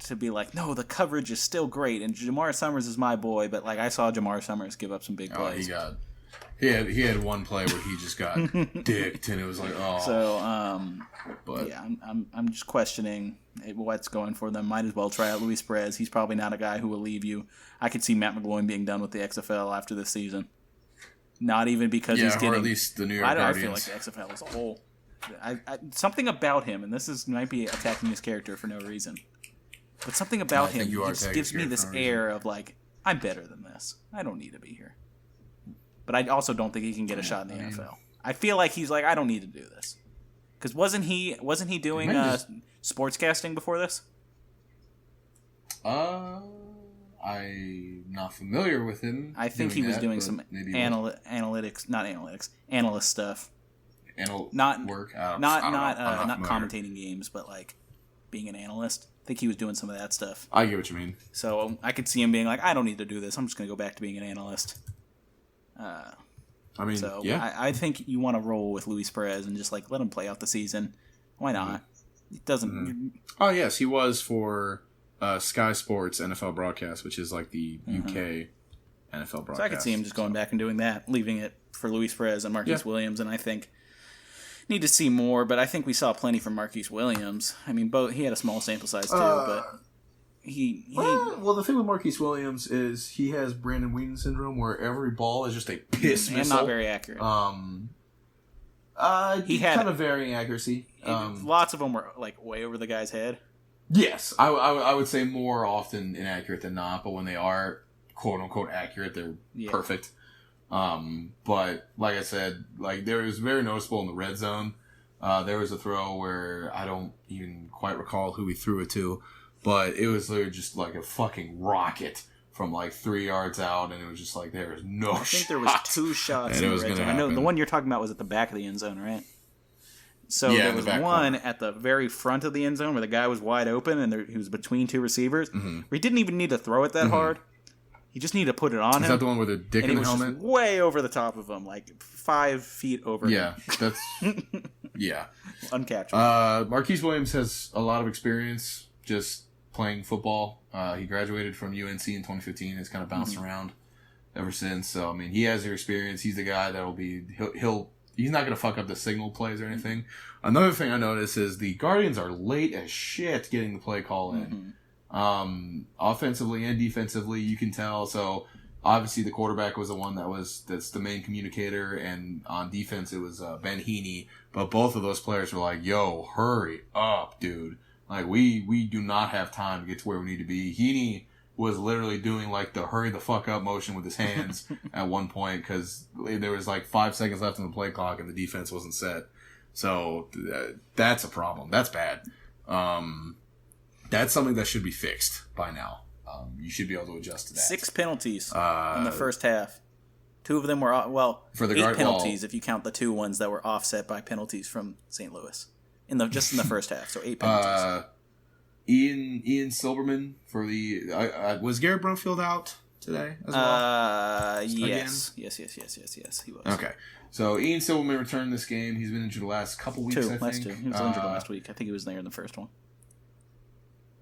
[SPEAKER 5] to be like, no, the coverage is still great, and Jamar Summers is my boy, but like I saw Jamar Summers give up some big plays.
[SPEAKER 4] He had one play where he just got dicked, and it was like, oh.
[SPEAKER 5] So, but yeah, I'm just questioning what's going for them. Might as well try out Luis Perez. He's probably not a guy who will leave you. I could see Matt McGloin being done with the XFL after this season. Not even because he's getting,
[SPEAKER 4] or at least the New York Guardians.
[SPEAKER 5] I feel like the XFL as a whole. Something about him, and this might be attacking his character for no reason. But something about him just gives me this air of like, I'm better than this. I don't need to be here. But I also don't think he can get a shot in the NFL. I feel like he's like, I don't need to do this. Because wasn't he doing sportscasting before this?
[SPEAKER 4] I'm not familiar with him.
[SPEAKER 5] I think he was doing some analyst stuff. Not commentating games, but like being an analyst. I think he was doing some of that stuff.
[SPEAKER 4] I get what you mean.
[SPEAKER 5] So I could see him being like, I don't need to do this. I'm just going to go back to being an analyst. I think you want to roll with Luis Perez and just like let him play out the season. Why not? It doesn't.
[SPEAKER 4] Oh yes, he was for Sky Sports NFL broadcast, which is like the UK NFL broadcast.
[SPEAKER 5] So I could see him just going back and doing that, leaving it for Luis Perez and Marquise Williams, and I think need to see more, but I think we saw plenty from Marquise Williams. I mean, he had a small sample size too, but
[SPEAKER 4] well, the thing with Marquise Williams is he has Brandon Whedon syndrome, where every ball is just a piss missile.
[SPEAKER 5] And not very accurate.
[SPEAKER 4] He had kind of varying accuracy.
[SPEAKER 5] Lots of them were like way over the guy's head.
[SPEAKER 4] Yes, I would say more often inaccurate than not, but when they are quote unquote accurate, they're perfect. But like I said, like there was very noticeable in the red zone. There was a throw where I don't even quite recall who he threw it to, but it was literally just like a fucking rocket from like 3 yards out, and it was just like there was no.
[SPEAKER 5] I think there was 2 shots in the red zone. I know the one you're talking about was at the back of the end zone, right? So there was one at the very front of the end zone where the guy was wide open and he was between 2 receivers. Where he didn't even need to throw it that hard. He just needed to put it on him.
[SPEAKER 4] Is that the one with the dick in the helmet?
[SPEAKER 5] Just way over the top of him, like 5 feet over him.
[SPEAKER 4] Yeah, that's... yeah.
[SPEAKER 5] Uncatchable.
[SPEAKER 4] Marquise Williams has a lot of experience just playing football. He graduated from UNC in 2015. Has kind of bounced around ever since. So, I mean, he has the experience. He's the guy that will be... He's not going to fuck up the signal plays or anything. Another thing I noticed is the Guardians are late as shit getting the play call in. Offensively and defensively, you can tell. So obviously the quarterback was the one that's the main communicator, and on defense it was Ben Heaney. But both of those players were like, "Yo, hurry up, dude! Like we do not have time to get to where we need to be." Heaney was literally doing like the hurry the fuck up motion with his hands at one point because there was like 5 seconds left on the play clock and the defense wasn't set. So that's a problem. That's bad. That's something that should be fixed by now. You should be able to adjust to that.
[SPEAKER 5] 6 penalties in the first half. 2 of them were,
[SPEAKER 4] for the
[SPEAKER 5] 8 penalties if you count the 2 ones that were offset by penalties from St. Louis. Just in the first half, so 8 penalties.
[SPEAKER 4] Ian Silberman for the... was Garrett Brumfield out today as well?
[SPEAKER 5] Yes. Yes, he was.
[SPEAKER 4] Okay. So Ian Silberman returned this game. He's been injured the last couple weeks, I think.
[SPEAKER 5] 2. He was injured last week. I think he was there in the first one.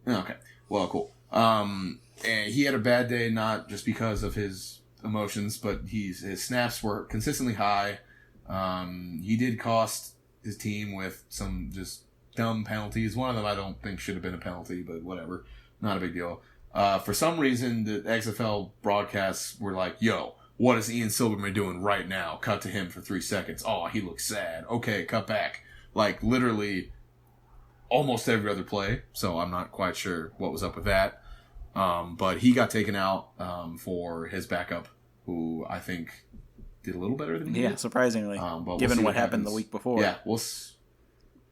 [SPEAKER 4] Okay. Well, cool. And he had a bad day, not just because of his emotions, but his snaps were consistently high. He did cost his team with some just dumb penalties. One of them I don't think should have been a penalty, but whatever. Not a big deal. For some reason, the XFL broadcasts were like, yo, what is Ian Silberman doing right now? Cut to him for 3 seconds. Oh, he looks sad. Okay, cut back. Like, literally almost every other play. So I'm not quite sure what was up with that. But he got taken out for his backup, who I think did a little better than he did.
[SPEAKER 5] Surprisingly.
[SPEAKER 4] But
[SPEAKER 5] given what happened the week before.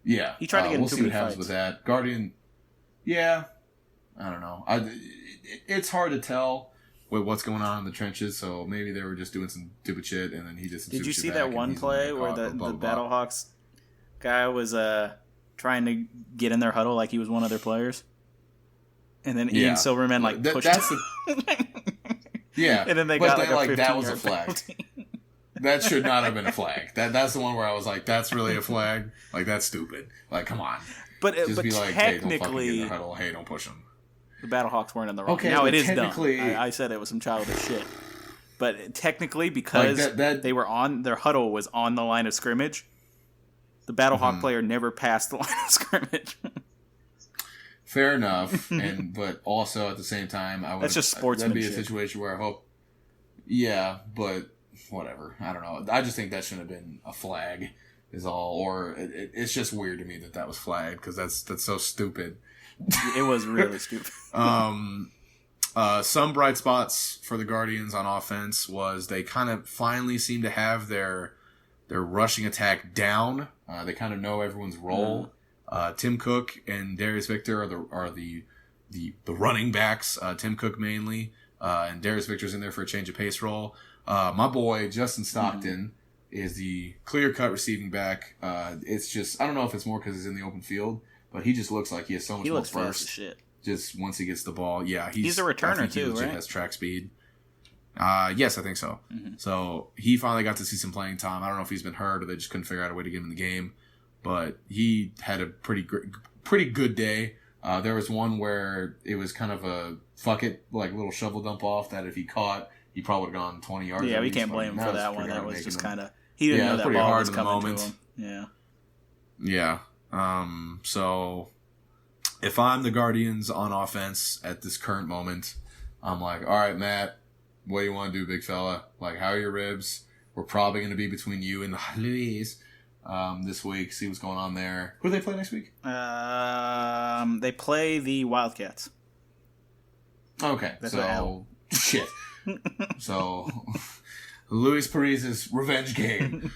[SPEAKER 4] Yeah,
[SPEAKER 5] he tried to get
[SPEAKER 4] we'll
[SPEAKER 5] into
[SPEAKER 4] see what happens with that. Guardian, I don't know. It's hard to tell with what's going on in the trenches, so maybe they were just doing some stupid shit, and then he did some
[SPEAKER 5] Did
[SPEAKER 4] stupid
[SPEAKER 5] you
[SPEAKER 4] shit
[SPEAKER 5] see
[SPEAKER 4] back,
[SPEAKER 5] that
[SPEAKER 4] and
[SPEAKER 5] one
[SPEAKER 4] he's
[SPEAKER 5] play
[SPEAKER 4] gonna
[SPEAKER 5] where
[SPEAKER 4] get
[SPEAKER 5] the
[SPEAKER 4] caught, blah, blah, blah.
[SPEAKER 5] Battlehawks guy was trying to get in their huddle like he was one of their players? And then Ian Silverman pushed him.
[SPEAKER 4] Yeah,
[SPEAKER 5] and then they got
[SPEAKER 4] that was a flag. That should not have been a flag. That's the one where I was like, that's really a flag? Like, that's stupid. Like, come on.
[SPEAKER 5] But
[SPEAKER 4] be like, hey, don't fucking get in
[SPEAKER 5] technically,
[SPEAKER 4] the huddle. Hey, don't push them.
[SPEAKER 5] the Battlehawks weren't in the wrong.
[SPEAKER 4] Okay,
[SPEAKER 5] now
[SPEAKER 4] but
[SPEAKER 5] it is dumb.
[SPEAKER 4] technically-
[SPEAKER 5] I said it was some childish shit. But technically, because they were on their huddle was on the line of scrimmage, the Battlehawk player never passed the line of scrimmage.
[SPEAKER 4] Fair enough, but also at the same time,
[SPEAKER 5] That's just sportsmanship.
[SPEAKER 4] That'd be a situation where I hope. Yeah, but whatever. I don't know. I just think that shouldn't have been a flag, is all. Or it's just weird to me that was flagged because that's so stupid.
[SPEAKER 5] It was really stupid.
[SPEAKER 4] Some bright spots for the Guardians on offense was they kind of finally seem to have their rushing attack down. They kind of know everyone's role. Tim Cook and Darius Victor are the running backs. Tim Cook mainly, and Darius Victor's in there for a change of pace role. My boy Justin Stockton is the clear-cut receiving back. It's just I don't know if it's more because he's in the open field, but he just looks like he has so much more
[SPEAKER 5] fast
[SPEAKER 4] burst.
[SPEAKER 5] as shit.
[SPEAKER 4] Just once he gets the ball,
[SPEAKER 5] he's a returner too, right?
[SPEAKER 4] Has track speed. Yes, I think so. So he finally got to see some playing time. I don't know if he's been hurt or they just couldn't figure out a way to get him in the game. But he had a pretty good day. There was one where it was kind of a fuck it, like little shovel dump off that if he caught, he probably would have gone 20 yards.
[SPEAKER 5] Yeah, we can't blame him for that one. That was just kind of he didn't know that ball was coming to him.
[SPEAKER 4] Yeah. So if I'm the Guardians on offense at this current moment, I'm like, all right, Matt, what do you want to do, big fella? Like, how are your ribs? We're probably going to be between you and the Louise this week. See what's going on there. Who do they play next week?
[SPEAKER 5] They play the Wildcats.
[SPEAKER 4] Okay,
[SPEAKER 5] That's
[SPEAKER 4] so shit. So Luis Perez's revenge game.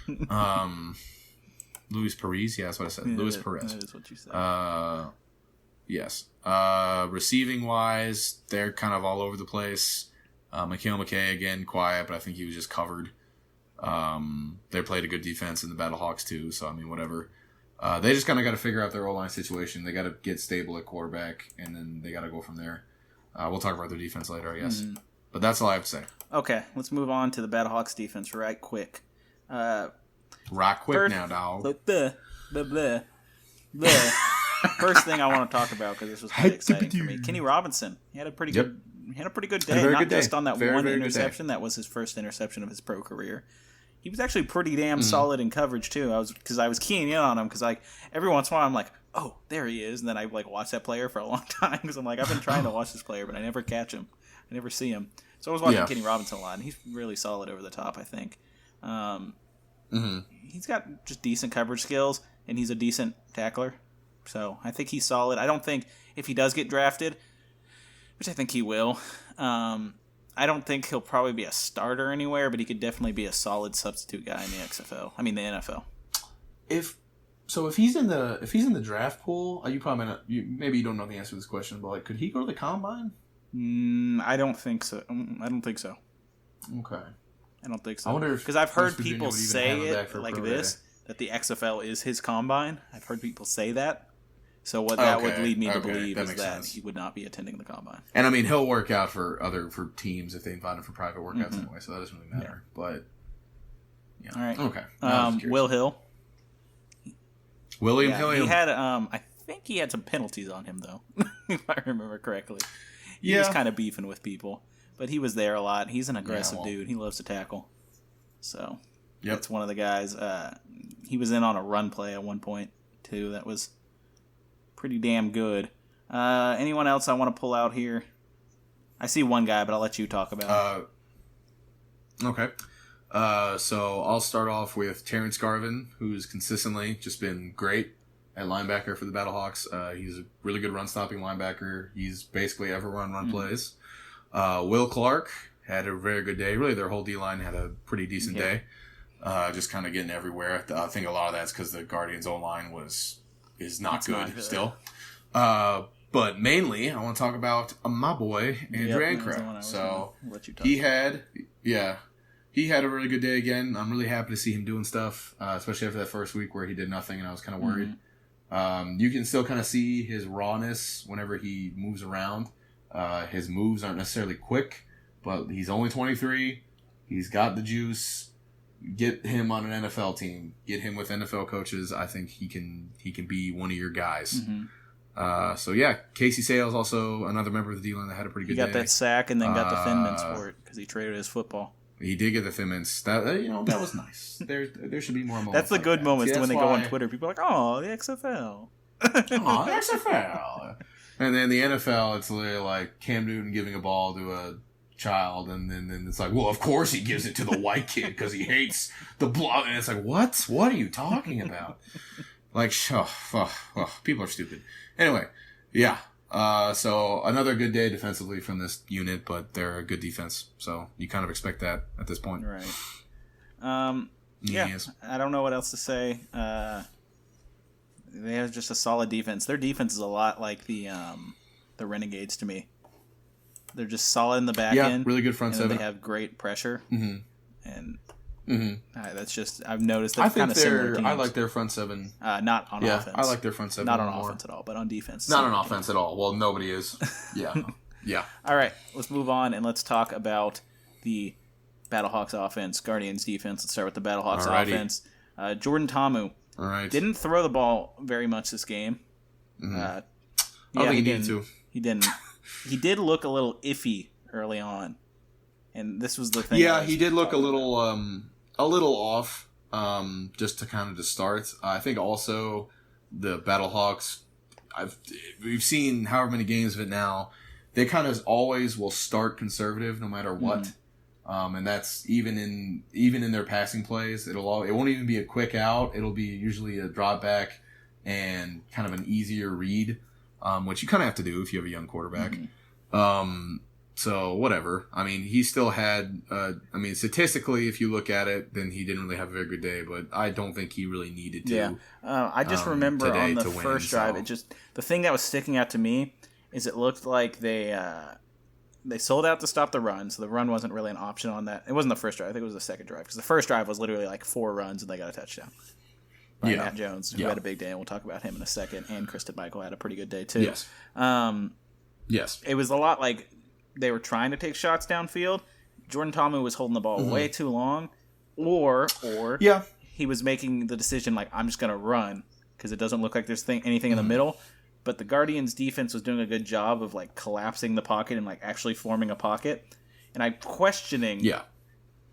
[SPEAKER 4] Luis Perez, yeah, that's what I said. Luis Perez.
[SPEAKER 5] That is what you said.
[SPEAKER 4] Yes. Receiving wise, they're kind of all over the place. Mikhail McKay again, quiet, but I think he was just covered. They played a good defense in the Battlehawks too, so I mean, whatever. They just kind of got to figure out their O-line situation. They got to get stable at quarterback, and then they got to go from there. We'll talk about their defense later, I guess. But that's all I have to say.
[SPEAKER 5] Okay, let's move on to the Battlehawks defense right quick.
[SPEAKER 4] Rock quick now, dog.
[SPEAKER 5] First thing I want to talk about because this was pretty exciting for me. Kenny Robinson. He had a pretty good. He had a pretty good day. Not just on that one interception. That was his first interception of his pro career. He was actually pretty damn solid in coverage too. I was keying in on him because like every once in a while I'm like, oh, there he is, and then I like watch that player for a long time because I'm like I've been trying to watch this player, but I never catch him. I never see him. So I was watching Kenny Robinson a lot, and he's really solid over the top. I think. He's got just decent coverage skills, and he's a decent tackler. So I think he's solid. I don't think if he does get drafted, which I think he will. I don't think he'll probably be a starter anywhere, but he could definitely be a solid substitute guy in the XFL. I mean, the NFL.
[SPEAKER 4] If he's in the draft pool, you probably not. Maybe you don't know the answer to this question, but like, could he go to the combine?
[SPEAKER 5] I don't think so. I don't think so.
[SPEAKER 4] Okay.
[SPEAKER 5] I don't think so.
[SPEAKER 4] I wonder if
[SPEAKER 5] because I've heard
[SPEAKER 4] West Virginia
[SPEAKER 5] people
[SPEAKER 4] would even
[SPEAKER 5] say
[SPEAKER 4] have him back
[SPEAKER 5] it
[SPEAKER 4] for a
[SPEAKER 5] like
[SPEAKER 4] pro
[SPEAKER 5] this
[SPEAKER 4] day.
[SPEAKER 5] that the XFL is his combine. I've heard people say that. So what that would lead me to believe is that he would not be attending the combine.
[SPEAKER 4] And I mean, he'll work out for teams if they invite him for private workouts anyway, so that doesn't really matter. Yeah. But yeah,
[SPEAKER 5] all right,
[SPEAKER 4] okay.
[SPEAKER 5] Will Hill.
[SPEAKER 4] William Hill.
[SPEAKER 5] He had I think he had some penalties on him though, if I remember correctly. He was kind of beefing with people, but he was there a lot. He's an aggressive dude. He loves to tackle. So that's one of the guys. He was in on a run play at one point too. That was pretty damn good. Anyone else I want to pull out here? I see one guy, but I'll let you talk about it.
[SPEAKER 4] Okay. So I'll start off with Terrence Garvin, who's consistently just been great at linebacker for the Battlehawks. He's a really good run-stopping linebacker. He's basically ever run plays. Will Clark had a very good day. Really, their whole D-line had a pretty decent day. Just kind of getting everywhere. I think a lot of that's because the Guardians' O-line is not good still. But mainly, I want to talk about my boy, Andrew Ankra. So he had a really good day again. I'm really happy to see him doing stuff, especially after that first week where he did nothing and I was kind of worried. You can still kind of see his rawness whenever he moves around. His moves aren't necessarily quick, but he's only 23. He's got the juice. Get him on an NFL team. Get him with NFL coaches. I think he can be one of your guys. So yeah, Casey Sales, also another member of the D-line that had a pretty good day.
[SPEAKER 5] He got that sack and then got the Finmans for it because he traded his football.
[SPEAKER 4] He did get the Finmans. That was nice. There should be more moments.
[SPEAKER 5] That's the good like moments when they go on Twitter. People are like, "Oh, the XFL."
[SPEAKER 4] Oh, the XFL. And then the NFL, it's literally like Cam Newton giving a ball to a child, and then it's like, well, of course he gives it to the white kid because he hates the blood. And it's like, what? What are you talking about? Like, people are stupid. Anyway, yeah. So another good day defensively from this unit, but they're a good defense, so you kind of expect that at this point.
[SPEAKER 5] Right. Yeah. I don't know what else to say. They have just a solid defense. Their defense is a lot like the Renegades to me. They're just solid in the back end.
[SPEAKER 4] Really good front seven.
[SPEAKER 5] They have great pressure. And that's just, I've noticed they're kind of similar teams.
[SPEAKER 4] I like their front seven.
[SPEAKER 5] Not on offense.
[SPEAKER 4] I like their front seven.
[SPEAKER 5] Not on offense at all, but on defense.
[SPEAKER 4] Not on offense at all. Well, nobody is. Yeah. Yeah.
[SPEAKER 5] All right, let's move on and let's talk about the Battlehawks offense, Guardians defense. Let's start with the Battlehawks offense. Jordan Ta'amu didn't throw the ball very much this game.
[SPEAKER 4] I don't think he needed to.
[SPEAKER 5] He didn't. He did look a little iffy early on, and this was the thing.
[SPEAKER 4] Yeah, he did look a little off, just to start. I think also the Battlehawks, we've seen however many games of it now. They kind of always will start conservative no matter what, and that's even in their passing plays. It won't even be a quick out. It'll be usually a drop back and kind of an easier read, which you kind of have to do if you have a young quarterback. So whatever. I mean, he still had. Statistically, if you look at it, then he didn't really have a very good day. But I don't think he really needed to.
[SPEAKER 5] Yeah, I just remember on the first drive, the thing that was sticking out to me is it looked like they sold out to stop the run, so the run wasn't really an option on that. It wasn't the first drive. I think it was the second drive because the first drive was literally like 4 runs and they got a touchdown. By Matt Jones, who had a big day, and we'll talk about him in a second. And Kristen Michael had a pretty good day too.
[SPEAKER 4] Yes. Yes.
[SPEAKER 5] It was a lot like they were trying to take shots downfield. Jordan Ta'amu was holding the ball way too long, or he was making the decision like, I'm just going to run because it doesn't look like there's anything in the middle. But the Guardians' defense was doing a good job of like collapsing the pocket and like actually forming a pocket. And I'm questioning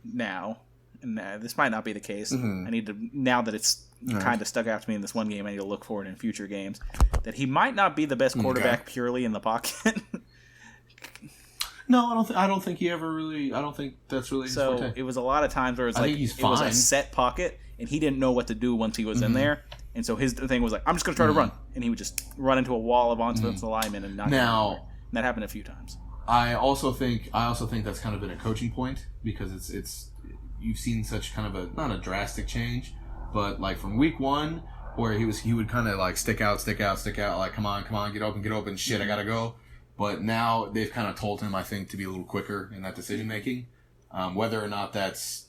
[SPEAKER 5] now, and this might not be the case. I need to, now that it's kind of stuck out to me in this one game, I need to look for it in future games, that he might not be the best quarterback purely in the pocket.
[SPEAKER 4] No, I don't think he ever really. I don't think that's really.
[SPEAKER 5] So
[SPEAKER 4] his forte.
[SPEAKER 5] It was a lot of times where it was a set pocket, and he didn't know what to do once he was in there. And so his thing was like, I'm just going to try to run, and he would just run into a wall of offensive linemen and not.
[SPEAKER 4] Now,
[SPEAKER 5] And that happened a few times.
[SPEAKER 4] I also think that's kind of been a coaching point because it's you've seen such kind of a not a drastic change, but like from week 1 where he would kind of like stick out, like come on, get open, shit, I gotta go. But now they've kind of told him, I think, to be a little quicker in that decision making. Whether or not that's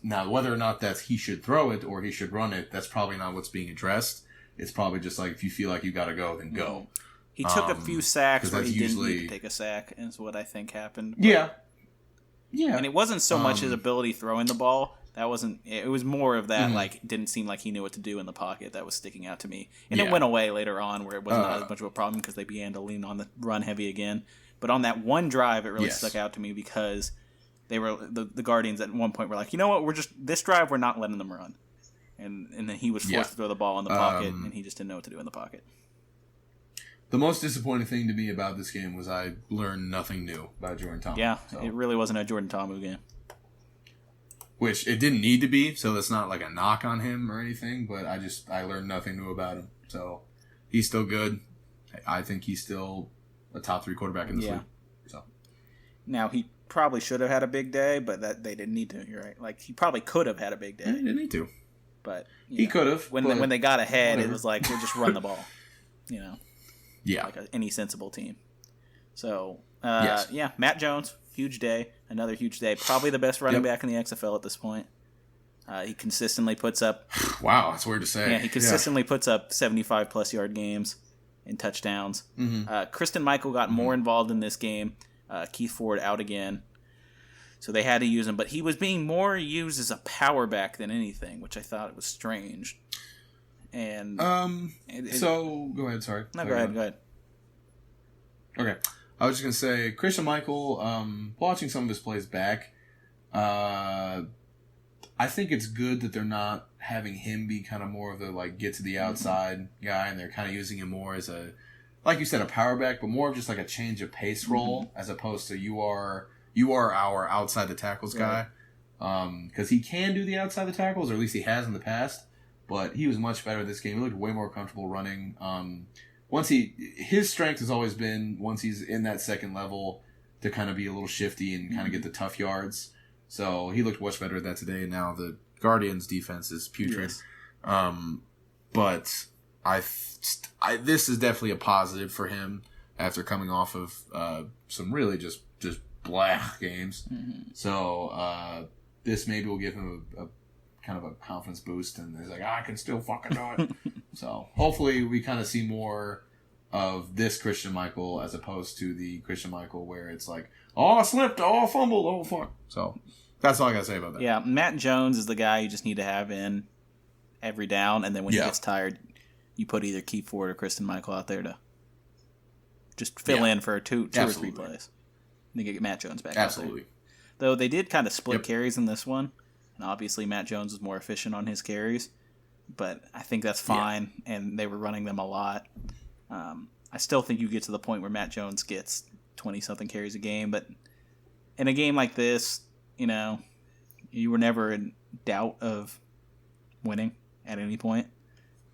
[SPEAKER 4] he should throw it or he should run it, that's probably not what's being addressed. It's probably just like if you feel like you gotta go, then go.
[SPEAKER 5] He took a few sacks where he didn't need to take a sack, is what I think happened. But,
[SPEAKER 4] yeah.
[SPEAKER 5] And it wasn't so much his ability throwing the ball. That wasn't. It was more of that. Like, didn't seem like he knew what to do in the pocket. That was sticking out to me. And it went away later on, where it was not as much of a problem because they began to lean on the run heavy again. But on that one drive, it really stuck out to me because they were the Guardians at one point were like, you know what, this drive we're not letting them run, and then he was forced to throw the ball in the pocket, and he just didn't know what to do in the pocket.
[SPEAKER 4] The most disappointing thing to me about this game was I learned nothing new about Jordan Thomas.
[SPEAKER 5] Yeah, it really wasn't a Jordan Thomas game.
[SPEAKER 4] Which it didn't need to be, so that's not like a knock on him or anything, but I learned nothing new about him. So he's still good. I think he's still a top 3 quarterback in this league. So
[SPEAKER 5] now he probably should have had a big day, but that they didn't need to. You're right. Like he probably could have had a big day.
[SPEAKER 4] He didn't need to.
[SPEAKER 5] But
[SPEAKER 4] he could have.
[SPEAKER 5] When they got ahead, whatever. It was like we'll just run the ball. You know.
[SPEAKER 4] Yeah.
[SPEAKER 5] Like any sensible team. So
[SPEAKER 4] yes.
[SPEAKER 5] Yeah, Matt Jones, huge day, another huge day. Probably the best running back in the XFL at this point. He consistently puts up.
[SPEAKER 4] Wow, that's weird to say.
[SPEAKER 5] Yeah, he consistently puts up 75+ yard games and touchdowns. Kristen Michael got more involved in this game. Keith Ford out again, so they had to use him. But he was being more used as a power back than anything, which I thought was strange. And
[SPEAKER 4] so go ahead. Sorry.
[SPEAKER 5] No, go ahead.
[SPEAKER 4] Okay, I was just gonna say Christian Michael. Watching some of his plays back, I think it's good that they're not having him be kind of more of the like get to the outside guy, and they're kind of using him more as a, like you said, a power back, but more of just like a change of pace role as opposed to you are our outside the tackles guy, because he can do the outside the tackles, or at least he has in the past. But he was much better this game. He looked way more comfortable running. His strength has always been once he's in that second level to kind of be a little shifty and kind of get the tough yards. So he looked much better at that today. And now the Guardians' defense is putrid. Yes. But this is definitely a positive for him after coming off of some really just black games. So this maybe will give him a kind of a confidence boost, and he's like, I can still fucking do it. So hopefully we kind of see more of this Christian Michael as opposed to the Christian Michael where it's like, oh, I slipped, oh, I fumbled, oh, fuck. So that's all I got to say about that.
[SPEAKER 5] Yeah, Matt Jones is the guy you just need to have in every down, and then when he gets tired, you put either Keith Ford or Christian Michael out there to just fill in for two or 3 plays. And you get Matt Jones back out there. Though they did kind of split carries in this one. And obviously, Matt Jones was more efficient on his carries, but I think that's fine, and they were running them a lot. I still think you get to the point where Matt Jones gets 20-something carries a game, but in a game like this, you were never in doubt of winning at any point.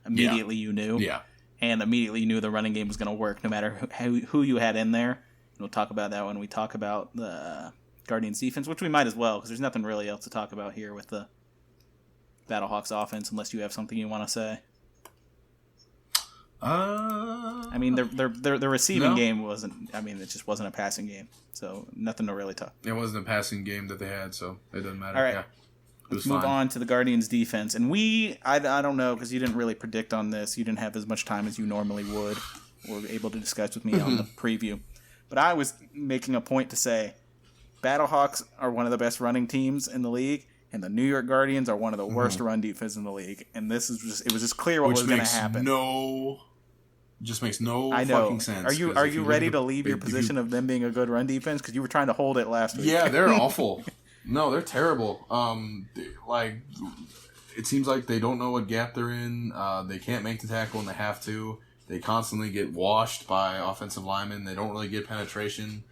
[SPEAKER 5] Immediately you knew. Yeah. And immediately you knew the running game was going to work no matter who you had in there. And we'll talk about that when we talk about the Guardians defense, which we might as well, because there's nothing really else to talk about here with the Battlehawks offense, unless you have something you want to say. I mean, their receiving game wasn't. I mean, it just wasn't a passing game, so nothing to really talk.
[SPEAKER 4] It wasn't a passing game that they had, so it doesn't matter.
[SPEAKER 5] All right, let's move on to the Guardians defense, and I don't know, because you didn't really predict on this. You didn't have as much time as you normally would, or were able to discuss with me on the preview. But I was making a point to say, Battlehawks are one of the best running teams in the league, and the New York Guardians are one of the worst run defense in the league. And this is it was just clear what was going to happen.
[SPEAKER 4] Just makes no fucking sense.
[SPEAKER 5] Are you ready to leave your position of them being a good run defense? Because you were trying to hold it last week.
[SPEAKER 4] Yeah, they're awful. No, they're terrible. It seems like they don't know what gap they're in. They can't make the tackle when they have to. They constantly get washed by offensive linemen. They don't really get penetration.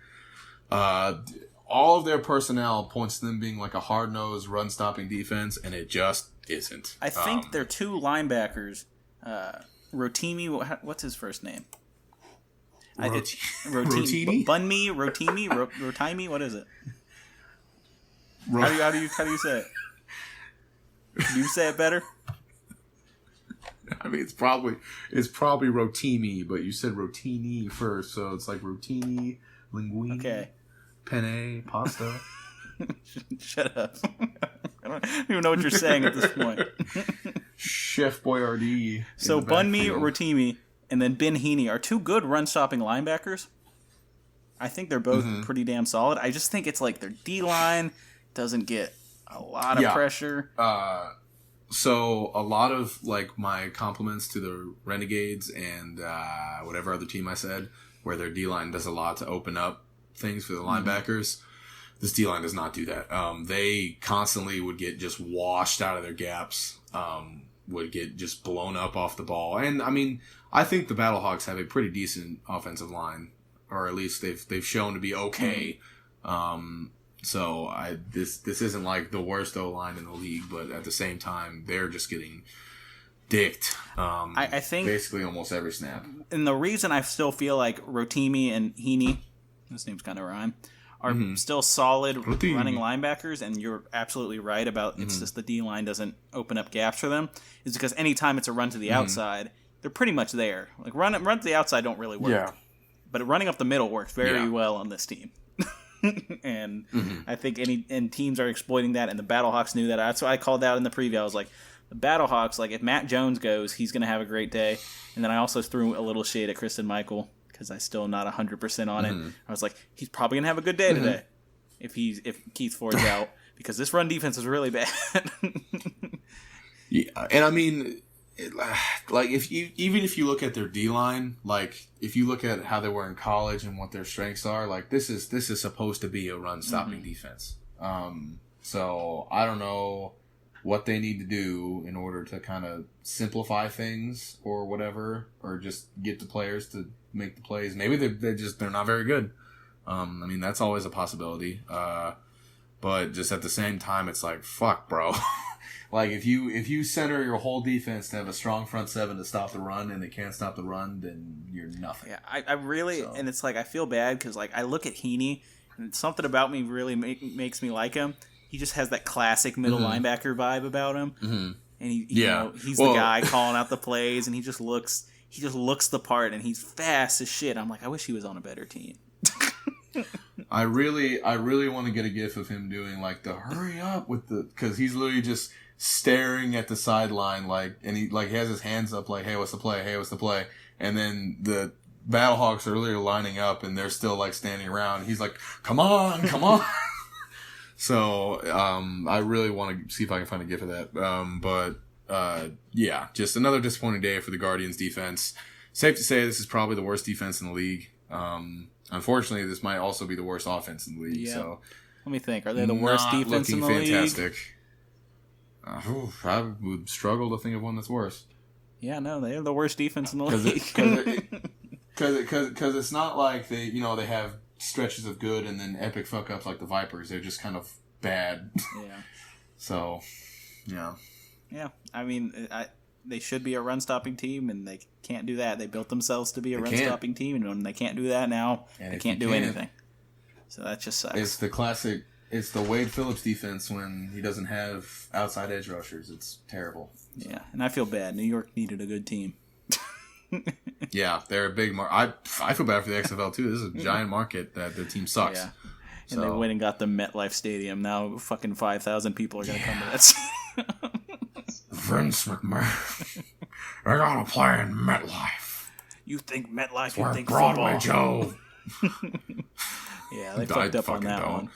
[SPEAKER 4] All of their personnel points to them being like a hard-nosed, run-stopping defense, and it just isn't.
[SPEAKER 5] I think their 2 linebackers, Rotimi, what's his first name?
[SPEAKER 4] Rotini?
[SPEAKER 5] Bun me, rotimi, rotimi. What is it? How do you say it? Can you say it better?
[SPEAKER 4] I mean, it's probably rotimi, but you said rotini first, so it's like rotini, linguine, penne, pasta.
[SPEAKER 5] Shut up. I don't even know what you're saying at this point.
[SPEAKER 4] Chef Boyardee.
[SPEAKER 5] So Bun Me, Rotimi, and then Ben Heaney are two good run-stopping linebackers. I think they're both pretty damn solid. I just think it's like their D-line doesn't get a lot of pressure.
[SPEAKER 4] So a lot of like my compliments to the Renegades and whatever other team I said, where their D-line does a lot to open up things for the linebackers. This D-line does not do that. They constantly would get just washed out of their gaps, would get just blown up off the ball. And, I mean, I think the Battlehawks have a pretty decent offensive line, or at least they've shown to be okay. So this isn't like the worst O-line in the league, but at the same time, they're just getting dicked.
[SPEAKER 5] I think
[SPEAKER 4] basically almost every snap.
[SPEAKER 5] And the reason I still feel like Rotimi and Heaney, this name's kind of rhyme, are still solid running linebackers, and you're absolutely right about it's just the D-line doesn't open up gaps for them, is because anytime it's a run to the outside, they're pretty much there. Like run to the outside don't really work.
[SPEAKER 4] Yeah.
[SPEAKER 5] But running up the middle works very well on this team. And I think teams are exploiting that, and the Battlehawks knew that. That's why I called out in the preview. I was like, the Battlehawks, like if Matt Jones goes, he's going to have a great day. And then I also threw a little shade at Kristen Michael, because I still not 100% on it. I was like, he's probably gonna have a good day today if Keith Ford's out, because this run defense is really bad.
[SPEAKER 4] Yeah, and I mean, like if you look at their D line, like if you look at how they were in college and what their strengths are, like this is supposed to be a run stopping defense. So I don't know what they need to do in order to kind of simplify things or whatever, or just get the players to make the plays. Maybe they're not very good. I mean, that's always a possibility. But just at the same time, it's like, fuck, bro. Like if you center your whole defense to have a strong front seven to stop the run, and they can't stop the run, then you're nothing.
[SPEAKER 5] Yeah, I really, and it's like I feel bad because like I look at Heaney, and something about me really makes me like him. He just has that classic middle linebacker vibe about him, and he's the guy calling out the plays, and he just looks the part, and he's fast as shit. I'm like, I wish he was on a better team.
[SPEAKER 4] I really want to get a gif of him doing like the hurry up because he's literally just staring at the sideline and he has his hands up like, hey, what's the play? Hey, what's the play? And then the Battlehawks are literally lining up, and they're still like standing around. He's like, come on. So, I really want to see if I can find a gif of that. Yeah, just another disappointing day for the Guardians defense. Safe to say this is probably the worst defense in the league. Unfortunately, this might also be the worst offense in the league. Yeah. So
[SPEAKER 5] let me think. Are they the worst defense in the
[SPEAKER 4] fantastic. League? I would struggle to think of one that's worse.
[SPEAKER 5] Yeah, no, they are the worst defense in the league.
[SPEAKER 4] Because it's not like they have stretches of good and then epic fuck ups like the Vipers. They're just kind of bad. Yeah. So, yeah.
[SPEAKER 5] Yeah, I mean, they should be a run-stopping team, and they can't do that. They built themselves to be a run-stopping team, and when they can't do that now, they can't do anything. So that just sucks.
[SPEAKER 4] It's the classic. It's the Wade Phillips defense when he doesn't have outside edge rushers. It's terrible.
[SPEAKER 5] So. Yeah, and I feel bad. New York needed a good team.
[SPEAKER 4] Yeah, they're a big market. I feel bad for the XFL too. This is a giant market that the team sucks. Yeah.
[SPEAKER 5] And they went and got the MetLife Stadium. Now fucking 5,000 people are going to come to that stadium.
[SPEAKER 4] Vince McMahon. They're going to play in MetLife.
[SPEAKER 5] You think MetLife, you think
[SPEAKER 4] Broadway
[SPEAKER 5] football.
[SPEAKER 4] Joe.
[SPEAKER 5] Yeah, they fucked up on that one.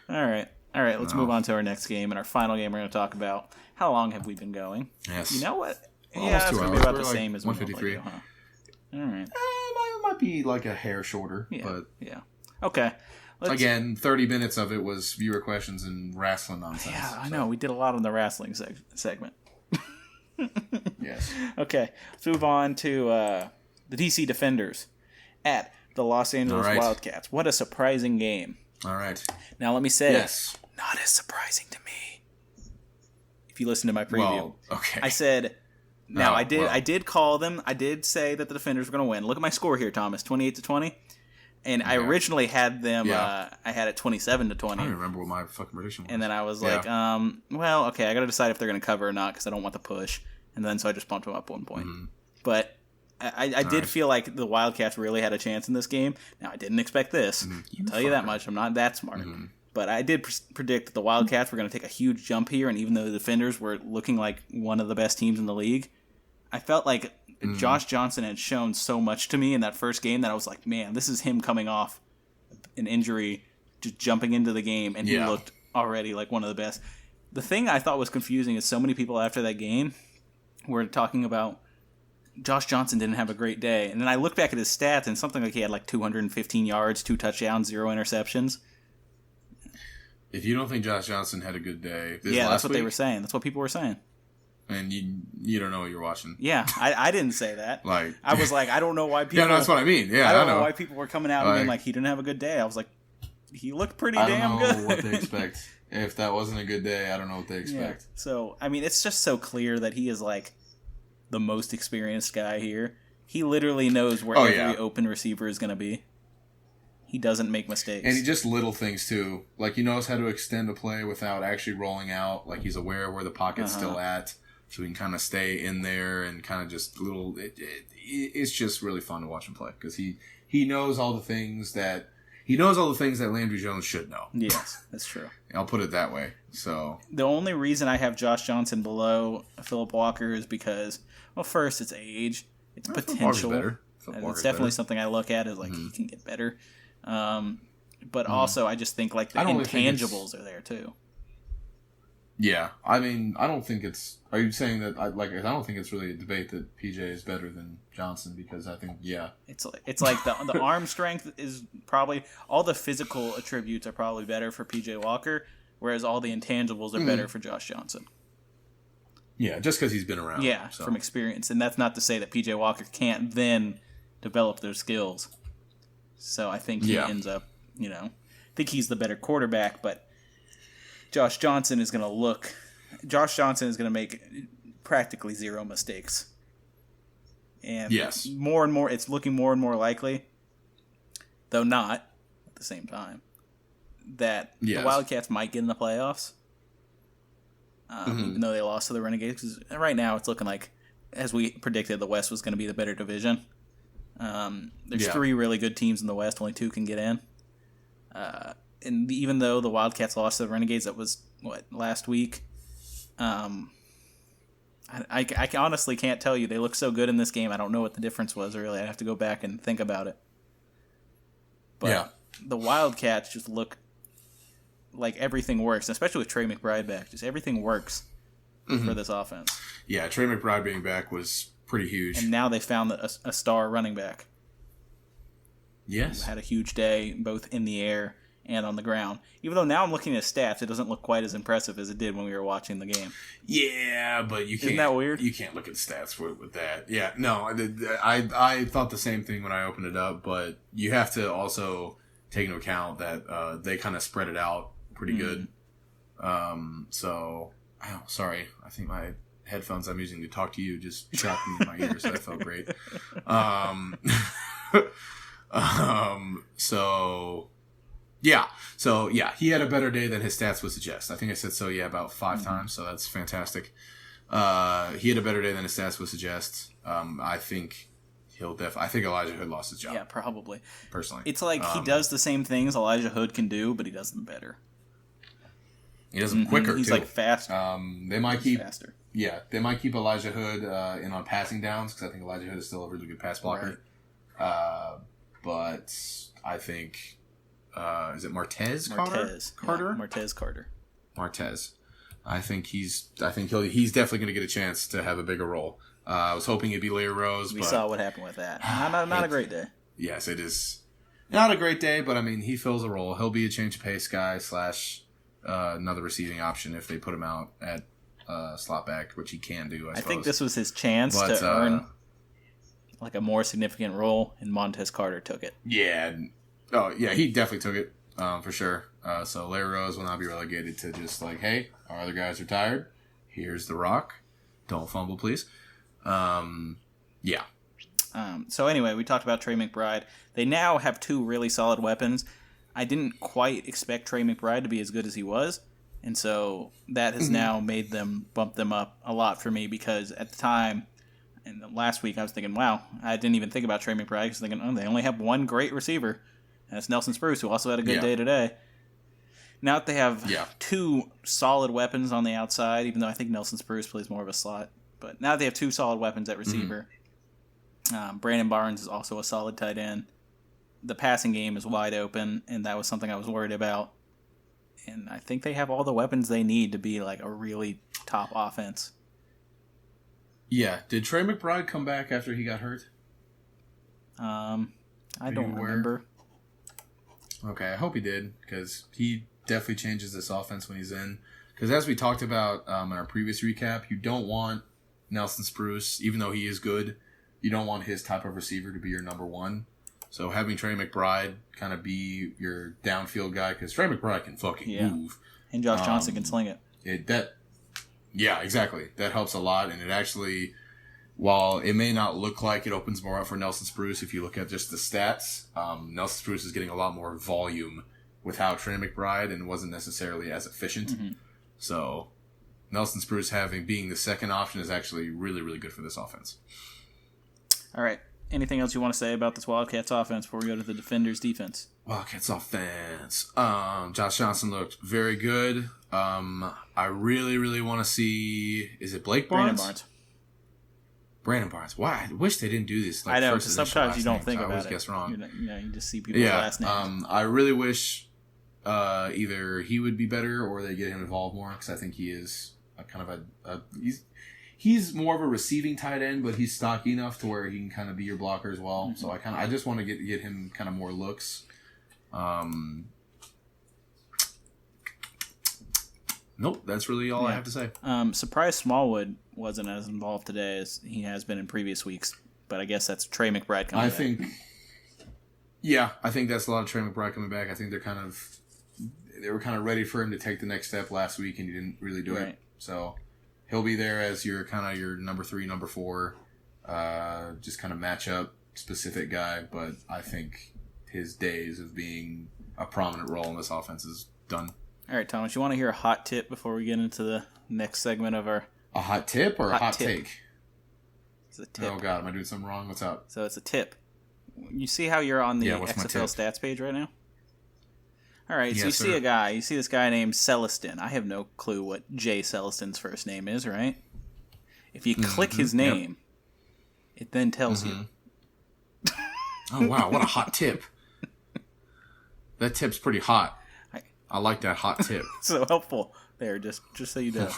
[SPEAKER 5] All right, let's move on to our next game. And our final game we're going to talk about. How long have we been going?
[SPEAKER 4] Yes.
[SPEAKER 5] You know what?
[SPEAKER 4] Almost
[SPEAKER 5] it's going to be about the same as
[SPEAKER 4] 153.
[SPEAKER 5] Huh? All right.
[SPEAKER 4] It might be like a hair shorter.
[SPEAKER 5] Yeah.
[SPEAKER 4] But
[SPEAKER 5] yeah. Okay.
[SPEAKER 4] Again, 30 minutes of it was viewer questions and wrestling nonsense.
[SPEAKER 5] Yeah, I know. We did a lot on the wrestling segment.
[SPEAKER 4] Yes.
[SPEAKER 5] Okay. Let's move on to the DC Defenders at the Los Angeles Wildcats. What a surprising game.
[SPEAKER 4] All right.
[SPEAKER 5] Now, let me say,
[SPEAKER 4] yes.
[SPEAKER 5] Not as surprising to me. If you listen to my preview.
[SPEAKER 4] Well, okay.
[SPEAKER 5] I said, Now,
[SPEAKER 4] Oh,
[SPEAKER 5] I did
[SPEAKER 4] well.
[SPEAKER 5] I did call them. I did say that the Defenders were going to win. Look at my score here, Thomas, 28-20. And I originally had them.
[SPEAKER 4] Yeah.
[SPEAKER 5] I had it 27-20.
[SPEAKER 4] I don't even remember what my fucking prediction was.
[SPEAKER 5] And then I was
[SPEAKER 4] Yeah.
[SPEAKER 5] like, well, okay, I got to decide if they're going to cover or not because I don't want the push. And then so I just bumped them up 1 point.
[SPEAKER 4] Mm-hmm.
[SPEAKER 5] But I did feel like the Wildcats really had a chance in this game. Now, I didn't expect this.
[SPEAKER 4] Mm-hmm.
[SPEAKER 5] I'll tell you that much. I'm not that smart. But I did predict that the Wildcats were going to take a huge jump here. And even though the Defenders were looking like one of the best teams in the league, I felt like Josh Johnson had shown so much to me in that first game that I was like, man, this is him coming off an injury, just jumping into the game, and he looked already like one of the best. The thing I thought was confusing is so many people after that game were talking about Josh Johnson didn't have a great day. And then I look back at his stats, and something like he had like 215 yards, 2 touchdowns, 0 interceptions.
[SPEAKER 4] If you don't think Josh Johnson had a good day,
[SPEAKER 5] That's what they were saying. That's what people were saying.
[SPEAKER 4] And you don't know what you're watching.
[SPEAKER 5] Yeah, I didn't say that.
[SPEAKER 4] Like
[SPEAKER 5] I was like, I don't know why people.
[SPEAKER 4] Yeah, no, that's what I mean. Yeah,
[SPEAKER 5] I don't
[SPEAKER 4] know.
[SPEAKER 5] know why people were coming out and being like, he didn't have a good day. I was like, he looked pretty damn good.
[SPEAKER 4] I don't know what they expect. If that wasn't a good day, I don't know what they expect.
[SPEAKER 5] Yeah. So, I mean, it's just so clear that he is like the most experienced guy here. He literally knows where every open receiver is going to be. He doesn't make mistakes.
[SPEAKER 4] And he just little things, too. Like, he knows how to extend a play without actually rolling out. Like, he's aware of where the pocket's still at. So he can kind of stay in there and kind of just little... It's just really fun to watch him play. Because he knows all the things that... He knows all the things that Landry Jones should know.
[SPEAKER 5] Yes, that's true.
[SPEAKER 4] I'll put it that way. So
[SPEAKER 5] the only reason I have Josh Johnson below Phillip Walker is because, well, first, it's age. It's potential.
[SPEAKER 4] Better.
[SPEAKER 5] And it's definitely something I look at as like, he can get better. But also, I just think like the intangibles are there too.
[SPEAKER 4] Yeah, I mean, I don't think it's. Are you saying that? I don't think it's really a debate that PJ is better than Johnson because I think
[SPEAKER 5] it's like the arm strength is probably all the physical attributes are probably better for PJ Walker, whereas all the intangibles are better for Josh Johnson.
[SPEAKER 4] Yeah, just because he's been around.
[SPEAKER 5] Yeah, from experience, and that's not to say that PJ Walker can't then develop those skills. So I think he ends up, I think he's the better quarterback, but Josh Johnson is going to make practically zero mistakes. And more and more, it's looking more and more likely, though not at the same time, that the Wildcats might get in the playoffs, even though they lost to the Renegades. 'Cause right now, it's looking like, as we predicted, the West was going to be the better division. There's 3 really good teams in the West. Only 2 can get in. And even though the Wildcats lost to the Renegades, that was, last week? I honestly can't tell you. They look so good in this game. I don't know what the difference was, really. I'd have to go back and think about it. But the Wildcats just look like everything works, especially with Trey McBride back. Just everything works for this offense.
[SPEAKER 4] Yeah, Trey McBride being back was pretty huge.
[SPEAKER 5] And now they found a star running back.
[SPEAKER 4] Yes.
[SPEAKER 5] Who had a huge day, both in the air and on the ground. Even though now I'm looking at stats, it doesn't look quite as impressive as it did when we were watching the game.
[SPEAKER 4] Yeah, but you can't.
[SPEAKER 5] Isn't that weird?
[SPEAKER 4] You can't look at stats with that. Yeah, no, I thought the same thing when I opened it up, but you have to also take into account that they kind of spread it out pretty good. So, sorry, I think my headphones I'm using to talk to you just shot me in my ears, so that felt great. So he had a better day than his stats would suggest. I think I said so, about 5 times, so that's fantastic. He had a better day than his stats would suggest. I think I think Elijah Hood lost his job.
[SPEAKER 5] Yeah, probably.
[SPEAKER 4] Personally.
[SPEAKER 5] It's like he does the same things Elijah Hood can do, but he does them better.
[SPEAKER 4] He does them quicker,
[SPEAKER 5] He's
[SPEAKER 4] too.
[SPEAKER 5] like faster.
[SPEAKER 4] They might keep
[SPEAKER 5] faster.
[SPEAKER 4] Yeah, they might keep Elijah Hood in on passing downs because I think Elijah Hood is still a really good pass blocker. Right. But I think is it Martez Carter?
[SPEAKER 5] Yeah, Martez Carter.
[SPEAKER 4] Martez. I think he's definitely going to get a chance to have a bigger role. I was hoping it'd be Larry Rose.
[SPEAKER 5] We saw what happened with that. Not a great day.
[SPEAKER 4] Yes, it is not a great day, but I mean he fills a role. He'll be a change of pace guy / another receiving option if they put him out at slot back, which he can do. I
[SPEAKER 5] think this was his chance to earn like a more significant role, and Montez Carter took it.
[SPEAKER 4] Yeah. Oh, yeah, he definitely took it for sure. So Larry Rose will not be relegated to just like, hey, our other guys are tired. Here's the rock. Don't fumble, please. Yeah.
[SPEAKER 5] So anyway, we talked about Trey McBride. They now have two really solid weapons. I didn't quite expect Trey McBride to be as good as he was, and so that has now made them bump them up a lot for me, because at the time, and last week, I was thinking, wow, I didn't even think about Trey McBride. I was thinking, oh, they only have one great receiver, and that's Nelson Spruce, who also had a good day today. Now that they have two solid weapons on the outside, even though I think Nelson Spruce plays more of a slot, but now that they have two solid weapons at receiver, Brandon Barnes is also a solid tight end. The passing game is wide open, and that was something I was worried about. And I think they have all the weapons they need to be like a really top offense.
[SPEAKER 4] Yeah. Did Trey McBride come back after he got hurt?
[SPEAKER 5] I don't remember.
[SPEAKER 4] Okay, I hope he did, because he definitely changes this offense when he's in. Because as we talked about in our previous recap, you don't want Nelson Spruce, even though he is good, you don't want his type of receiver to be your number one. So having Trey McBride kind of be your downfield guy, because Trey McBride can fucking move.
[SPEAKER 5] And Josh Johnson can sling it.
[SPEAKER 4] Yeah, exactly. That helps a lot, and it actually, while it may not look like it opens more up for Nelson Spruce, if you look at just the stats, Nelson Spruce is getting a lot more volume without Trey McBride and wasn't necessarily as efficient. So Nelson Spruce being the second option is actually really, really good for this offense.
[SPEAKER 5] All right. Anything else you want to say about this Wildcats offense before we go to the Defenders defense?
[SPEAKER 4] Wildcats offense. Josh Johnson looked very good. I really, really want to see, is it Blake Barnes? Brandon Barnes. Why? I wish they didn't do this.
[SPEAKER 5] I know, because sometimes you don't think about it.
[SPEAKER 4] I always guess wrong.
[SPEAKER 5] You just see people's last names.
[SPEAKER 4] I really wish either he would be better or they get him involved more, because I think he is he's more of a receiving tight end, but he's stocky enough to where he can kind of be your blocker as well. So I just want to get him kind of more looks. Nope, that's really all I have to say.
[SPEAKER 5] Surprised Smallwood wasn't as involved today as he has been in previous weeks, but I guess that's Trey McBride coming back.
[SPEAKER 4] I think that's a lot of Trey McBride coming back. I think they were kind of ready for him to take the next step last week, and he didn't really do it. So he'll be there as your number 3, number 4, just kind of matchup specific guy. But I think his days of being a prominent role in this offense is done.
[SPEAKER 5] All right, Thomas, you want to hear a hot tip before we get into the next segment of our...
[SPEAKER 4] A hot tip or a hot take?
[SPEAKER 5] It's a tip.
[SPEAKER 4] Oh, God, am I doing something wrong? What's up?
[SPEAKER 5] So it's a tip. You see how you're on the XFL stats page right now? All right, so you see this guy named Celestin. I have no clue what Jay Celestin's first name is, right? If you click his name, it then tells you.
[SPEAKER 4] Oh, wow, what a hot tip. That tip's pretty hot. I like that hot tip.
[SPEAKER 5] So helpful there, just so you know.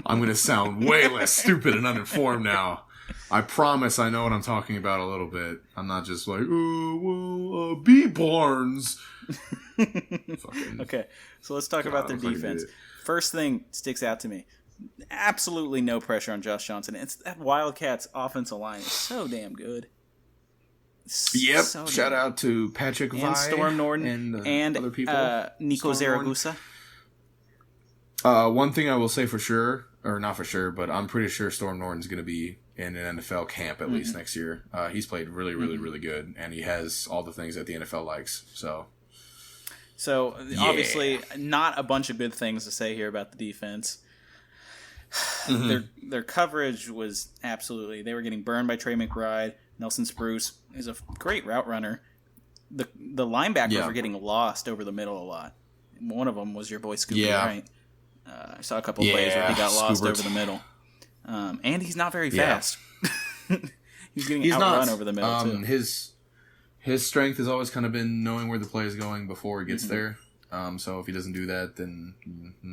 [SPEAKER 4] I'm going to sound way less stupid and uninformed now. I promise I know what I'm talking about a little bit. I'm not just like, B. Barnes.
[SPEAKER 5] Okay, so let's talk about their defense. First thing sticks out to me. Absolutely no pressure on Josh Johnson. It's that Wildcats offensive line is so damn good.
[SPEAKER 4] Yep. So shout out to Patrick
[SPEAKER 5] and Storm Norton and
[SPEAKER 4] other people.
[SPEAKER 5] Nico Zaragoza.
[SPEAKER 4] One thing I will say for sure, or not for sure, but I'm pretty sure Storm Norton's going to be in an NFL camp at least next year. He's played really, really, really good, and he has all the things that the NFL likes. So
[SPEAKER 5] obviously, not a bunch of good things to say here about the defense. Their coverage was absolutely... They were getting burned by Trey McBride. Nelson Spruce is a great route runner. The linebackers were getting lost over the middle a lot. One of them was your boy Scooby, right? I saw a couple of plays where he got lost over the middle. And he's not very fast. He's getting outrun over the middle, too.
[SPEAKER 4] His strength has always kind of been knowing where the play is going before he gets there. So if he doesn't do that, then...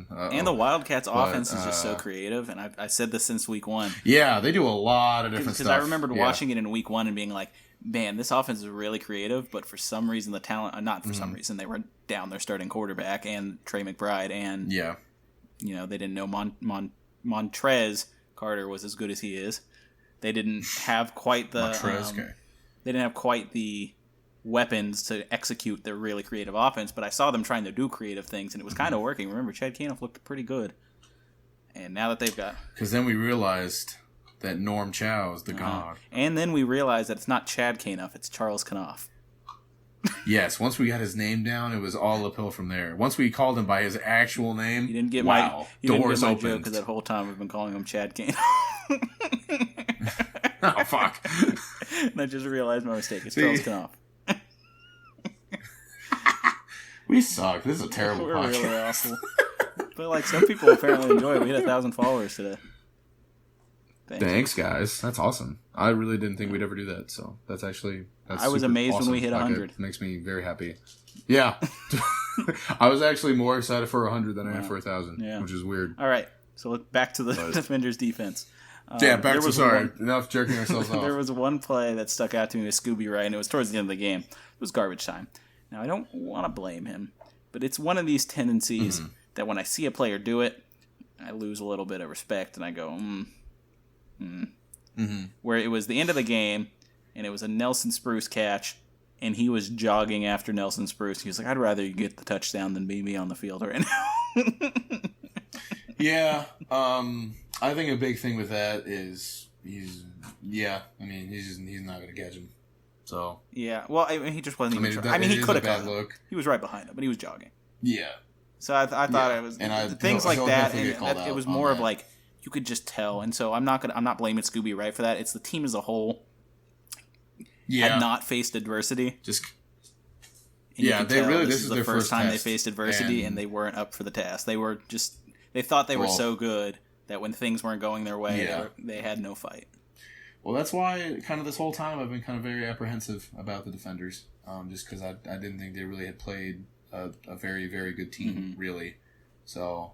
[SPEAKER 5] And the Wildcats' offense is just so creative, and I said this since week 1.
[SPEAKER 4] Yeah, they do a lot of different stuff.
[SPEAKER 5] Because I remembered watching it in week 1 and being like, man, this offense is really creative, but for some reason the talent... not for some reason, they were down their starting quarterback and Trey McBride, and they didn't know Montrez Carter was as good as he is. They didn't have quite the... They didn't have quite the weapons to execute their really creative offense, but I saw them trying to do creative things, and it was kind of working. Remember, Chad Caniff looked pretty good. And now that they've got...
[SPEAKER 4] Because then we realized that Norm Chow is the god.
[SPEAKER 5] And then we realized that it's not Chad Kanoff, it's Charles Kanoff.
[SPEAKER 4] Yes, once we got his name down, it was all uphill from there. Once we called him by his actual name,
[SPEAKER 5] You didn't get
[SPEAKER 4] wow,
[SPEAKER 5] my
[SPEAKER 4] doors
[SPEAKER 5] joke
[SPEAKER 4] opened.
[SPEAKER 5] because that whole time we've been calling him Chad Kanoff.
[SPEAKER 4] Oh, fuck.
[SPEAKER 5] And I just realized my mistake. It's Charles Kanoff.
[SPEAKER 4] We suck. This is a terrible
[SPEAKER 5] We're
[SPEAKER 4] podcast.
[SPEAKER 5] really awful. But like some people apparently enjoy it. We had 1,000 followers today.
[SPEAKER 4] Thanks, guys. That's awesome. I really didn't think we'd ever do that. So that's
[SPEAKER 5] I was amazed when we hit 100.
[SPEAKER 4] It makes me very happy. Yeah. I was actually more excited for 100 than I am for 1,000, which is weird.
[SPEAKER 5] All right. So look back to the Defenders defense.
[SPEAKER 4] Back to sorry. Enough jerking ourselves off.
[SPEAKER 5] There was one play that stuck out to me with Scooby Wright, and it was towards the end of the game. It was garbage time. Now, I don't want to blame him, but it's one of these tendencies that when I see a player do it, I lose a little bit of respect, and I go, Where it was the end of the game, and it was a Nelson Spruce catch, and he was jogging after Nelson Spruce. He was like, I'd rather you get the touchdown than be me on the field right now.
[SPEAKER 4] Yeah. I think a big thing with that is he's not going to catch him. So
[SPEAKER 5] Yeah, well, I mean, he just wasn't even trying.
[SPEAKER 4] I
[SPEAKER 5] mean, he could have
[SPEAKER 4] bad
[SPEAKER 5] caught
[SPEAKER 4] look.
[SPEAKER 5] him. He was right behind him, but he was jogging.
[SPEAKER 4] Yeah.
[SPEAKER 5] So I thought it was things like that, and it was more of like you could just tell. And so I'm not blaming Scooby Wright for that. It's the team as a whole had not faced adversity.
[SPEAKER 4] This
[SPEAKER 5] This
[SPEAKER 4] is
[SPEAKER 5] the
[SPEAKER 4] their
[SPEAKER 5] first time they
[SPEAKER 4] test,
[SPEAKER 5] faced adversity, and they weren't up for the task. They thought they were so good that when things weren't going their way, they had no fight.
[SPEAKER 4] Well, that's why kind of this whole time I've been kind of very apprehensive about the Defenders, just because I didn't think they really had played a very, very good team, really. So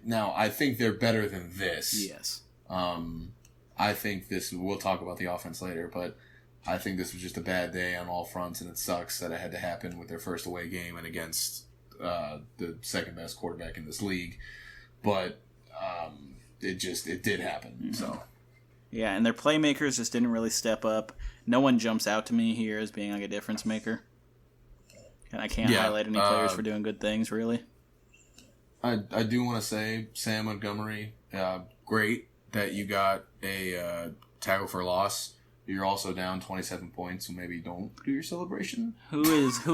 [SPEAKER 4] now I think they're better than this.
[SPEAKER 5] Yes.
[SPEAKER 4] I think we'll talk about the offense later, but I think this was just a bad day on all fronts, and it sucks that it had to happen with their first away game and against the second best quarterback in this league. But it did happen. So.
[SPEAKER 5] Yeah, and their playmakers just didn't really step up. No one jumps out to me here as being like a difference maker. And I can't highlight any players for doing good things, really.
[SPEAKER 4] I do want to say, Sam Montgomery, great that you got a tackle for loss. You're also down 27 points, so maybe don't do your celebration.
[SPEAKER 5] Who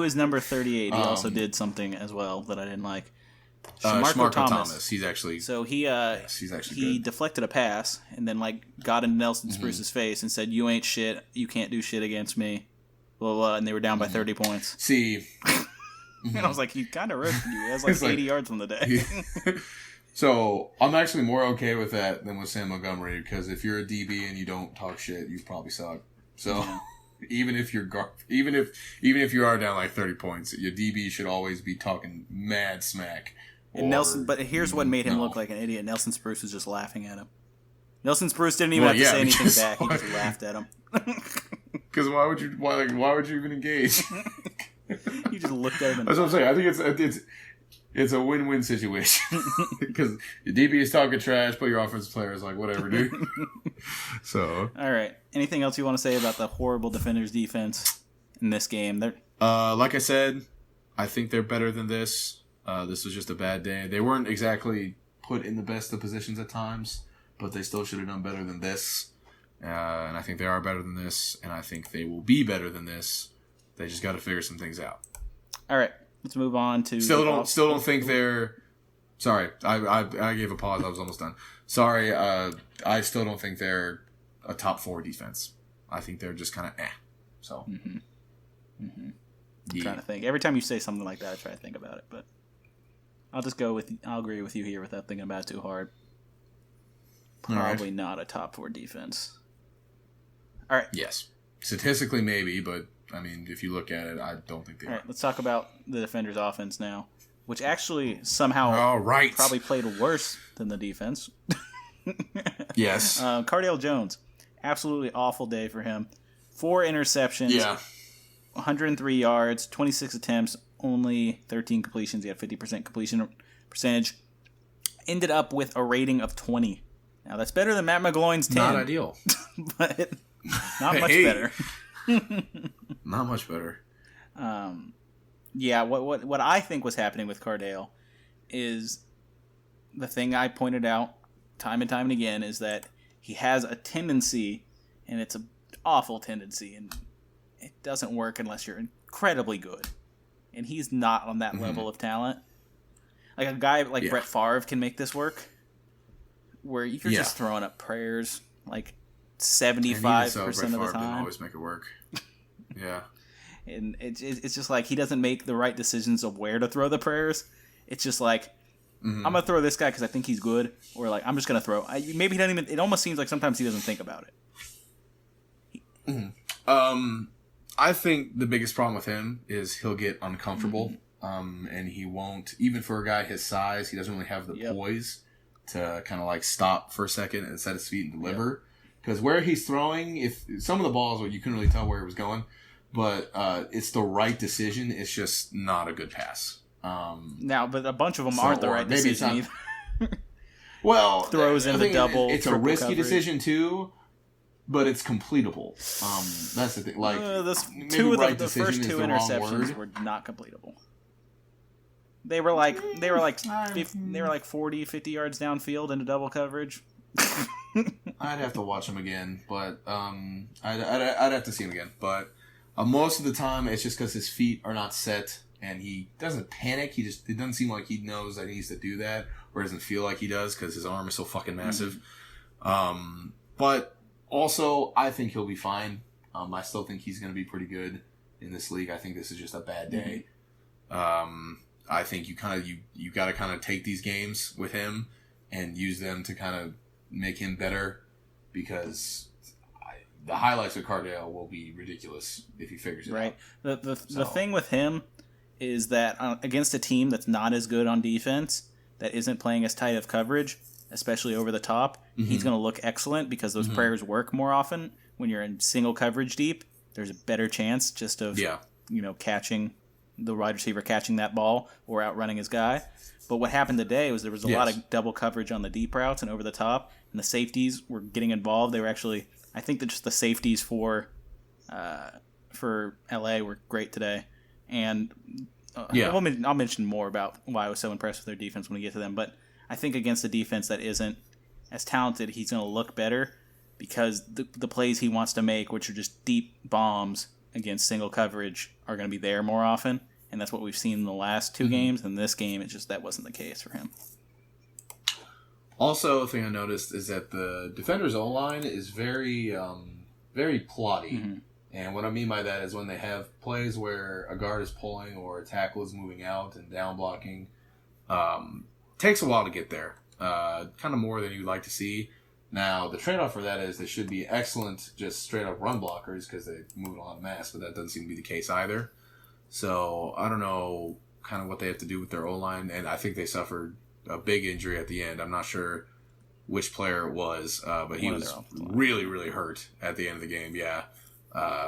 [SPEAKER 5] is number 38? He also did something as well that I didn't like.
[SPEAKER 4] Shamarko Thomas. He's actually
[SPEAKER 5] he's actually good. Deflected a pass and then got in Nelson Spruce's face and said, "You ain't shit. You can't do shit against me." Blah, blah, blah, and they were down by 30 points.
[SPEAKER 4] See,
[SPEAKER 5] and I was like, he kind of roasted you. He has 80 yards on the day.
[SPEAKER 4] So I'm actually more okay with that than with Sam Montgomery, because if you're a DB and you don't talk shit, you probably suck. So even if you are down 30 points, your DB should always be talking mad smack.
[SPEAKER 5] And Nelson, but here's what made him look like an idiot. Nelson Spruce was just laughing at him. Nelson Spruce didn't even have to say anything back. He just laughed at him.
[SPEAKER 4] Because why would you even engage?
[SPEAKER 5] You just looked at him.
[SPEAKER 4] That's what I'm saying. I think it's a win-win situation, because your DB is talking trash, but your offensive player is like, whatever, dude. So,
[SPEAKER 5] all right. Anything else you want to say about the horrible Defenders defense in this game?
[SPEAKER 4] Like I said, I think they're better than this. This was just a bad day. They weren't exactly put in the best of positions at times, but they still should have done better than this. And I think they are better than this, and I think they will be better than this. They just got to figure some things out. All right. Let's move on to... Still don't think they're... Sorry, I gave a pause. I was almost done. Sorry, I still don't think they're a top 4 defense. I think they're just kind of So...
[SPEAKER 5] I'm trying to think. Every time you say something like that, I try to think about it, but... I'll agree with you here without thinking about it too hard. Probably not a top 4 defense. All right.
[SPEAKER 4] Yes. Statistically, maybe, but... I mean, if you look at it, I don't think they are.
[SPEAKER 5] All right, let's talk about the Defenders' offense now, which actually somehow probably played worse than the defense.
[SPEAKER 4] Yes.
[SPEAKER 5] Cardale Jones, absolutely awful day for him. 4 interceptions, 103 yards, 26 attempts, only 13 completions. He had 50% completion percentage. Ended up with a rating of 20. Now, that's better than Matt McGloin's 10.
[SPEAKER 4] Not ideal.
[SPEAKER 5] But not much better.
[SPEAKER 4] Not much better.
[SPEAKER 5] Yeah, what I think was happening with Cardale is the thing I pointed out time and time and again is that he has a tendency, and it's an awful tendency, and it doesn't work unless you're incredibly good. And he's not on that level of talent. Like a guy like Brett Favre can make this work, where you're just throwing up prayers like 75% of the time.
[SPEAKER 4] Didn't always make it work. Yeah.
[SPEAKER 5] And it's just like he doesn't make the right decisions of where to throw the prayers. It's just like, I'm going to throw this guy because I think he's good, or like, I'm just going to throw. Maybe he doesn't even, it almost seems like sometimes he doesn't think about it.
[SPEAKER 4] I think the biggest problem with him is he'll get uncomfortable, and he won't, even for a guy his size, he doesn't really have the poise to kind of like stop for a second and set his feet and deliver. Because where he's throwing, if some of the balls, you couldn't really tell where it was going, but it's the right decision. It's just not a good pass.
[SPEAKER 5] Now, but a bunch of them aren't the right decision either.
[SPEAKER 4] Well,
[SPEAKER 5] throws in the double.
[SPEAKER 4] It's a risky decision too, but it's completable. That's the thing. Like
[SPEAKER 5] two of the first two interceptions were not completable. They were like 40, 50 yards downfield into double coverage.
[SPEAKER 4] I'd have to watch him again, but I'd have to see him again. But most of the time, it's just because his feet are not set, and he doesn't panic. It doesn't seem like he knows that he needs to do that, or doesn't feel like he does because his arm is so fucking massive. But also, I think he'll be fine. I still think he's going to be pretty good in this league. I think this is just a bad day. I think you got to kind of take these games with him and use them to kind of make him better, because the highlights of Cardale will be ridiculous if he figures it out.
[SPEAKER 5] The thing with him is that against a team that's not as good on defense, that isn't playing as tight of coverage, especially over the top, he's going to look excellent because those prayers work more often. When you're in single coverage deep, there's a better chance just of catching the wide receiver, catching that ball or outrunning his guy. But what happened today was there was a lot of double coverage on the deep routes and over the top, and the safeties were getting involved. They were actually, I think that just the safeties for LA were great today. And I'll mention more about why I was so impressed with their defense when we get to them. But I think against a defense that isn't as talented, he's going to look better because the plays he wants to make, which are just deep bombs against single coverage, are going to be there more often. And that's what we've seen in the last two games. And this game, that wasn't the case for him.
[SPEAKER 4] Also, a thing I noticed is that the defender's O-line is very, very plotty. And what I mean by that is when they have plays where a guard is pulling or a tackle is moving out and down blocking, takes a while to get there. Kind of more than you'd like to see. Now, the trade-off for that is they should be excellent just straight-up run blockers because they move a lot of mass, but that doesn't seem to be the case either. So, I don't know kind of what they have to do with their O-line, and I think they suffered a big injury at the end. I'm not sure which player it was, but he was really, really hurt at the end of the game,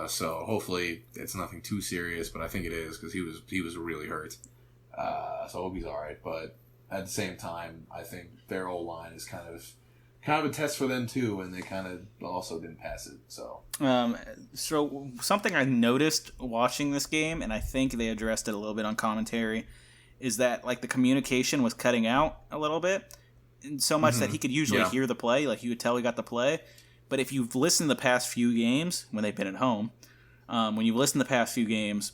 [SPEAKER 4] so hopefully it's nothing too serious, but I think it is because he was really hurt. So I hope he's all right. But at the same time, I think their O-line is kind of a test for them too, and they kind of also didn't pass it. So something I noticed watching this game, and I think they addressed it a little bit on commentary, is that like the communication was cutting out a little bit, and so much that he could usually hear the play, like you could tell he got the play. But if you've listened the past few games when they've been at home, when you've listened the past few games,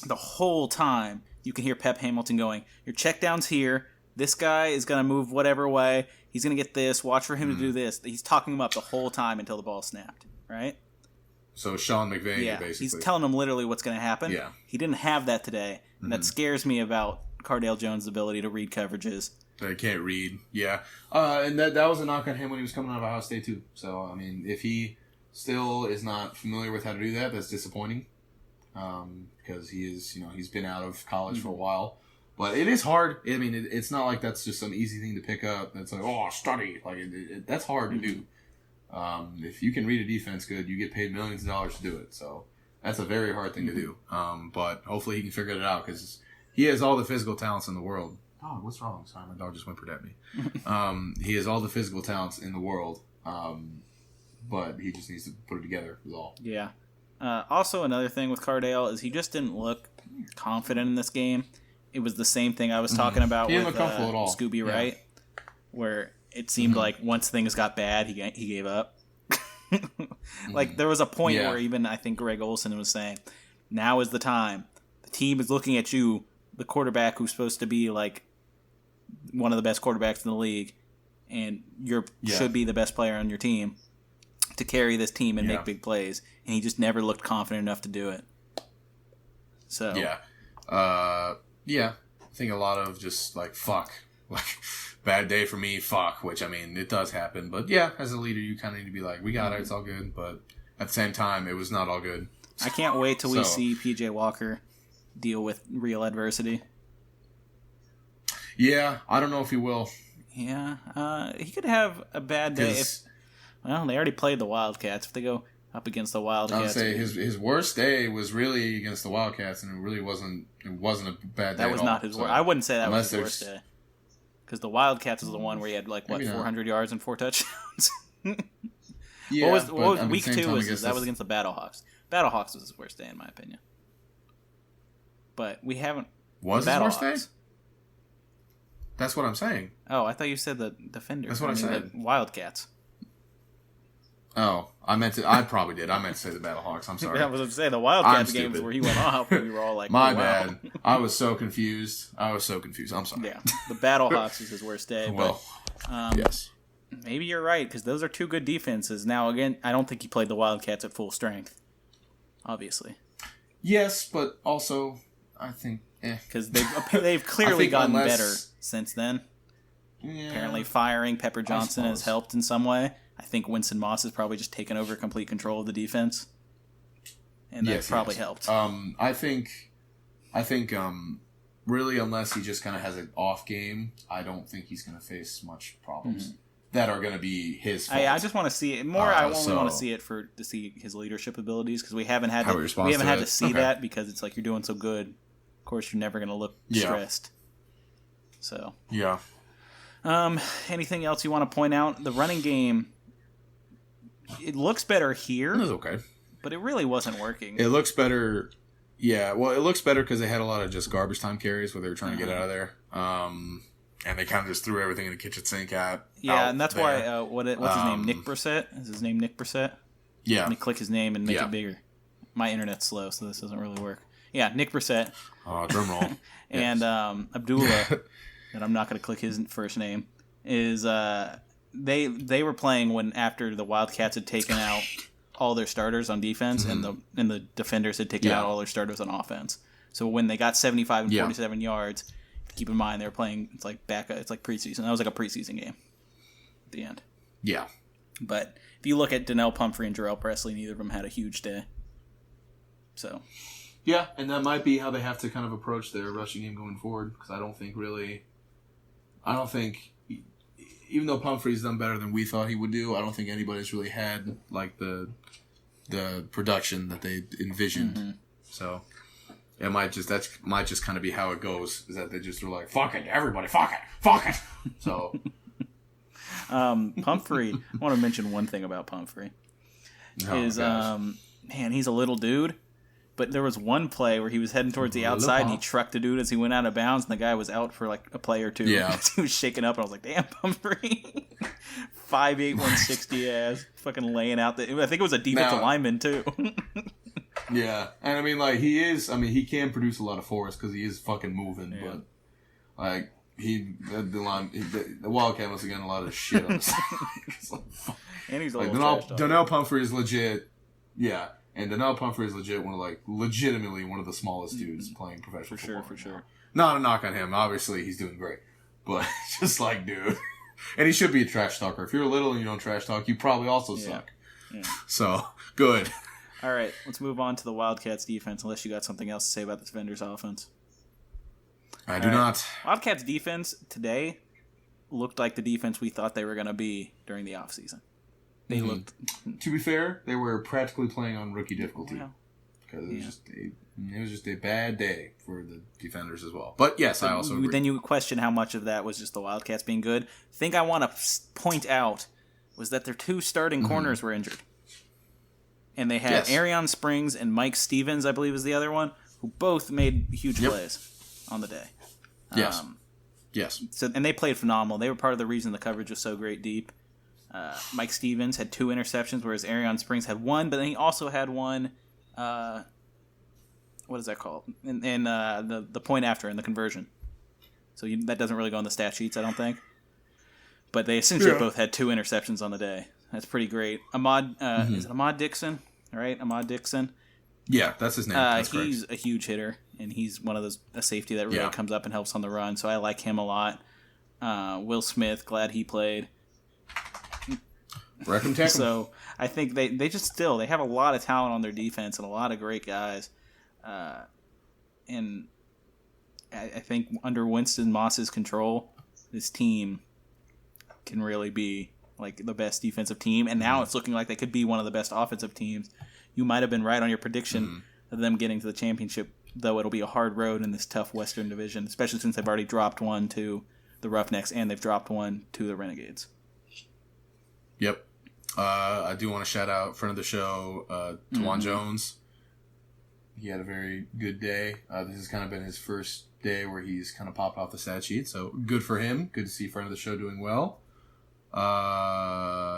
[SPEAKER 4] the whole time you can hear Pep Hamilton going, "Your check down's here. This guy is going to move whatever way. He's going to get this. Watch for him to do this." He's talking him up the whole time until the ball snapped, right? So Sean McVay, basically.
[SPEAKER 5] He's telling him literally what's going to happen. Yeah. He didn't have that today, and that scares me about Cardale Jones' ability to read coverages.
[SPEAKER 4] They can't read, and that was a knock on him when he was coming out of Ohio State too. So I mean, if he still is not familiar with how to do that, that's disappointing. Because he is, he's been out of college for a while, but it is hard. I mean, it's not like that's just some easy thing to pick up. That's like, study, like that's hard to do. If you can read a defense good, you get paid millions of dollars to do it. So that's a very hard thing to do. But hopefully he can figure it out because he has all the physical talents in the world. Oh, what's wrong? Sorry, my dog just whimpered at me. He has all the physical talents in the world, but he just needs to put it together, is all.
[SPEAKER 5] Yeah. Also, another thing with Cardale is he just didn't look confident in this game. It was the same thing I was talking about with Scooby Wright, where it seemed like once things got bad, he gave up. Like, there was a point where even I think Greg Olson was saying, now is the time. The team is looking at you, the quarterback who's supposed to be like one of the best quarterbacks in the league, and you should be the best player on your team to carry this team and make big plays. And he just never looked confident enough to do it. So
[SPEAKER 4] I think a lot of just like fuck, like bad day for me, fuck. Which I mean, it does happen, but as a leader, you kind of need to be like, we got it, it's all good. But at the same time, it was not all good.
[SPEAKER 5] I can't wait till we see PJ Walker deal with real adversity.
[SPEAKER 4] Yeah, I don't know if he will.
[SPEAKER 5] Yeah, he could have a bad day. Well, they already played the Wildcats. If they go up against the Wildcats,
[SPEAKER 4] I would say his worst day was really against the Wildcats, and it really wasn't. It wasn't a bad day.
[SPEAKER 5] That was
[SPEAKER 4] at
[SPEAKER 5] not
[SPEAKER 4] all,
[SPEAKER 5] his worst. I wouldn't say that was his worst
[SPEAKER 4] there's-
[SPEAKER 5] day, because the Wildcats was the one where he had like 400 yards and 4 touchdowns.
[SPEAKER 4] Yeah,
[SPEAKER 5] what was
[SPEAKER 4] but,
[SPEAKER 5] week
[SPEAKER 4] same
[SPEAKER 5] 2?
[SPEAKER 4] time,
[SPEAKER 5] That was against the Battlehawks. Battlehawks was his worst day in my opinion. But we haven't.
[SPEAKER 4] Was his worst day? That's what I'm saying.
[SPEAKER 5] Oh, I thought you said the Defenders.
[SPEAKER 4] That's what I said.
[SPEAKER 5] The Wildcats.
[SPEAKER 4] Oh, I probably did. I meant to say the Battlehawks. I'm sorry.
[SPEAKER 5] I was going to say the Wildcats
[SPEAKER 4] I'm
[SPEAKER 5] games
[SPEAKER 4] stupid.
[SPEAKER 5] where he went off. We were all like,
[SPEAKER 4] My
[SPEAKER 5] oh, wow.
[SPEAKER 4] bad. I was so confused. I'm sorry.
[SPEAKER 5] Yeah, the Battlehawks was his worst day.
[SPEAKER 4] Well, yes.
[SPEAKER 5] Maybe you're right, because those are two good defenses. Now, again, I don't think he played the Wildcats at full strength, obviously.
[SPEAKER 4] Yes, but also, I think,
[SPEAKER 5] because they've clearly gotten better since then.
[SPEAKER 4] Yeah.
[SPEAKER 5] Apparently, firing Pepper Johnson has helped in some way. I think Winston Moss has probably just taken over complete control of the defense, and that probably helped.
[SPEAKER 4] I think, really, unless he just kind of has an off game, I don't think he's going to face much problems that are going to be his fault.
[SPEAKER 5] I just want to see it more. I only want to see it to see his leadership abilities, because we haven't had to see that, because it's like, you're doing so good. Of course, you're never going to look stressed. So anything else you want to point out? The running game, it looks better here.
[SPEAKER 4] It was okay,
[SPEAKER 5] but it really wasn't working.
[SPEAKER 4] It looks better. Yeah, well, it looks better because they had a lot of just garbage time carries where they were trying to get out of there. And they kind of just threw everything in the kitchen sink
[SPEAKER 5] and that's why, what's his name? Nick Brissett? Is his name Nick Brissett?
[SPEAKER 4] Yeah.
[SPEAKER 5] Let me click his name and make it bigger. My internet's slow, so this doesn't really work. Yeah, Nick Brissett.
[SPEAKER 4] Drum roll.
[SPEAKER 5] And Abdullah, that I'm not going to click his first name, is they were playing after the Wildcats had taken out all their starters on defense, and the Defenders had taken out all their starters on offense. So when they got 75 and 47 yards, keep in mind they were playing. It's like preseason. That was like a preseason game at the end.
[SPEAKER 4] Yeah.
[SPEAKER 5] But if you look at Donnell Pumphrey and Jarrell Presley, neither of them had a huge day. So.
[SPEAKER 4] Yeah, and that might be how they have to kind of approach their rushing game going forward, because I don't think, even though Pumphrey's done better than we thought he would do, I don't think anybody's really had like the production that they envisioned. So it might just kind of be how it goes, is that they just are like, fuck it, everybody, fuck it. So
[SPEAKER 5] Pumphrey, I want to mention one thing about Pumphrey. He's a little dude. But there was one play where he was heading towards the outside and he trucked the dude as he went out of bounds, and the guy was out for like a play or two.
[SPEAKER 4] Yeah.
[SPEAKER 5] He was shaking up, and I was like, damn, Pumphrey. 5'8", 160 ass. Fucking laying out I think it was a defensive lineman, too.
[SPEAKER 4] Yeah. And I mean, he can produce a lot of force because he is fucking moving, but like, the Wildcat must have gotten a lot of shit on the side.
[SPEAKER 5] And he's a little
[SPEAKER 4] Donnell Pumphrey is legit. Yeah. And Donnell Pumphrey is legitimately one of the smallest dudes playing professional football.
[SPEAKER 5] For sure.
[SPEAKER 4] Not a knock on him. Obviously, he's doing great. But just like, dude. And he should be a trash talker. If you're little and you don't trash talk, you probably also suck. Yeah. So, good.
[SPEAKER 5] All right, let's move on to the Wildcats defense, unless you got something else to say about this Defenders offense.
[SPEAKER 4] I do not.
[SPEAKER 5] Wildcats defense today looked like the defense we thought they were going to be during the offseason. They looked.
[SPEAKER 4] To be fair, they were practically playing on rookie difficulty because it was just a bad day for the Defenders as well. But yes, I also agree.
[SPEAKER 5] Then you question how much of that was just the Wildcats being good. The thing I want to point out was that their two starting corners were injured, and they had Arion Springs and Mike Stevens, I believe, is the other one, who both made huge plays on the day.
[SPEAKER 4] Yes. Yes.
[SPEAKER 5] So, and they played phenomenal. They were part of the reason the coverage was so great deep. Mike Stevens had 2 interceptions, whereas Arion Springs had 1, but then he also had one. What is that called? And the point after in the conversion. So that doesn't really go on the stat sheets, I don't think. But they essentially both had 2 interceptions on the day. That's pretty great. Is it Ahmad Dixon? All right, Ahmad Dixon.
[SPEAKER 4] Yeah, that's his name. That's
[SPEAKER 5] he's a huge hitter, and he's one of a safety that really comes up and helps on the run. So I like him a lot. Will Smith, glad he played. So I think they have a lot of talent on their defense and a lot of great guys. And I think under Winston Moss's control, this team can really be like the best defensive team. And now it's looking like they could be one of the best offensive teams. You might have been right on your prediction of them getting to the championship, though it'll be a hard road in this tough Western Division, especially since they've already dropped one to the Roughnecks and they've dropped one to the Renegades.
[SPEAKER 4] Yep. I do want to shout out friend of the show, Tawan Jones. He had a very good day. This has kind of been his first day where he's kind of popped off the stat sheet, so good for him. Good to see friend of the show doing well.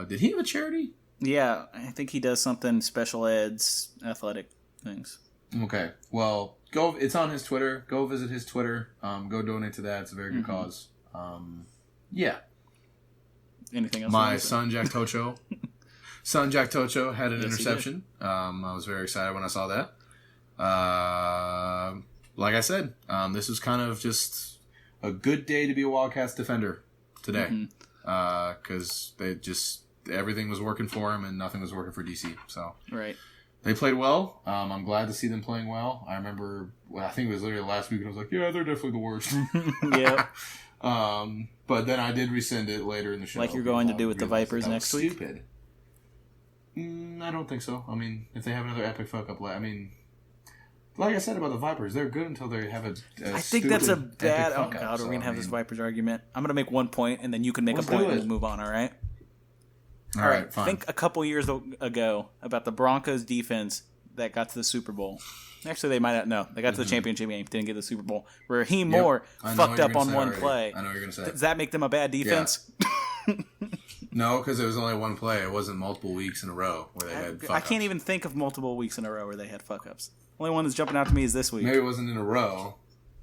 [SPEAKER 4] Did he have a charity?
[SPEAKER 5] Yeah, I think he does something special eds, athletic things.
[SPEAKER 4] Okay, well, go. It's on his Twitter. Go visit his Twitter. Go donate to that. It's a very good cause. Yeah.
[SPEAKER 5] Anything else?
[SPEAKER 4] My son Jack Tocho had an interception. I was very excited when I saw that. Like I said, this was kind of just a good day to be a Wildcats defender today, because everything was working for him and nothing was working for DC. So they played well. I'm glad to see them playing well. I remember, I think it was literally last week, and I was like, yeah, they're definitely the worst.
[SPEAKER 5] Yeah.
[SPEAKER 4] But then I did rescind it later in the show.
[SPEAKER 5] Like you're going to do with the Vipers next week?
[SPEAKER 4] Stupid. I don't think so. I mean, if they have another epic fuck up, like I said about the Vipers, they're good until they have a
[SPEAKER 5] I think that's a bad. Oh God, we're gonna have this Vipers argument. I'm gonna make one point, and then you can make a point, and we'll move on. All right.
[SPEAKER 4] All right. Fine.
[SPEAKER 5] Think a couple years ago about the Broncos defense that got to the Super Bowl. Actually, they might not know. They got to the championship game, didn't get the Super Bowl. Raheem Moore fucked up on one play.
[SPEAKER 4] I know what you're going to say.
[SPEAKER 5] Does that make them a bad defense?
[SPEAKER 4] Yeah. No, because it was only one play. It wasn't multiple weeks in a row where they had fuck-ups.
[SPEAKER 5] I can't even think of multiple weeks in a row where they had fuck-ups. Only one that's jumping out to me is this week.
[SPEAKER 4] Maybe it wasn't in a row.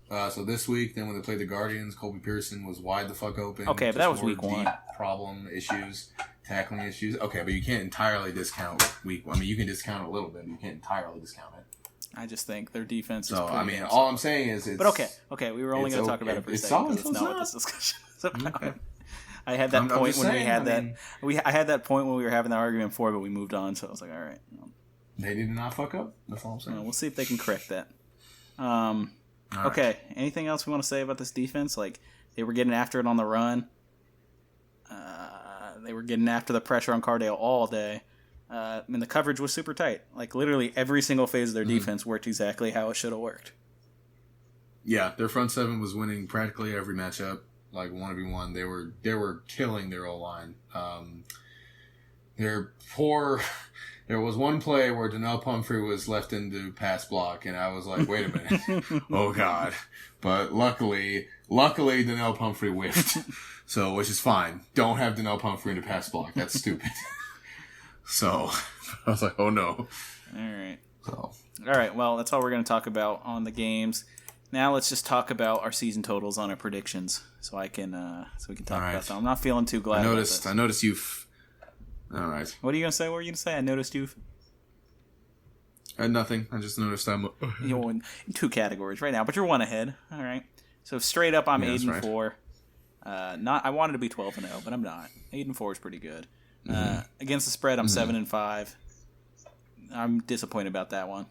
[SPEAKER 4] So this week, then when they played the Guardians, Colby Pearson was wide the fuck open.
[SPEAKER 5] Okay, but that was week 1.
[SPEAKER 4] Problem issues, tackling issues. Okay, but you can't entirely discount week 1. I mean, you can discount a little bit, but you can't entirely discount it.
[SPEAKER 5] I just think their defense is
[SPEAKER 4] so,
[SPEAKER 5] pretty
[SPEAKER 4] I mean,
[SPEAKER 5] good.
[SPEAKER 4] all I'm saying is it's...
[SPEAKER 5] But okay, we were only going to talk about it for a second because it's not what this discussion is about.
[SPEAKER 4] Okay.
[SPEAKER 5] I had that point when we had that. I had that point when we were having that argument before, but we moved on, so I was like, all right.
[SPEAKER 4] They need to not fuck up. That's all I'm saying.
[SPEAKER 5] We'll see if they can correct that. Okay, right. Anything else we want to say about this defense? Like, they were getting after it on the run. They were getting after the pressure on Cardale all day. And the coverage was super tight. Like, literally every single phase of their defense worked exactly how it should have worked.
[SPEAKER 4] Yeah, their front seven was winning practically every matchup. Like 1v1, they were killing their O-line. Their poor... There was one play where Donnell Pumphrey was left into pass block, and I was like, wait a minute. Oh, God. But luckily, Donnell Pumphrey whiffed. So, which is fine. Don't have Donnell Pumphrey into pass block. That's stupid. So, I was like, oh, no.
[SPEAKER 5] All right. All right, well, that's all we're going to talk about on the games. Now let's just talk about our season totals on our predictions, so we can talk about that. I'm not feeling too glad about this.
[SPEAKER 4] I noticed you've... All right.
[SPEAKER 5] What are you going to say? What were you going to say? I noticed you've...
[SPEAKER 4] Nothing. I just noticed I'm...
[SPEAKER 5] You're in 2 categories right now, but you're 1 ahead. All right. So straight up, I'm 8-4. I wanted to be 12-0, but I'm not. 8-4 is pretty good. Against the spread, I'm 7-5. I'm disappointed about that one.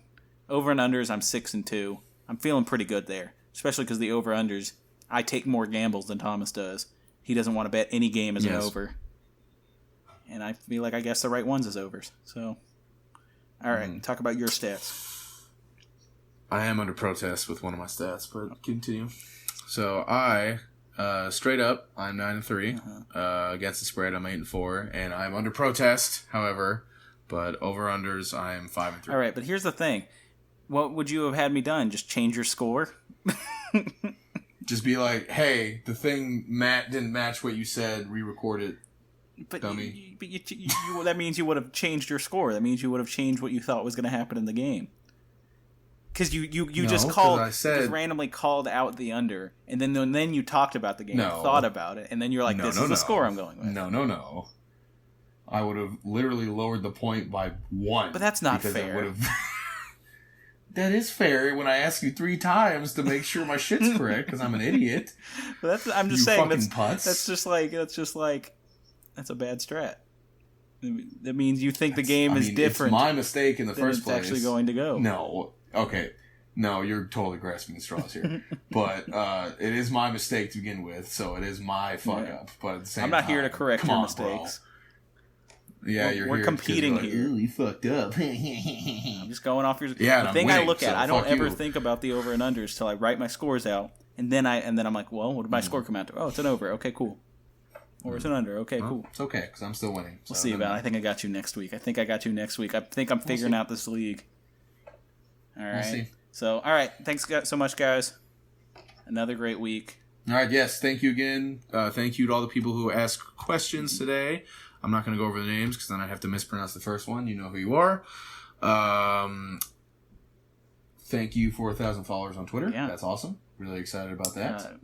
[SPEAKER 5] Over and unders, I'm 6-2. I'm feeling pretty good there, especially because the over unders. I take more gambles than Thomas does. He doesn't want to bet any game as an over, and I feel like I guess the right ones as overs. So, all right, talk about your stats.
[SPEAKER 4] I am under protest with one of my stats, but continue. So I. Straight up, I'm 9-3. Against the spread, I'm 8-4, and I'm under protest. However, but over unders, I'm 5-3.
[SPEAKER 5] All right, but here's the thing: what would you have had me done? Just change your score?
[SPEAKER 4] Just be like, hey, the thing Matt didn't match what you said. Re-record it,
[SPEAKER 5] But,
[SPEAKER 4] dummy.
[SPEAKER 5] that means you would have changed your score. That means you would have changed what you thought was going to happen in the game. Because you just randomly called out the under, and then you talked about the game, thought about it, and then you're like, this is the score I'm going with.
[SPEAKER 4] No. I would have literally lowered the point by 1.
[SPEAKER 5] But that's not fair.
[SPEAKER 4] That is fair when I ask you 3 times to make sure my shit's correct because I'm an idiot.
[SPEAKER 5] But I'm just saying that's
[SPEAKER 4] putz.
[SPEAKER 5] just like that's a bad strat. That means you think the game is different.
[SPEAKER 4] It's my mistake in the first place.
[SPEAKER 5] It's actually going to go.
[SPEAKER 4] No. Okay. No, you're totally grasping the straws here. But it is my mistake to begin with, so it is my fuck up. But at the same
[SPEAKER 5] I'm not
[SPEAKER 4] time,
[SPEAKER 5] here to correct your mistakes.
[SPEAKER 4] Bro. Yeah,
[SPEAKER 5] we're competing
[SPEAKER 4] like,
[SPEAKER 5] here.
[SPEAKER 4] Ooh, you fucked up.
[SPEAKER 5] I'm just going off your.
[SPEAKER 4] Yeah,
[SPEAKER 5] the thing winning, I look at,
[SPEAKER 4] so
[SPEAKER 5] I don't ever
[SPEAKER 4] you.
[SPEAKER 5] think about the over and unders till I write my scores out, and then I'm like, well, what did my score come out to? Oh, it's an over. Okay, cool. Or it's an under. Okay, cool.
[SPEAKER 4] It's okay because I'm still winning.
[SPEAKER 5] We'll see about it. I think I got you next week. I think I'm figuring out this league. All right.
[SPEAKER 4] We'll see.
[SPEAKER 5] So, all right. Thanks so much, guys. Another great week.
[SPEAKER 4] All right. Yes. Thank you again. Thank you to all the people who asked questions today. I'm not going to go over the names because then I'd have to mispronounce the first one. You know who you are. Thank you for 1,000 followers on Twitter. Yeah. That's awesome. Really excited about that.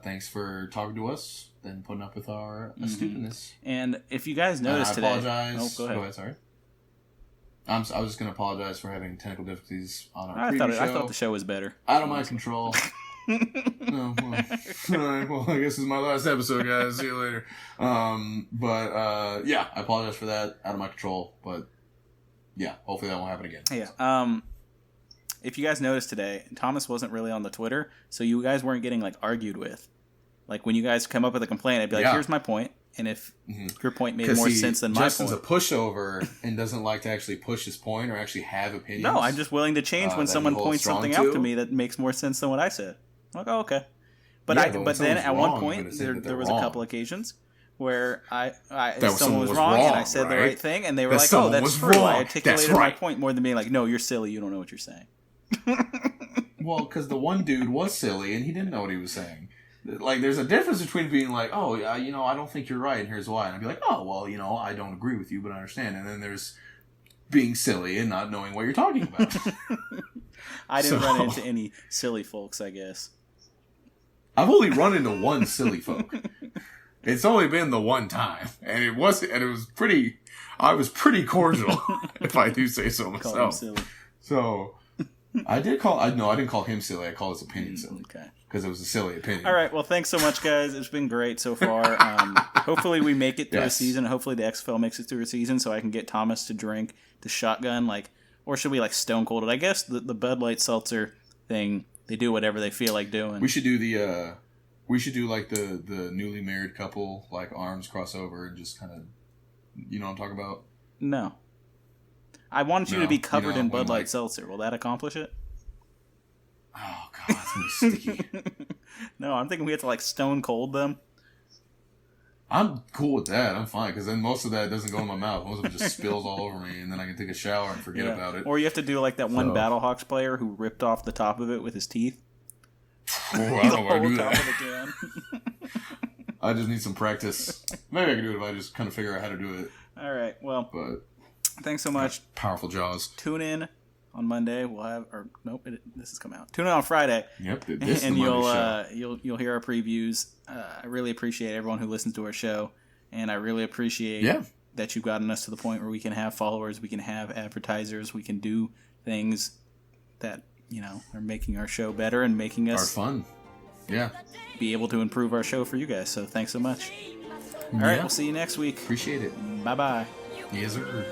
[SPEAKER 4] Thanks for talking to us and putting up with our astuteness.
[SPEAKER 5] And if you guys noticed today...
[SPEAKER 4] I apologize.
[SPEAKER 5] Oh,
[SPEAKER 4] go ahead, sorry. I was just going to apologize for having technical difficulties on our previous show.
[SPEAKER 5] I thought the show was better.
[SPEAKER 4] Out of my control. Oh, well. All right, well, I guess this is my last episode, guys. See you later. Yeah, I apologize for that. Out of my control, but yeah, hopefully that won't happen again.
[SPEAKER 5] Yeah. If you guys noticed today, Thomas wasn't really on the Twitter, so you guys weren't getting like argued with. Like when you guys come up with a complaint, I'd be like, "Here's my point," and if your point made more sense than my point,
[SPEAKER 4] Justin's a pushover and doesn't like to actually push his point or actually have opinions.
[SPEAKER 5] No, I'm just willing to change when someone points something out to me that makes more sense than what I said. I'm like, oh, okay. But then at one point there was a couple occasions where someone was wrong and I said the right thing and they were like, oh, that's true. I articulated my point more than being like, no, you're silly. You don't know what you're saying.
[SPEAKER 4] Well, because the one dude was silly and he didn't know what he was saying. Like, there's a difference between being like, oh, I don't think you're right and here's why. And I'd be like, oh, well, I don't agree with you, but I understand. And then there's being silly and not knowing what you're talking about.
[SPEAKER 5] I didn't run into any silly folks, I guess.
[SPEAKER 4] I've only run into one silly folk. It's only been the one time, and it was pretty. I was pretty cordial, if I do say so myself. Call him silly. So I didn't call him silly. I called his opinion silly. Okay. Because it was a silly opinion.
[SPEAKER 5] All right. Well, thanks so much, guys. It's been great so far. Hopefully we make it through a season. Hopefully the XFL makes it through a season, so I can get Thomas to drink the shotgun, or should we stone cold it? I guess the Bud Light seltzer thing. They do whatever they feel like doing.
[SPEAKER 4] We should do the newly married couple arms cross over and just kind of, you know what I'm talking about?
[SPEAKER 5] No. I want you to be covered in Bud Light seltzer. Will that accomplish it?
[SPEAKER 4] Oh god, it's gonna be sticky.
[SPEAKER 5] No, I'm thinking we have to stone cold them.
[SPEAKER 4] I'm cool with that. I'm fine because then most of that doesn't go in my mouth. Most of it just spills all over me, and then I can take a shower and forget about it.
[SPEAKER 5] Or you have to do that one Battlehawks player who ripped off the top of it with his teeth.
[SPEAKER 4] Oh, I don't know where I do that. I just need some practice. Maybe I can do it if I just kind of figure out how to do it.
[SPEAKER 5] All right. Well, thanks so much.
[SPEAKER 4] Powerful jaws.
[SPEAKER 5] Tune in on Monday. We'll have, this has come out. Tune in on Friday.
[SPEAKER 4] Yep, this
[SPEAKER 5] and
[SPEAKER 4] is the
[SPEAKER 5] you'll hear our previews. I really appreciate everyone who listens to our show, and I really appreciate that you've gotten us to the point where we can have followers, we can have advertisers, we can do things that are making our show better and making us
[SPEAKER 4] fun. Yeah,
[SPEAKER 5] be able to improve our show for you guys. So thanks so much. All right, we'll see you next week.
[SPEAKER 4] Appreciate it.
[SPEAKER 5] Bye bye.
[SPEAKER 4] Yes, sir.